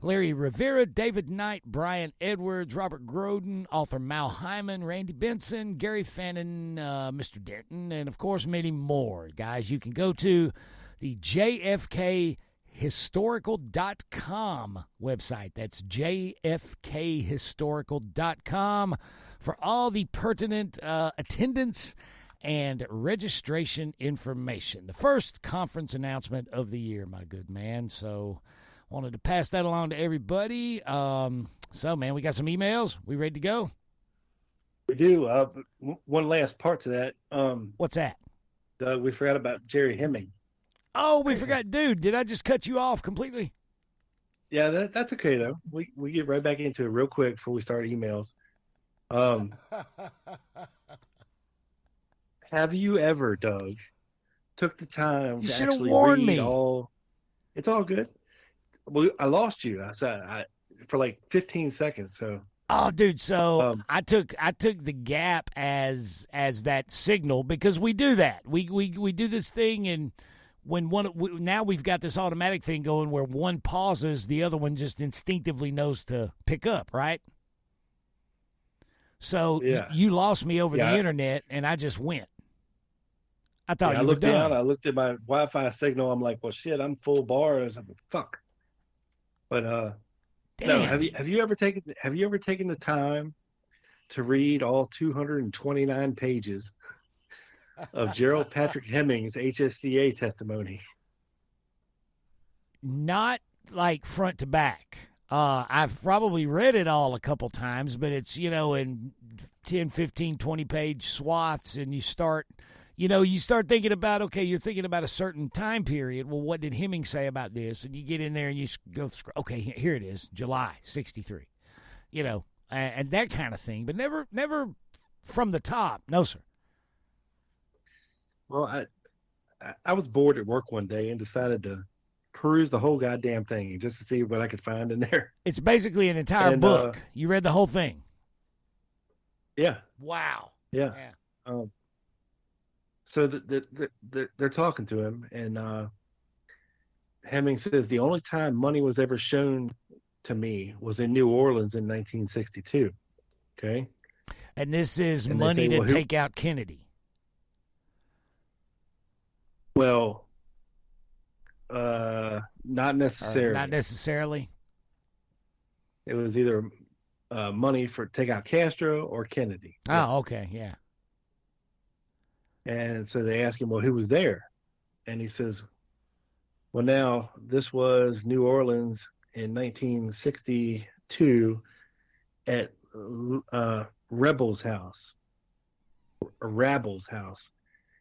Larry Rivera, David Knight, Brian Edwards, Robert Groden, author Mal Hyman, Randy Benson, Gary Fannin, Mr. Denton, and, of course, many more. Guys, you can go to the JFKhistorical.com website. That's JFKhistorical.com for all the pertinent attendance and registration information. The first conference announcement of the year, my good man. So wanted to pass that along to everybody. So, man, we got some emails. We ready to go? We do. One last part to that. What's that? Doug, we forgot about Jerry Hemming. Oh, we forgot. Dude, did I just cut you off completely? Yeah, that's okay, though. We get right back into it real quick before we start emails. Have you ever, Doug, took the time You to should have actually warned read me. all? It's all good. Well, I lost you. I said for like 15 seconds. So Oh, dude. So I took the gap as that signal because we do that. We do this thing, and when now we've got this automatic thing going where one pauses, the other one just instinctively knows to pick up, right? So yeah. you lost me over the internet, and I just went. I thought you I were looked done. down. I looked at my Wi-Fi signal. I'm like, well, shit, I'm full bar. I was like, fuck. But no, have you ever taken the time to read all 229 pages of Gerald Patrick Hemming's HSCA testimony? Not like front to back. I've probably read it all a couple times, but it's, in 10, 15, 20 page swaths, and you start thinking about, okay, you're thinking about a certain time period. Well, what did Hemming say about this? And you get in there and you go, okay, here it is, July 63, and that kind of thing, but never from the top. No, sir. Well, I was bored at work one day and decided to peruse the whole goddamn thing just to see what I could find in there. It's basically an entire book. You read the whole thing? Yeah. Wow. Yeah. So they're talking to him, and Hemming says the only time money was ever shown to me was in New Orleans in 1962. Okay. And this is money to take out Kennedy. Well, not necessarily. Not necessarily. It was either money for take out Castro or Kennedy. Oh, okay, yeah. And so they ask him, well, who was there? And he says, well, now this was New Orleans in 1962 at Rabel's house.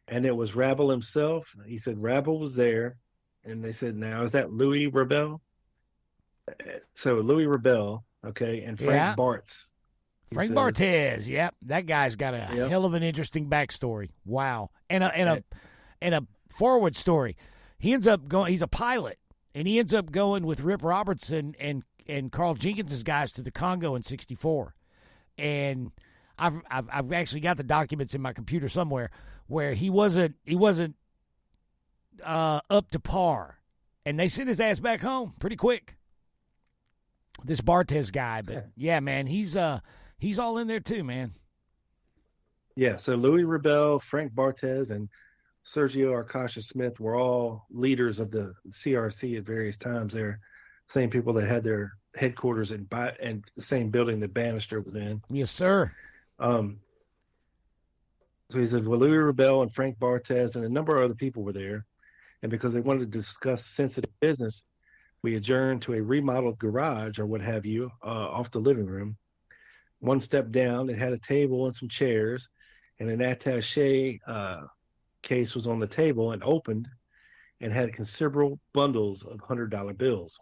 And it was Rabel himself. He said Rabel was there. And they said, now, is that Louis Rabel? So Louis Rabel, okay, and Frank Bartz. Frank Barthez, yep. That guy's got a hell of an interesting backstory. Wow. And a forward story. He ends up going, he's a pilot, and he ends up going with Rip Robertson and Carl Jenkins' guys to the Congo in 64. And I've actually got the documents in my computer somewhere where he wasn't up to par, and they sent his ass back home pretty quick. This Barthez guy, but yeah, man, he's all in there too, man. Yeah, so Louis Rabel, Frank Barthez, and Sergio Arcacha Smith were all leaders of the CRC at various times. They're same people that had their headquarters in the same building that Banister was in. Yes, sir. So he said, well, Louis Rabel and Frank Barthez and a number of other people were there. And because they wanted to discuss sensitive business, we adjourned to a remodeled garage or what have you off the living room. One step down, it had a table and some chairs, and an attaché case was on the table and opened and had considerable bundles of $100 bills.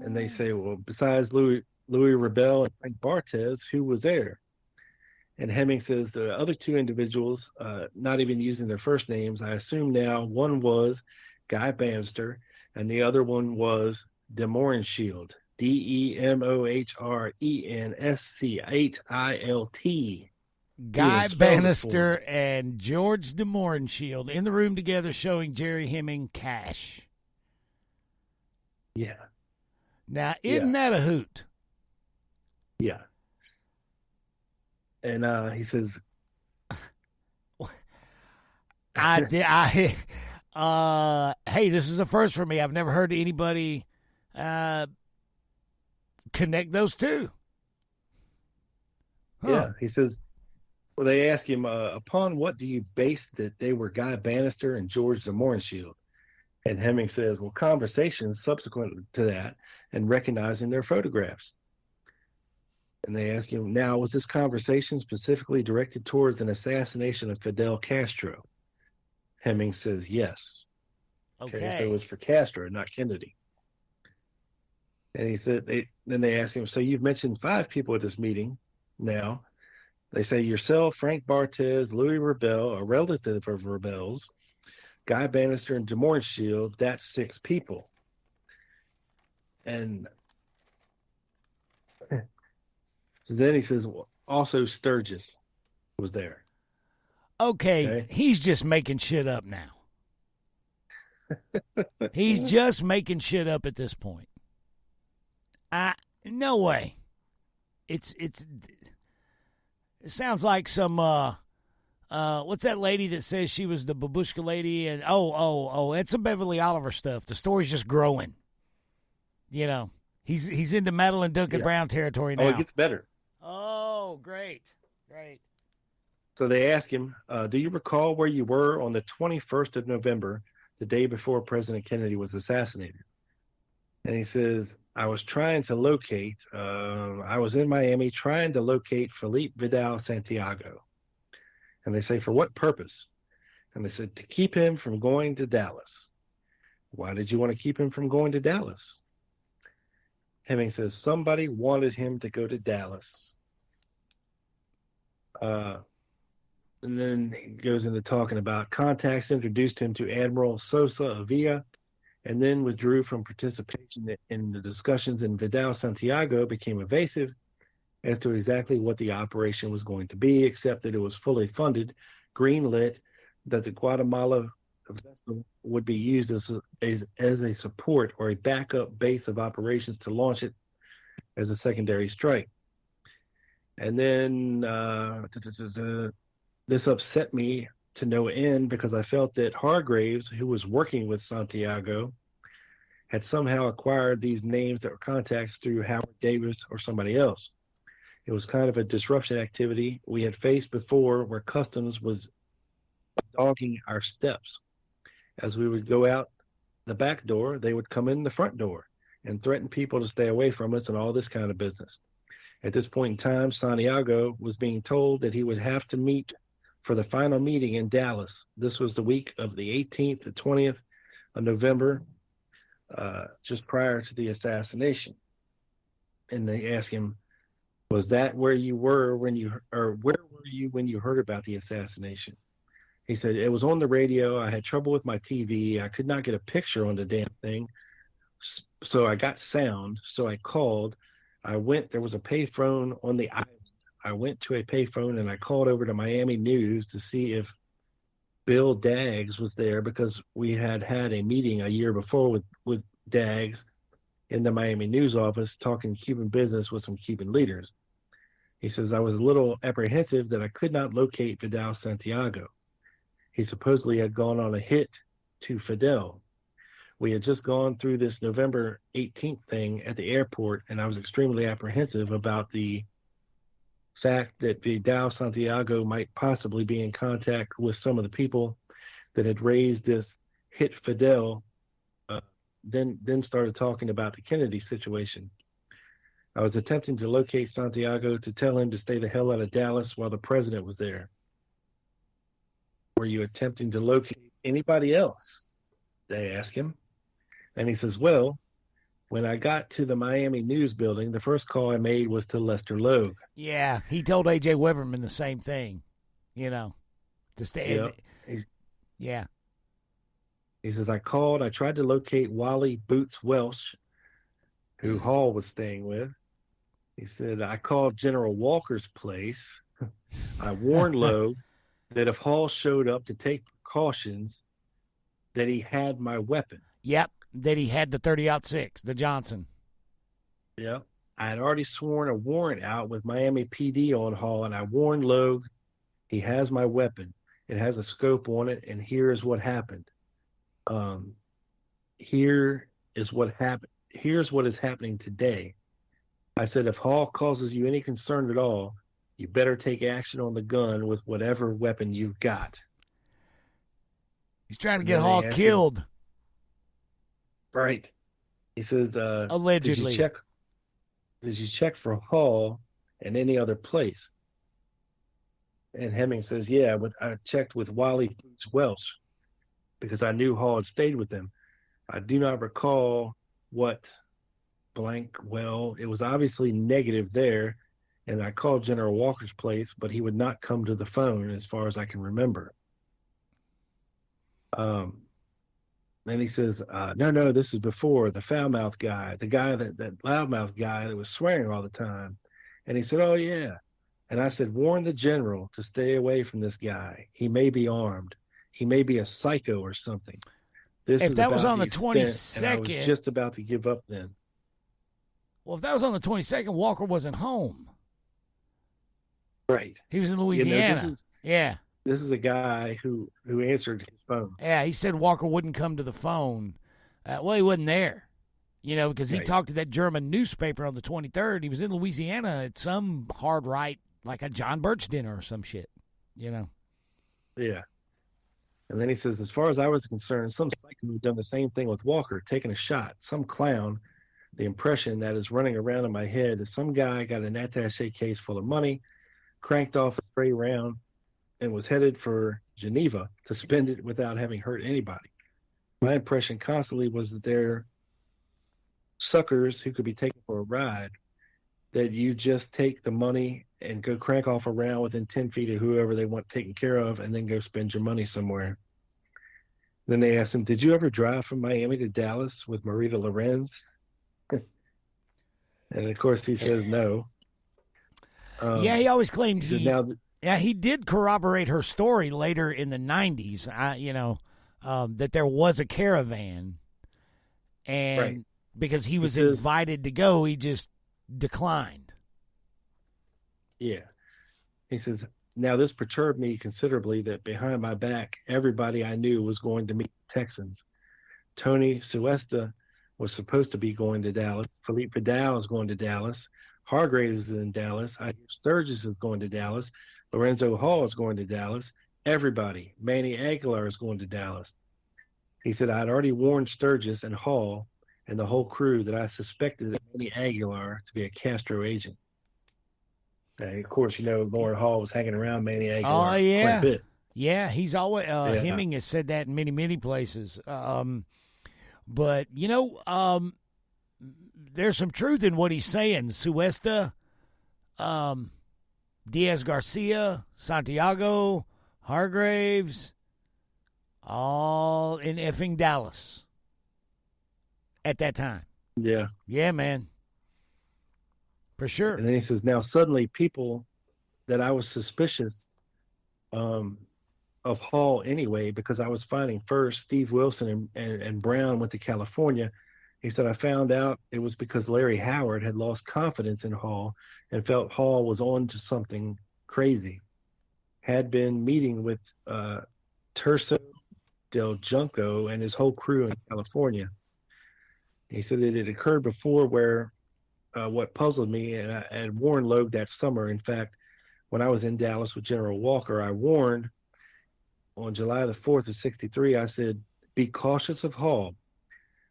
And they say, well, besides Louis Rabel and Frank Barthez, who was there? And Hemming says the other two individuals, not even using their first names, I assume now one was Guy Banister and the other one was Demohrenschild, Demorenschildt. Guy Banister and George Demohrenschild in the room together showing Jerry Hemming cash. Yeah. Now, isn't that a hoot? Yeah. And he says, hey, this is a first for me. I've never heard anybody connect those two. Huh. Yeah, he says, well, they ask him, upon what do you base that they were Guy Banister and George Demohrenschild? And Hemming says, well, conversations subsequent to that and recognizing their photographs. And they ask him, now, was this conversation specifically directed towards an assassination of Fidel Castro? Hemming says yes. Okay. So it was for Castro, not Kennedy. And he said, then they asked him, so you've mentioned 5 people at this meeting now. They say yourself, Frank Barthez, Louis Rebel, a relative of Rebel's, Guy Banister, and DeMorin Shield. That's 6 people. And so then he says, also Sturgis was there. Okay, he's just making shit up now. He's just making shit up at this point. No way. It sounds like some what's that lady that says she was the babushka lady, and it's some Beverly Oliver stuff. The story's just growing. You know, he's into Madeline Duncan Brown territory now. Oh, it gets better. Oh, great. So they ask him, do you recall where you were on the 21st of November, the day before President Kennedy was assassinated? And he says, I was trying to locate, I was in Miami trying to locate Felipe Vidal Santiago. And they say, for what purpose? And they said, to keep him from going to Dallas. Why did you want to keep him from going to Dallas? Hemming says, somebody wanted him to go to Dallas. And then he goes into talking about contacts introduced him to Admiral Sosa Avila, and then withdrew from participation in the discussions, and Vidal Santiago became evasive as to exactly what the operation was going to be, except that it was fully funded, green-lit, that the Guatemala vessel would be used as a support or a backup base of operations to launch it as a secondary strike. And then this upset me to no end because I felt that Hargraves, who was working with Santiago, had somehow acquired these names that were contacts through Howard Davis or somebody else. It was kind of a disruption activity we had faced before, where customs was dogging our steps. As we would go out the back door, they would come in the front door and threaten people to stay away from us and all this kind of business. At this point in time, Santiago was being told that he would have to meet for the final meeting in Dallas. This was the week of the 18th to 20th of November, just prior to the assassination. And they asked him, was that where you were when you heard about the assassination? He said, it was on the radio. I had trouble with my TV. I could not get a picture on the damn thing. So I got sound. So I called. There was a payphone on the island. I went to a payphone and I called over to Miami News to see if Bill Daggs was there, because we had a meeting a year before with Daggs in the Miami News office talking Cuban business with some Cuban leaders. He says, I was a little apprehensive that I could not locate Vidal Santiago. He supposedly had gone on a hit to Fidel. We had just gone through this November 18th thing at the airport, and I was extremely apprehensive about the fact that Vidal Santiago might possibly be in contact with some of the people that had raised this hit Fidel, then started talking about the Kennedy situation. I was attempting to locate Santiago to tell him to stay the hell out of Dallas while the president was there. Were you attempting to locate anybody else? They asked him. And he says, well, when I got to the Miami News building, the first call I made was to Lester Logue. Yeah, he told A.J. Weberman the same thing, to stay. Yeah. He says, I called. I tried to locate Wally Boots Welsh, who Hall was staying with. He said, I called General Walker's place. I warned Logue that if Hall showed up to take precautions, that he had my weapon. Yep, that he had the 30-06, the Johnson. Yep. I had already sworn a warrant out with Miami PD on Hall, and I warned Logue, he has my weapon. It has a scope on it, and here is what happened. Here is what happened. Here's what is happening today. I said, if Hall causes you any concern at all, you better take action on the gun with whatever weapon you've got. He's trying to get Hall killed. Right. He says, allegedly. Did you check for Hall and any other place? And Hemming says, yeah, I checked with Wally Boots Welsh. because I knew Hall had stayed with them. I do not recall what blank. Well, it was obviously negative there. And I called General Walker's place, but he would not come to the phone as far as I can remember. Then he says, no, this is before the foul-mouthed guy, the guy that loudmouth guy that was swearing all the time. And he said, oh, yeah. And I said, warn the general to stay away from this guy. He may be armed. He may be a psycho or something. This if is that was on the extent, 22nd, and I was just about to give up then. Well, if that was on the 22nd, Walker wasn't home. Right. He was in Louisiana. This is a guy who answered his phone. Yeah, he said Walker wouldn't come to the phone. Well, he wasn't there, because he talked to that German newspaper on the 23rd. He was in Louisiana at some hard right, like a John Birch dinner or some shit, Yeah. And then he says, as far as I was concerned, some psycho had done the same thing with Walker, taking a shot. Some clown. The impression that is running around in my head is some guy got an attaché case full of money, cranked off a stray round, and was headed for Geneva to spend it without having hurt anybody. My impression constantly was that they're suckers who could be taken for a ride, that you just take the money and go crank off a round within 10 feet of whoever they want taken care of and then go spend your money somewhere. Then they asked him, did you ever drive from Miami to Dallas with Marita Lorenz? And of course he says no. He always claimed he did corroborate her story later in the 90s, that there was a caravan. And because he was invited to go, he just declined. Yeah. He says, now this perturbed me considerably that behind my back, everybody I knew was going to meet Texans. Tony Suesta was supposed to be going to Dallas. Philippe Vidal is going to Dallas. Hargraves is in Dallas. I hear Sturgis is going to Dallas. Lorenzo Hall is going to Dallas. Everybody. Manny Aguilar is going to Dallas. He said, I'd already warned Sturgis and Hall and the whole crew that I suspected Manny Aguilar to be a Castro agent. And of course, Lauren Hall was hanging around Manny Aguilar quite a bit. Yeah, he's always, Hemming has said that in many, many places. But, there's some truth in what he's saying. Suesta, Diaz Garcia, Santiago, Hargraves, all in effing Dallas at that time. Yeah. Yeah, man. For sure. And then he says, now suddenly people that I was suspicious of Hall anyway, because I was finding first Steve Wilson and Brown went to California. He said, I found out it was because Larry Howard had lost confidence in Hall and felt Hall was on to something crazy. Had been meeting with Terso Del Junco and his whole crew in California. He said it had occurred before where what puzzled me, and I had warned Logue that summer. In fact, when I was in Dallas with General Walker, I warned on July the 4th of 63, I said, be cautious of Hall.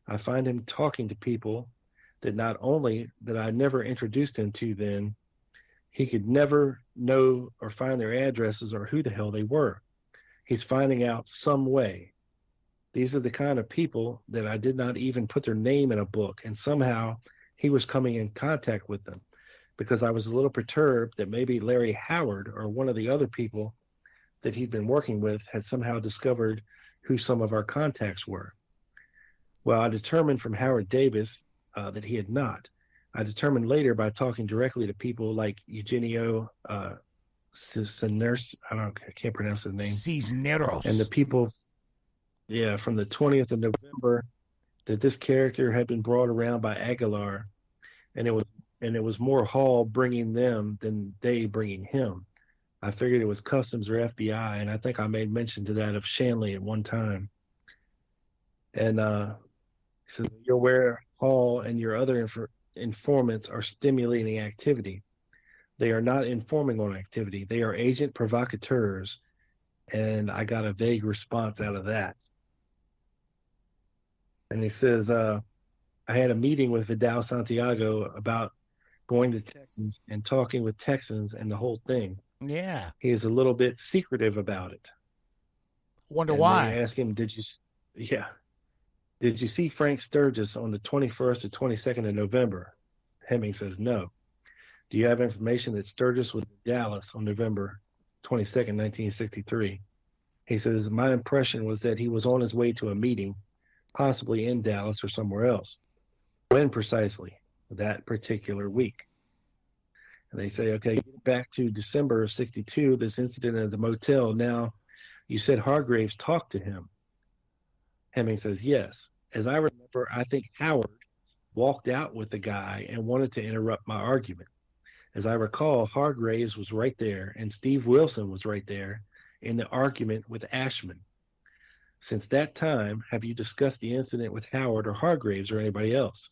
I find him talking to people that not only that I never introduced him to then, he could never know or find their addresses or who the hell they were. He's finding out some way. These are the kind of people that I did not even put their name in a book, and somehow he was coming in contact with them because I was a little perturbed that maybe Larry Howard or one of the other people that he'd been working with had somehow discovered who some of our contacts were. Well, I determined from Howard Davis that he had not. I determined later by talking directly to people like Eugenio Cisneros, I can't pronounce his name. Cisneros. And the people, from the 20th of November, that this character had been brought around by Aguilar, and it was more Hall bringing them than they bringing him. I figured it was Customs or FBI, and I think I made mention to that of Shanley at one time. And he says, you're aware Hall and your other informants are stimulating activity. They are not informing on activity. They are agent provocateurs. And I got a vague response out of that. And he says, I had a meeting with Vidal Santiago about going to Texans and talking with Texans and the whole thing. Yeah. He is a little bit secretive about it. Wonder and why. They ask him, did you see Frank Sturgis on the 21st or 22nd of November? Hemming says, no. Do you have information that Sturgis was in Dallas on November 22nd, 1963? He says, my impression was that he was on his way to a meeting, possibly in Dallas or somewhere else. When precisely? That particular week. And they say, okay, get back to December of 62, this incident at the motel. Now, you said Hargraves talked to him. Hemming says, yes. As I remember, I think Howard walked out with the guy and wanted to interrupt my argument. As I recall, Hargraves was right there and Steve Wilson was right there in the argument with Ashman. Since that time, have you discussed the incident with Howard or Hargraves or anybody else?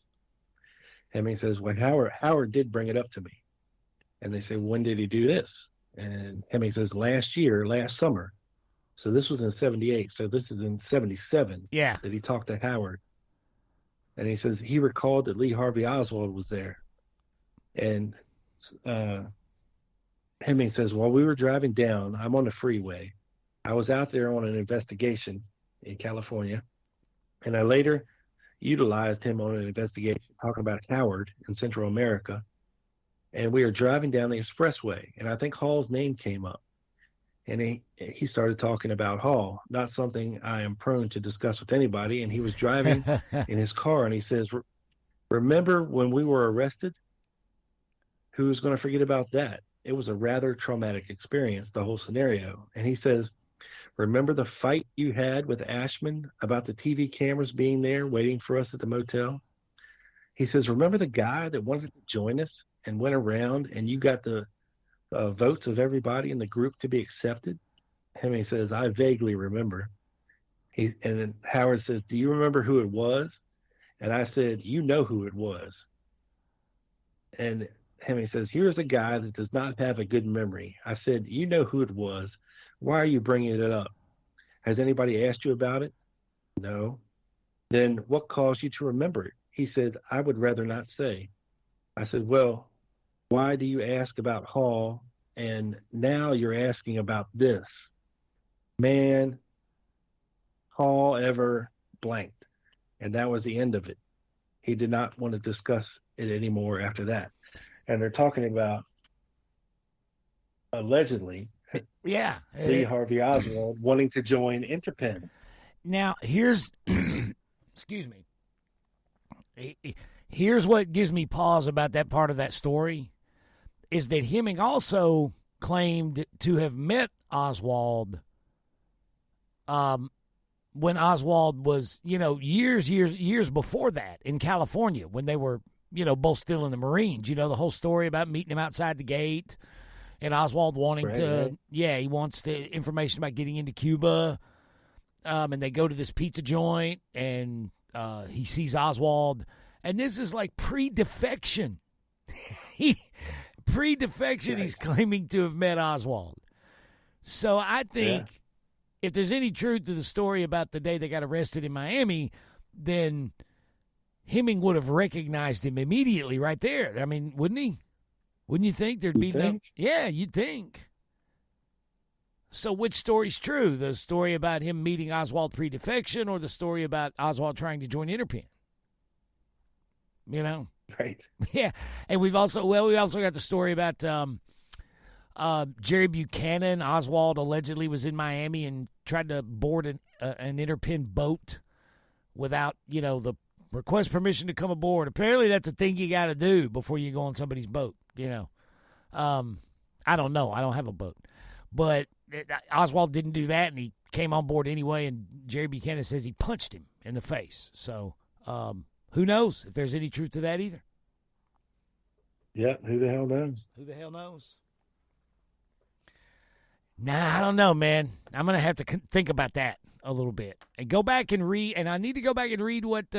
Hemming says, well, Howard did bring it up to me. And they say, when did he do this? And Hemming says, last summer. So this was in 78. So this is in 77 that he talked to Howard. And he says he recalled that Lee Harvey Oswald was there. And Hemming says, while we were driving down, I'm on the freeway. I was out there on an investigation in California. And I later utilized him on an investigation talking about Howard in Central America. And we were driving down the expressway. And I think Hall's name came up. And he started talking about Hall, not something I am prone to discuss with anybody. And he was driving in his car, and he says, remember when we were arrested? Who's going to forget about that? It was a rather traumatic experience, the whole scenario. And he says, remember the fight you had with Ashman about the TV cameras being there waiting for us at the motel? He says, remember the guy that wanted to join us and went around and you got the votes of everybody in the group to be accepted? Hemming says, I vaguely remember. And then Howard says, do you remember who it was? And I said, you know who it was. And Hemming says, here's a guy that does not have a good memory. I said, you know who it was. Why are you bringing it up? Has anybody asked you about it? No. Then what caused you to remember it? He said, I would rather not say. I said, well, why do you ask about Hall? And now you're asking about this. Man, Hall ever blanked. And that was the end of it. He did not want to discuss it anymore after that. And they're talking about, allegedly, Lee Harvey Oswald wanting to join Interpen. Now, here's, excuse me, here's what gives me pause about that part of that story, is that Hemming also claimed to have met Oswald when Oswald was, years before that in California when they were, both still in the Marines. The whole story about meeting him outside the gate and Oswald wanting he wants the information about getting into Cuba. And they go to this pizza joint and he sees Oswald. And this is like pre-defection. He's claiming to have met Oswald. So I think if there's any truth to the story about the day they got arrested in Miami, then Hemming would have recognized him immediately right there. I mean, wouldn't he? Wouldn't you think there'd be no? Yeah, you'd think. So which story's true? The story about him meeting Oswald pre-defection or the story about Oswald trying to join Interpen? Right. Yeah. And we also got the story about Jerry Buchanan. Oswald allegedly was in Miami and tried to board an Interpen boat without, the request permission to come aboard. Apparently that's a thing you got to do before you go on somebody's boat, I don't know. I don't have a boat. But Oswald didn't do that, and he came on board anyway, and Jerry Buchanan says he punched him in the face. So who knows if there's any truth to that either. Yeah, who the hell knows? Who the hell knows? Nah, I don't know, man. I'm going to have to think about that a little bit and go back and read. And I need to go back and read what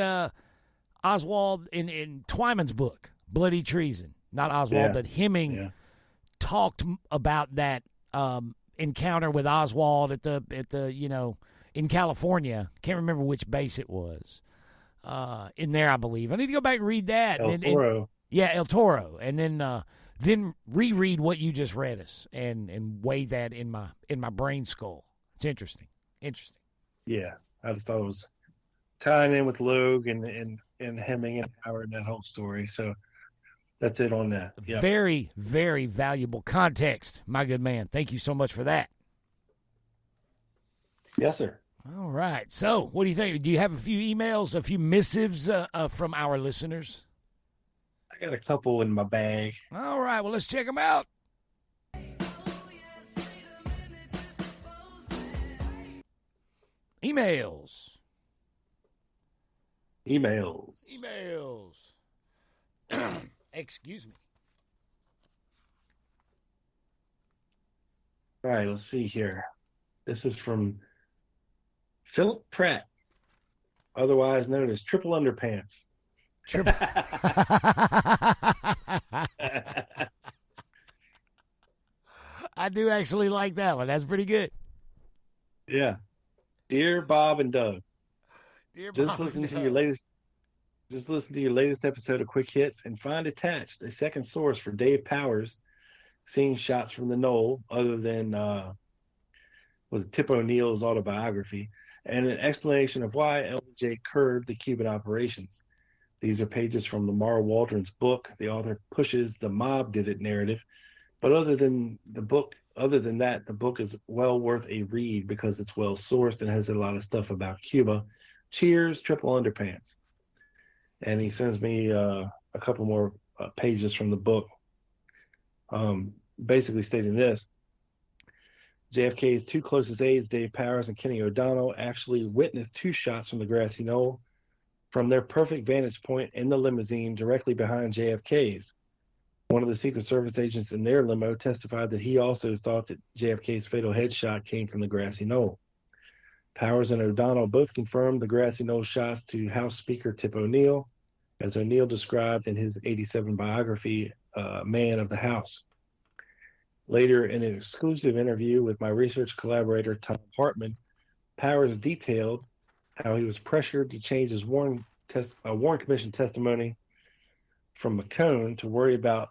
Oswald in Twyman's book, Bloody Treason. Not Oswald, but Hemming talked about that encounter with Oswald at the in California. Can't remember which base it was. In there, I believe. I need to go back and read that. El Toro. El Toro, and then reread what you just read us and weigh that in my brain skull. It's interesting. Interesting. Yeah, I just thought it was tying in with Logue and Hemming and Howard and that whole story. So that's it on that. Yep. Very, very valuable context, my good man. Thank you so much for that. Yes, sir. All right. So, what do you think? Do you have a few emails, a few missives from our listeners? I got a couple in my bag. All right. Well, let's check them out. Emails. Excuse me. All right, let's see here. This is from Philip Pratt, otherwise known as Triple Underpants. I do actually like that one. That's pretty good. Yeah. Dear Bob and Doug, just listen to your latest episode of Quick Hits and find attached a second source for Dave Powers seeing shots from the Knoll other than was Tip O'Neill's autobiography, and an explanation of why LBJ curbed the Cuban operations. These are pages from Lamar Waldron's book. The author pushes the mob did it narrative, but other than that, the book is well worth a read because it's well sourced and has a lot of stuff about Cuba. Cheers, Triple Underpants. And he sends me a couple more pages from the book, basically stating this. JFK's two closest aides, Dave Powers and Kenny O'Donnell, actually witnessed two shots from the grassy knoll from their perfect vantage point in the limousine directly behind JFK's. One of the Secret Service agents in their limo testified that he also thought that JFK's fatal headshot came from the grassy knoll. Powers and O'Donnell both confirmed the grassy knoll shots to House Speaker Tip O'Neill, as O'Neill described in his 1987 biography, Man of the House. Later, in an exclusive interview with my research collaborator, Tom Hartman, Powers detailed how he was pressured to change his Warren Commission testimony from McCone to worry that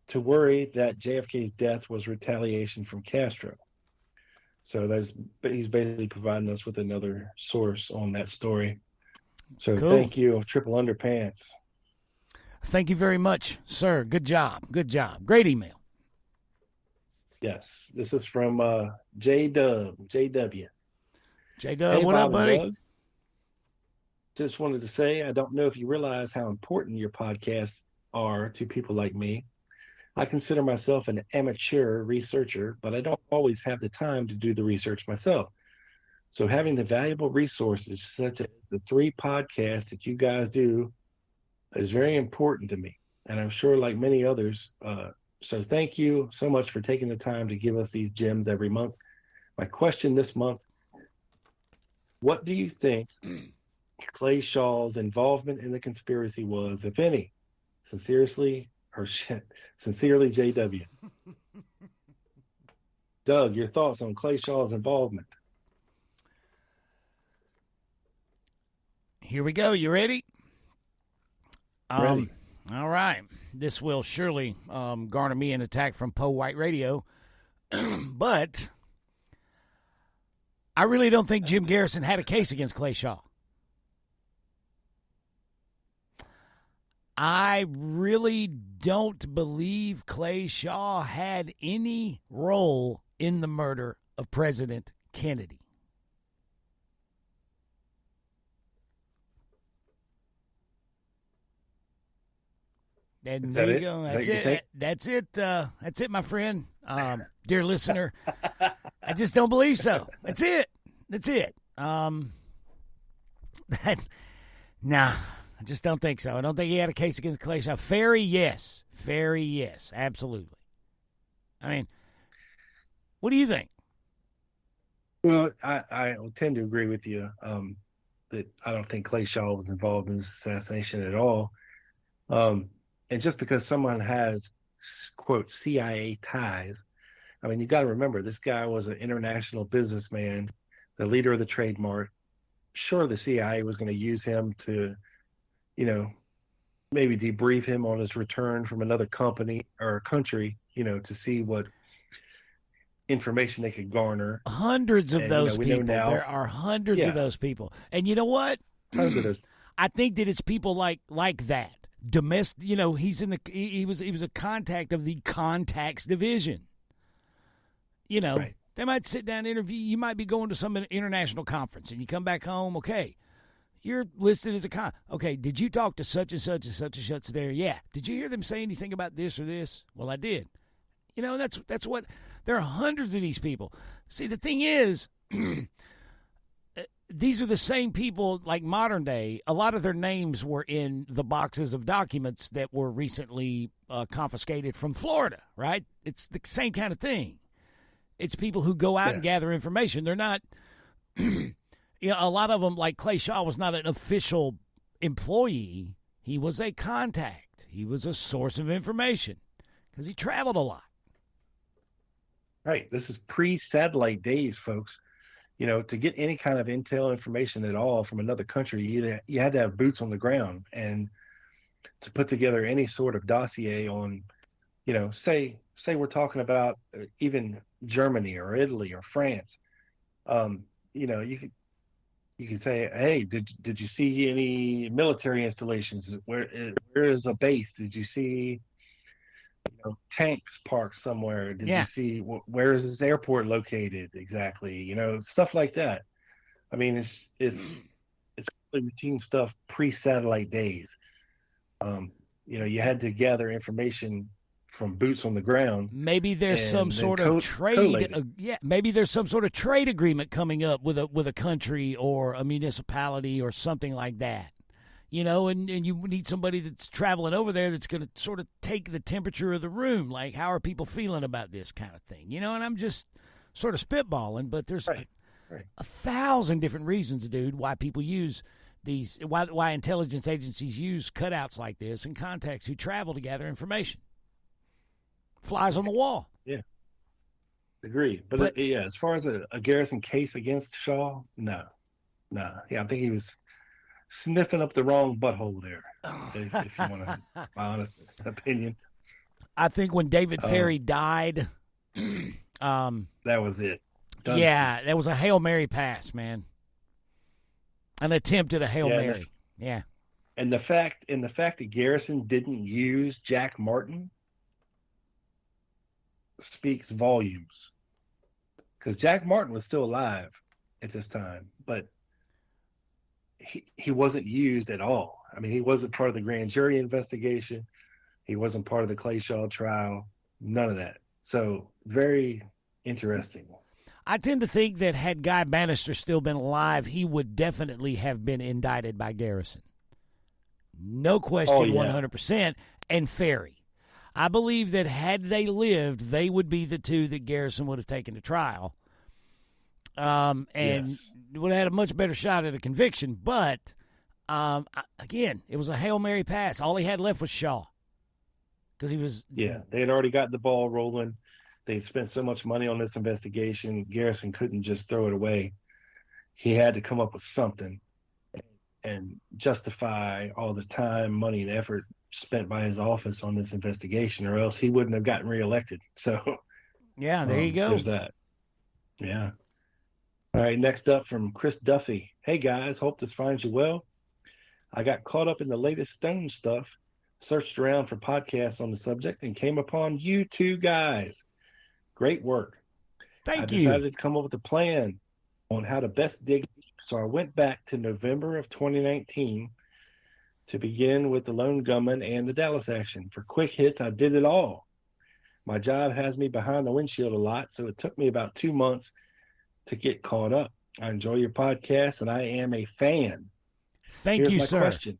JFK's death was retaliation from Castro. So he's basically providing us with another source on that story. So cool. Thank you, Triple Underpants. Thank you very much, sir. Good job. Great email. Yes, this is from JW. JW, Hey, what Bob up, buddy? Doug. Just wanted to say, I don't know if you realize how important your podcasts are to people like me. I consider myself an amateur researcher, but I don't always have the time to do the research myself. So having the valuable resources such as the 3 podcasts that you guys do is very important to me. And I'm sure like many others, so thank you so much for taking the time to give us these gems every month. My question this month, what do you think Clay Shaw's involvement in the conspiracy was, if any? Sincerely, JW. Doug, your thoughts on Clay Shaw's involvement? Here we go. You ready? Ready. All right. This will surely garner me an attack from Poe White Radio, but I really don't think Jim Garrison had a case against Clay Shaw. I really don't believe Clay Shaw had any role in the murder of President Kennedy. And there you go. That's it. That's it, my friend. Dear listener, I just don't believe so. That's it. Nah, I just don't think so. I don't think he had a case against Clay Shaw. Ferry, yes. Absolutely. I mean, what do you think? Well, I tend to agree with you that I don't think Clay Shaw was involved in this assassination at all. And just because someone has, quote, CIA ties, I mean, you got to remember, this guy was an international businessman, the leader of the trade mart. Sure, the CIA was going to use him to, maybe debrief him on his return from another company or country, to see what information they could garner. Hundreds of those we know people. now, There are hundreds of those people. And you know what? Tons of those. I think that it's people like that. Domestic, he was a contact of the contacts division. Right. They might sit down and interview. You might be going to some international conference and you come back home. Okay, you're listed as a Okay, did you talk to such and such and such and such there? Yeah. Did you hear them say anything about this or this? Well, I did. That's what, there are hundreds of these people. See, the thing is, these are the same people like modern day. A lot of their names were in the boxes of documents that were recently confiscated from Florida, right? It's the same kind of thing. It's people who go out and gather information. They're not, a lot of them, like Clay Shaw, was not an official employee. He was a contact. He was a source of information because he traveled a lot. Right. This is pre-satellite days, folks. To get any kind of intel information at all from another country, you had to have boots on the ground, and to put together any sort of dossier on, say we're talking about even Germany or Italy or France. You could say, hey, did you see any military installations? Where is a base? Did you see tanks parked somewhere? Did you see where is this airport located exactly? Stuff like that. I mean, it's really routine stuff pre-satellite days. You had to gather information from boots on the ground. Maybe there's some sort of trade. Maybe there's some sort of trade agreement coming up with a country or a municipality or something like that. And you need somebody that's traveling over there that's going to sort of take the temperature of the room. Like, how are people feeling about this kind of thing? And I'm just sort of spitballing, but there's 1,000 different reasons, dude, why people use these, why intelligence agencies use cutouts like this and contacts who travel to gather information. Flies on the wall. Yeah. Agree. But as far as a Garrison case against Shaw, no. Yeah, I think he was sniffing up the wrong butthole there, if you want my honest opinion. I think when David Ferry died, that was it. Done. Yeah, that was a Hail Mary pass, man. An attempt at a Hail Mary. And the fact that Garrison didn't use Jack Martin speaks volumes. Because Jack Martin was still alive at this time, but he wasn't used at all. I mean, he wasn't part of the grand jury investigation. He wasn't part of the Clay Shaw trial. None of that. So very interesting. I tend to think that had Guy Banister still been alive, he would definitely have been indicted by Garrison. No question, 100%. And Ferry. I believe that had they lived, they would be the two that Garrison would have taken to trial. Would have had a much better shot at a conviction. But, again, it was a Hail Mary pass. All he had left was Shaw. Because he was... Yeah, they had already got the ball rolling. They spent so much money on this investigation. Garrison couldn't just throw it away. He had to come up with something and justify all the time, money, and effort spent by his office on this investigation, or else he wouldn't have gotten reelected. So, yeah, there you go. There's that. Yeah. All right, next up from Chris Duffy. Hey, guys, hope this finds you well. I got caught up in the latest Stone stuff, searched around for podcasts on the subject, and came upon you two guys. Great work. Thank you. I decided to come up with a plan on how to best dig deep, so I went back to November of 2019 to begin with the Lone Gunman and the Dallas action. For quick hits, I did it all. My job has me behind the windshield a lot, so it took me about 2 months to get caught up. I enjoy your podcast, and I am a fan. Thank you, sir. Question.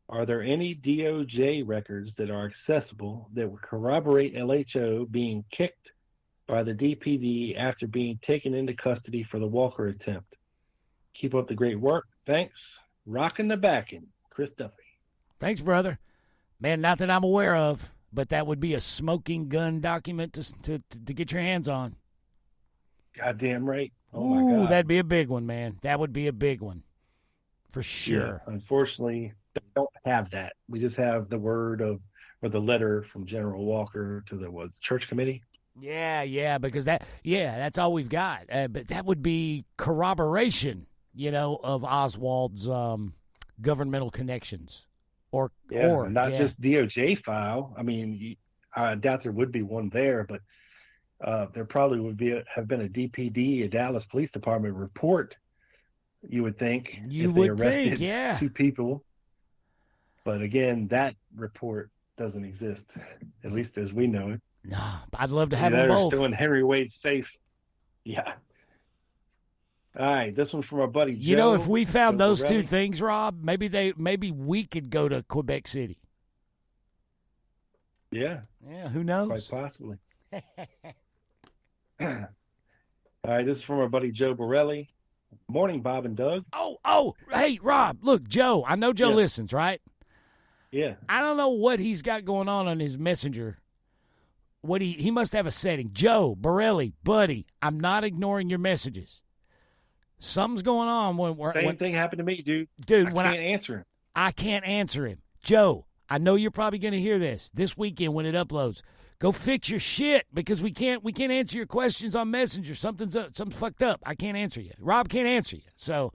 Are there any DOJ records that are accessible that would corroborate LHO being kicked by the DPD after being taken into custody for the Walker attempt? Keep up the great work. Thanks. Rocking the backing. Chris Duffy. Thanks, brother. Man, not that I'm aware of, but that would be a smoking gun document to get your hands on. Goddamn right. Oh, my God. That'd be a big one, man. That would be a big one. For sure. Yeah, unfortunately, we don't have that. We just have the word of, or the letter from General Walker to the church committee. Yeah, because that's all we've got. But that would be corroboration, of Oswald's governmental connections, or not just DOJ file. I mean, I doubt there would be one there, but there probably have been a DPD, a Dallas Police Department report. You would think if they arrested two people, but again, that report doesn't exist, at least as we know it. No, I'd love to have them they're both. still in Henry Wade's safe. Yeah. All right, this one's from our buddy Joe. If we found those two things, Rob, maybe we could go to Quebec City. Yeah. Yeah, who knows? Quite possibly. All right, this is from our buddy Joe Borelli. Morning, Bob and Doug. Oh, hey, Rob, look, Joe, I know Joe listens, right? Yeah. I don't know what he's got going on his messenger. What he must have a setting. Joe Borelli, buddy, I'm not ignoring your messages. Something's going on when thing happened to me, dude. Dude, I can't answer him. I can't answer him. Joe, I know you're probably going to hear this weekend when it uploads. Go fix your shit, because we can't answer your questions on Messenger. Something's fucked up. I can't answer you. Rob can't answer you. So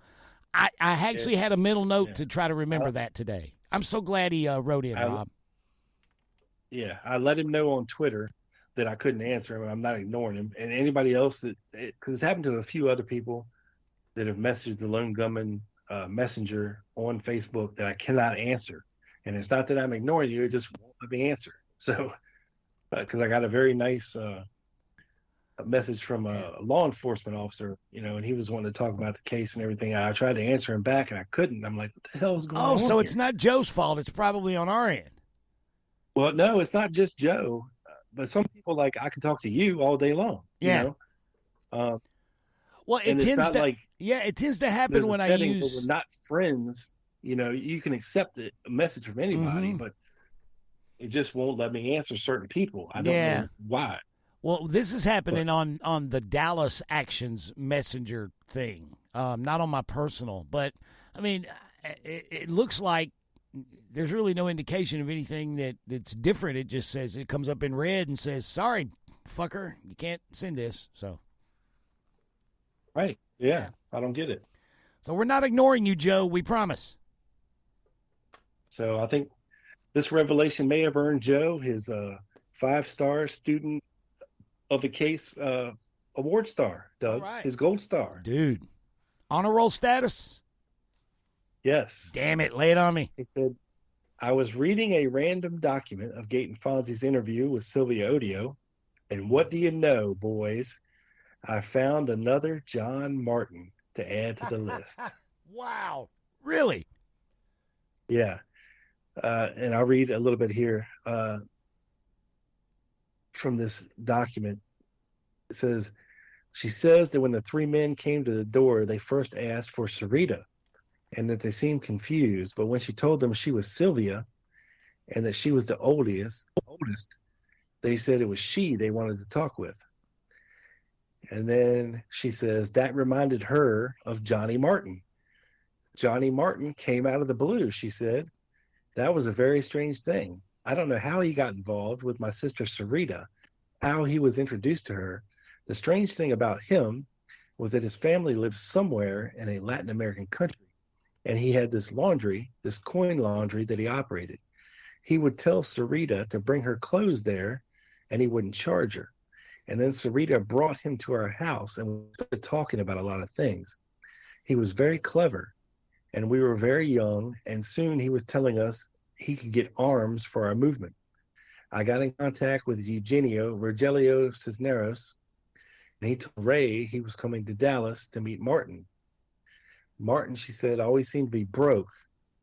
I actually had a mental note to try to remember that today. I'm so glad he wrote in, Rob. Yeah, I let him know on Twitter that I couldn't answer him. I'm not ignoring him. And anybody else because it's happened to a few other people that have messaged the Lone Gunman Messenger on Facebook that I cannot answer. And it's not that I'm ignoring you; it just won't let me answer. So, because I got a very nice a message from a law enforcement officer, and he was wanting to talk about the case and everything. I tried to answer him back, and I couldn't. I'm like, what the hell is going on? Oh, so here? It's not Joe's fault. It's probably on our end. Well, no, it's not just Joe. But some people, I can talk to you all day long. Yeah. Well, it tends to happen when I use. We're not friends. You can accept a message from anybody, but it just won't let me answer certain people. I don't know why. Well, this is happening on the Dallas Actions Messenger thing, not on my personal. But I mean, it looks like there's really no indication of anything that's different. It just says, it comes up in red and says, sorry, fucker, you can't send this. So, right. Yeah. I don't get it. So we're not ignoring you, Joe. We promise. So I think this revelation may have earned Joe his 5-star student of the case award star, Doug. Right. His gold star. Dude. Honor roll status? Yes. Damn it. Lay it on me. He said, I was reading a random document of Gate and Fonzie's interview with Sylvia Odio, and what do you know, boys? I found another John Martin to add to the list. Wow. Really? Yeah. And I'll read a little bit here from this document. It says, she says that when the three men came to the door, they first asked for Sarita, and that they seemed confused. But when she told them she was Sylvia and that she was the oldest, they said it was she they wanted to talk with. And then she says that reminded her of Johnny Martin. Johnny Martin came out of the blue, she said. That was a very strange thing. I don't know how he got involved with my sister Sarita, how he was introduced to her. The strange thing about him was that his family lived somewhere in a Latin American country. And he had this coin laundry that he operated. He would tell Sarita to bring her clothes there, and he wouldn't charge her. And then Sarita brought him to our house, and we started talking about a lot of things. He was very clever, and we were very young, and soon he was telling us he could get arms for our movement. I got in contact with Eugenio Rogelio Cisneros, and he told Ray he was coming to Dallas to meet Martin. Martin, she said, always seemed to be broke,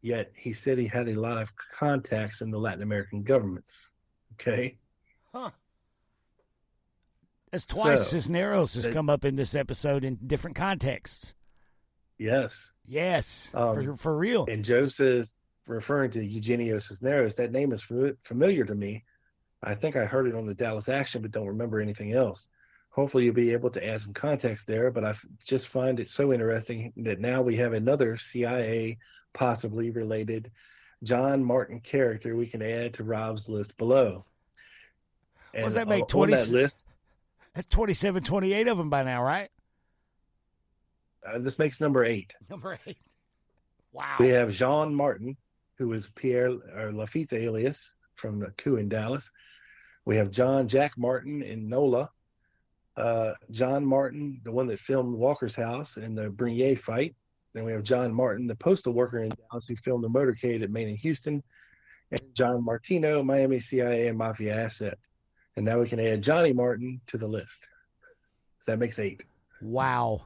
yet he said he had a lot of contacts in the Latin American governments. Okay? Huh. That's twice Cisneros has come up in this episode in different contexts. Yes. Yes, for real. And Joe says, referring to Eugenio Cisneros, that name is familiar to me. I think I heard it on the Dallas Action, but don't remember anything else. Hopefully you'll be able to add some context there, but I just find it so interesting that now we have another CIA possibly related John Martin character we can add to Rob's list below. And what does that make, on that list, That's 27, 28 of them by now, right? This makes number 8. Number 8. Wow. We have Jean Martin, who was Pierre Lafitte's alias from the coup in Dallas. We have Jack Martin in NOLA. John Martin, the one that filmed Walker's house in the Brunier fight. Then we have John Martin, the postal worker in Dallas who filmed the motorcade at Maine and Houston. And John Martino, Miami CIA and Mafia asset. And now we can add Johnny Martin to the list. So that makes 8. Wow.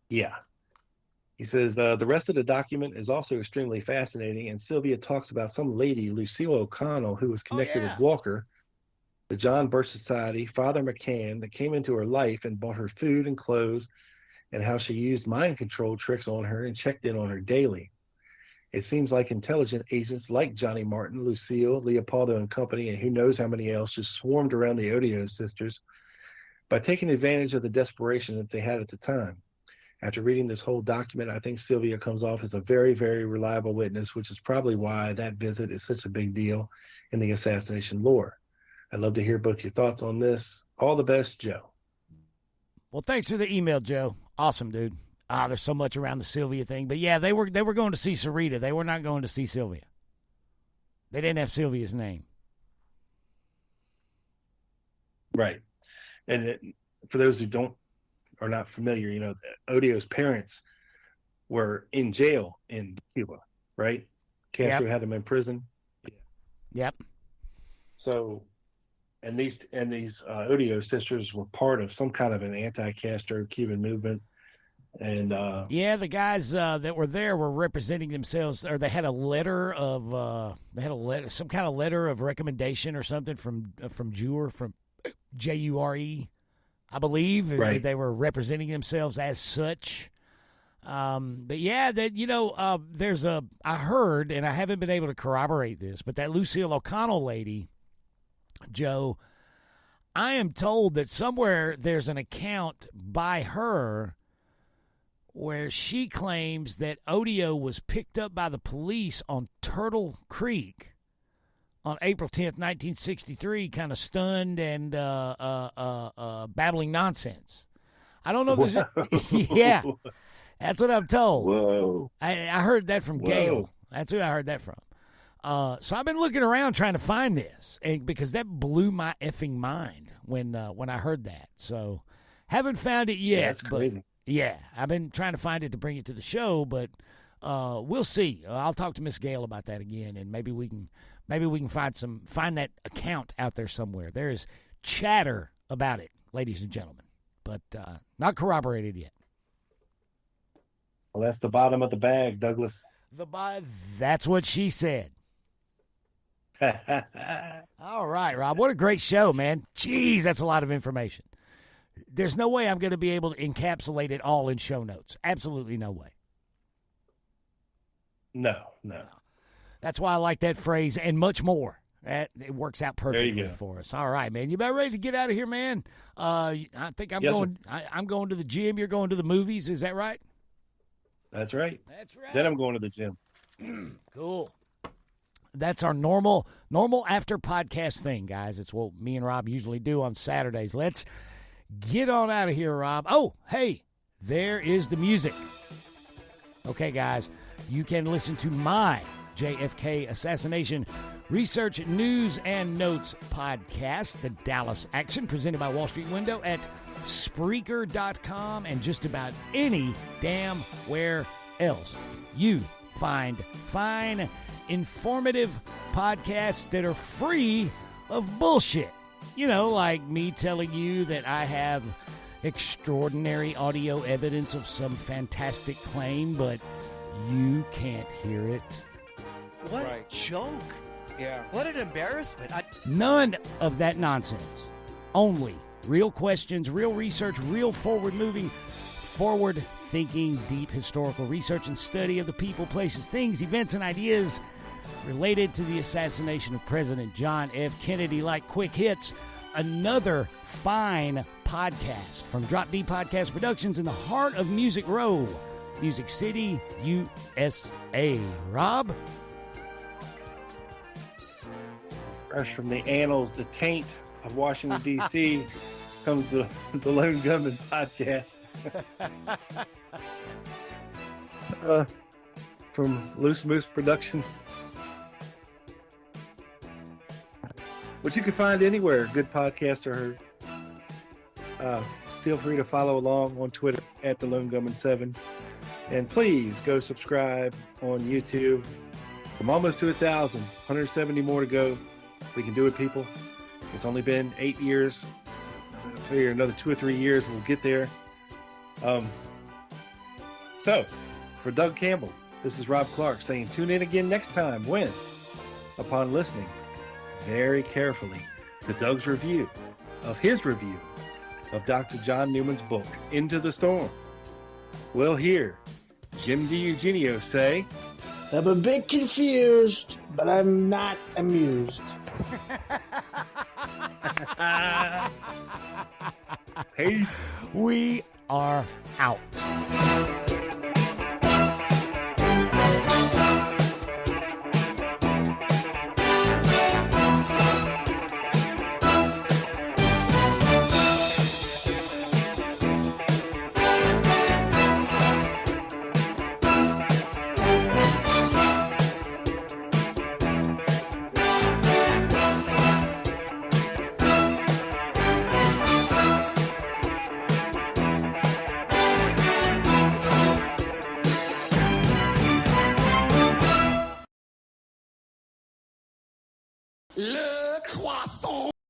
Yeah. He says, the rest of the document is also extremely fascinating, and Sylvia talks about some lady, Lucille O'Connell, who was connected with Walker, the John Birch Society, Father McCann, that came into her life and bought her food and clothes, and how she used mind control tricks on her and checked in on her daily. It seems like intelligent agents like Johnny Martin, Lucille, Leopoldo and company, and who knows how many else, just swarmed around the Odio sisters by taking advantage of the desperation that they had at the time. After reading this whole document, I think Sylvia comes off as a very, very reliable witness, which is probably why that visit is such a big deal in the assassination lore. I'd love to hear both your thoughts on this. All the best, Joe. Well, thanks for the email, Joe. Awesome, dude. There's so much around the Sylvia thing. But, yeah, they were going to see Sarita. They were not going to see Sylvia. They didn't have Sylvia's name. Right. And for those who are not familiar, you know, Odio's parents were in jail in Cuba, right? Castro had them in prison. Yep. So, and these Odio sisters were part of some kind of an anti-Castro Cuban movement. And the guys that were there were representing themselves, or they had a letter of some kind of letter of recommendation or something from Jure, from Jure, I believe. Right. They were representing themselves as such. But yeah, that there's I heard, and I haven't been able to corroborate this, but that Lucille O'Connell lady, Joe, I am told that somewhere there's an account by her where she claims that Odio was picked up by the police on Turtle Creek on April 10th, 1963, kind of stunned and babbling nonsense. I don't know if this yeah, that's what I'm told. Whoa. I heard that from Gail. That's who I heard that from. So I've been looking around trying to find this, because that blew my effing mind when I heard that. So haven't found it yet. Yeah, that's crazy. But yeah, I've been trying to find it to bring it to the show, but we'll see. I'll talk to Miss Gail about that again, and maybe we can find that account out there somewhere. There is chatter about it, ladies and gentlemen, but not corroborated yet. Well, that's the bottom of the bag, Douglas. That's what she said. All right, Rob. What a great show, man. Jeez, that's a lot of information. There's no way I'm going to be able to encapsulate it all in show notes. Absolutely no way. No. That's why I like that phrase, and much more. It works out perfectly for us. All right, man. You about ready to get out of here, man? I think I'm going. I'm going to the gym. You're going to the movies. Is that right? That's right. That's right. Then I'm going to the gym. Cool. That's our normal after podcast thing, guys. It's what me and Rob usually do on Saturdays. Let's get on out of here, Rob. Oh, hey, there is the music. Okay, guys, you can listen to my JFK Assassination Research News and Notes podcast, The Dallas Action, presented by Wall Street Window at Spreaker.com and just about any damn where else you find fine, informative podcasts that are free of bullshit. You know, like me telling you that I have extraordinary audio evidence of some fantastic claim, but you can't hear it. What a joke. Yeah. What an embarrassment. None of that nonsense. Only real questions, real research, real forward-moving, forward-thinking, deep historical research and study of the people, places, things, events, and ideas related to the assassination of President John F. Kennedy, like Quick Hits, another fine podcast from Drop D Podcast Productions in the heart of Music Row, Music City, USA. Rob? Fresh from the annals, the taint of Washington, D.C., comes the Lone Gunman podcast. From Loose Moose Productions, which you can find anywhere good podcasts are heard. Feel free to follow along on Twitter at the Lone Gunman 7, and please go subscribe on YouTube. I'm almost to 1,000, 170 more to go. We can do it, people. It's only been 8 years. I figure another 2 or 3 years we'll get there. So, for Doug Campbell, this is Rob Clark saying tune in again next time when, upon listening very carefully to Doug's review of his review of Dr. John Newman's book, Into the Storm, we'll hear Jim DiEugenio say, I'm a bit confused, but I'm not amused. Peace. We are out. Le croissant.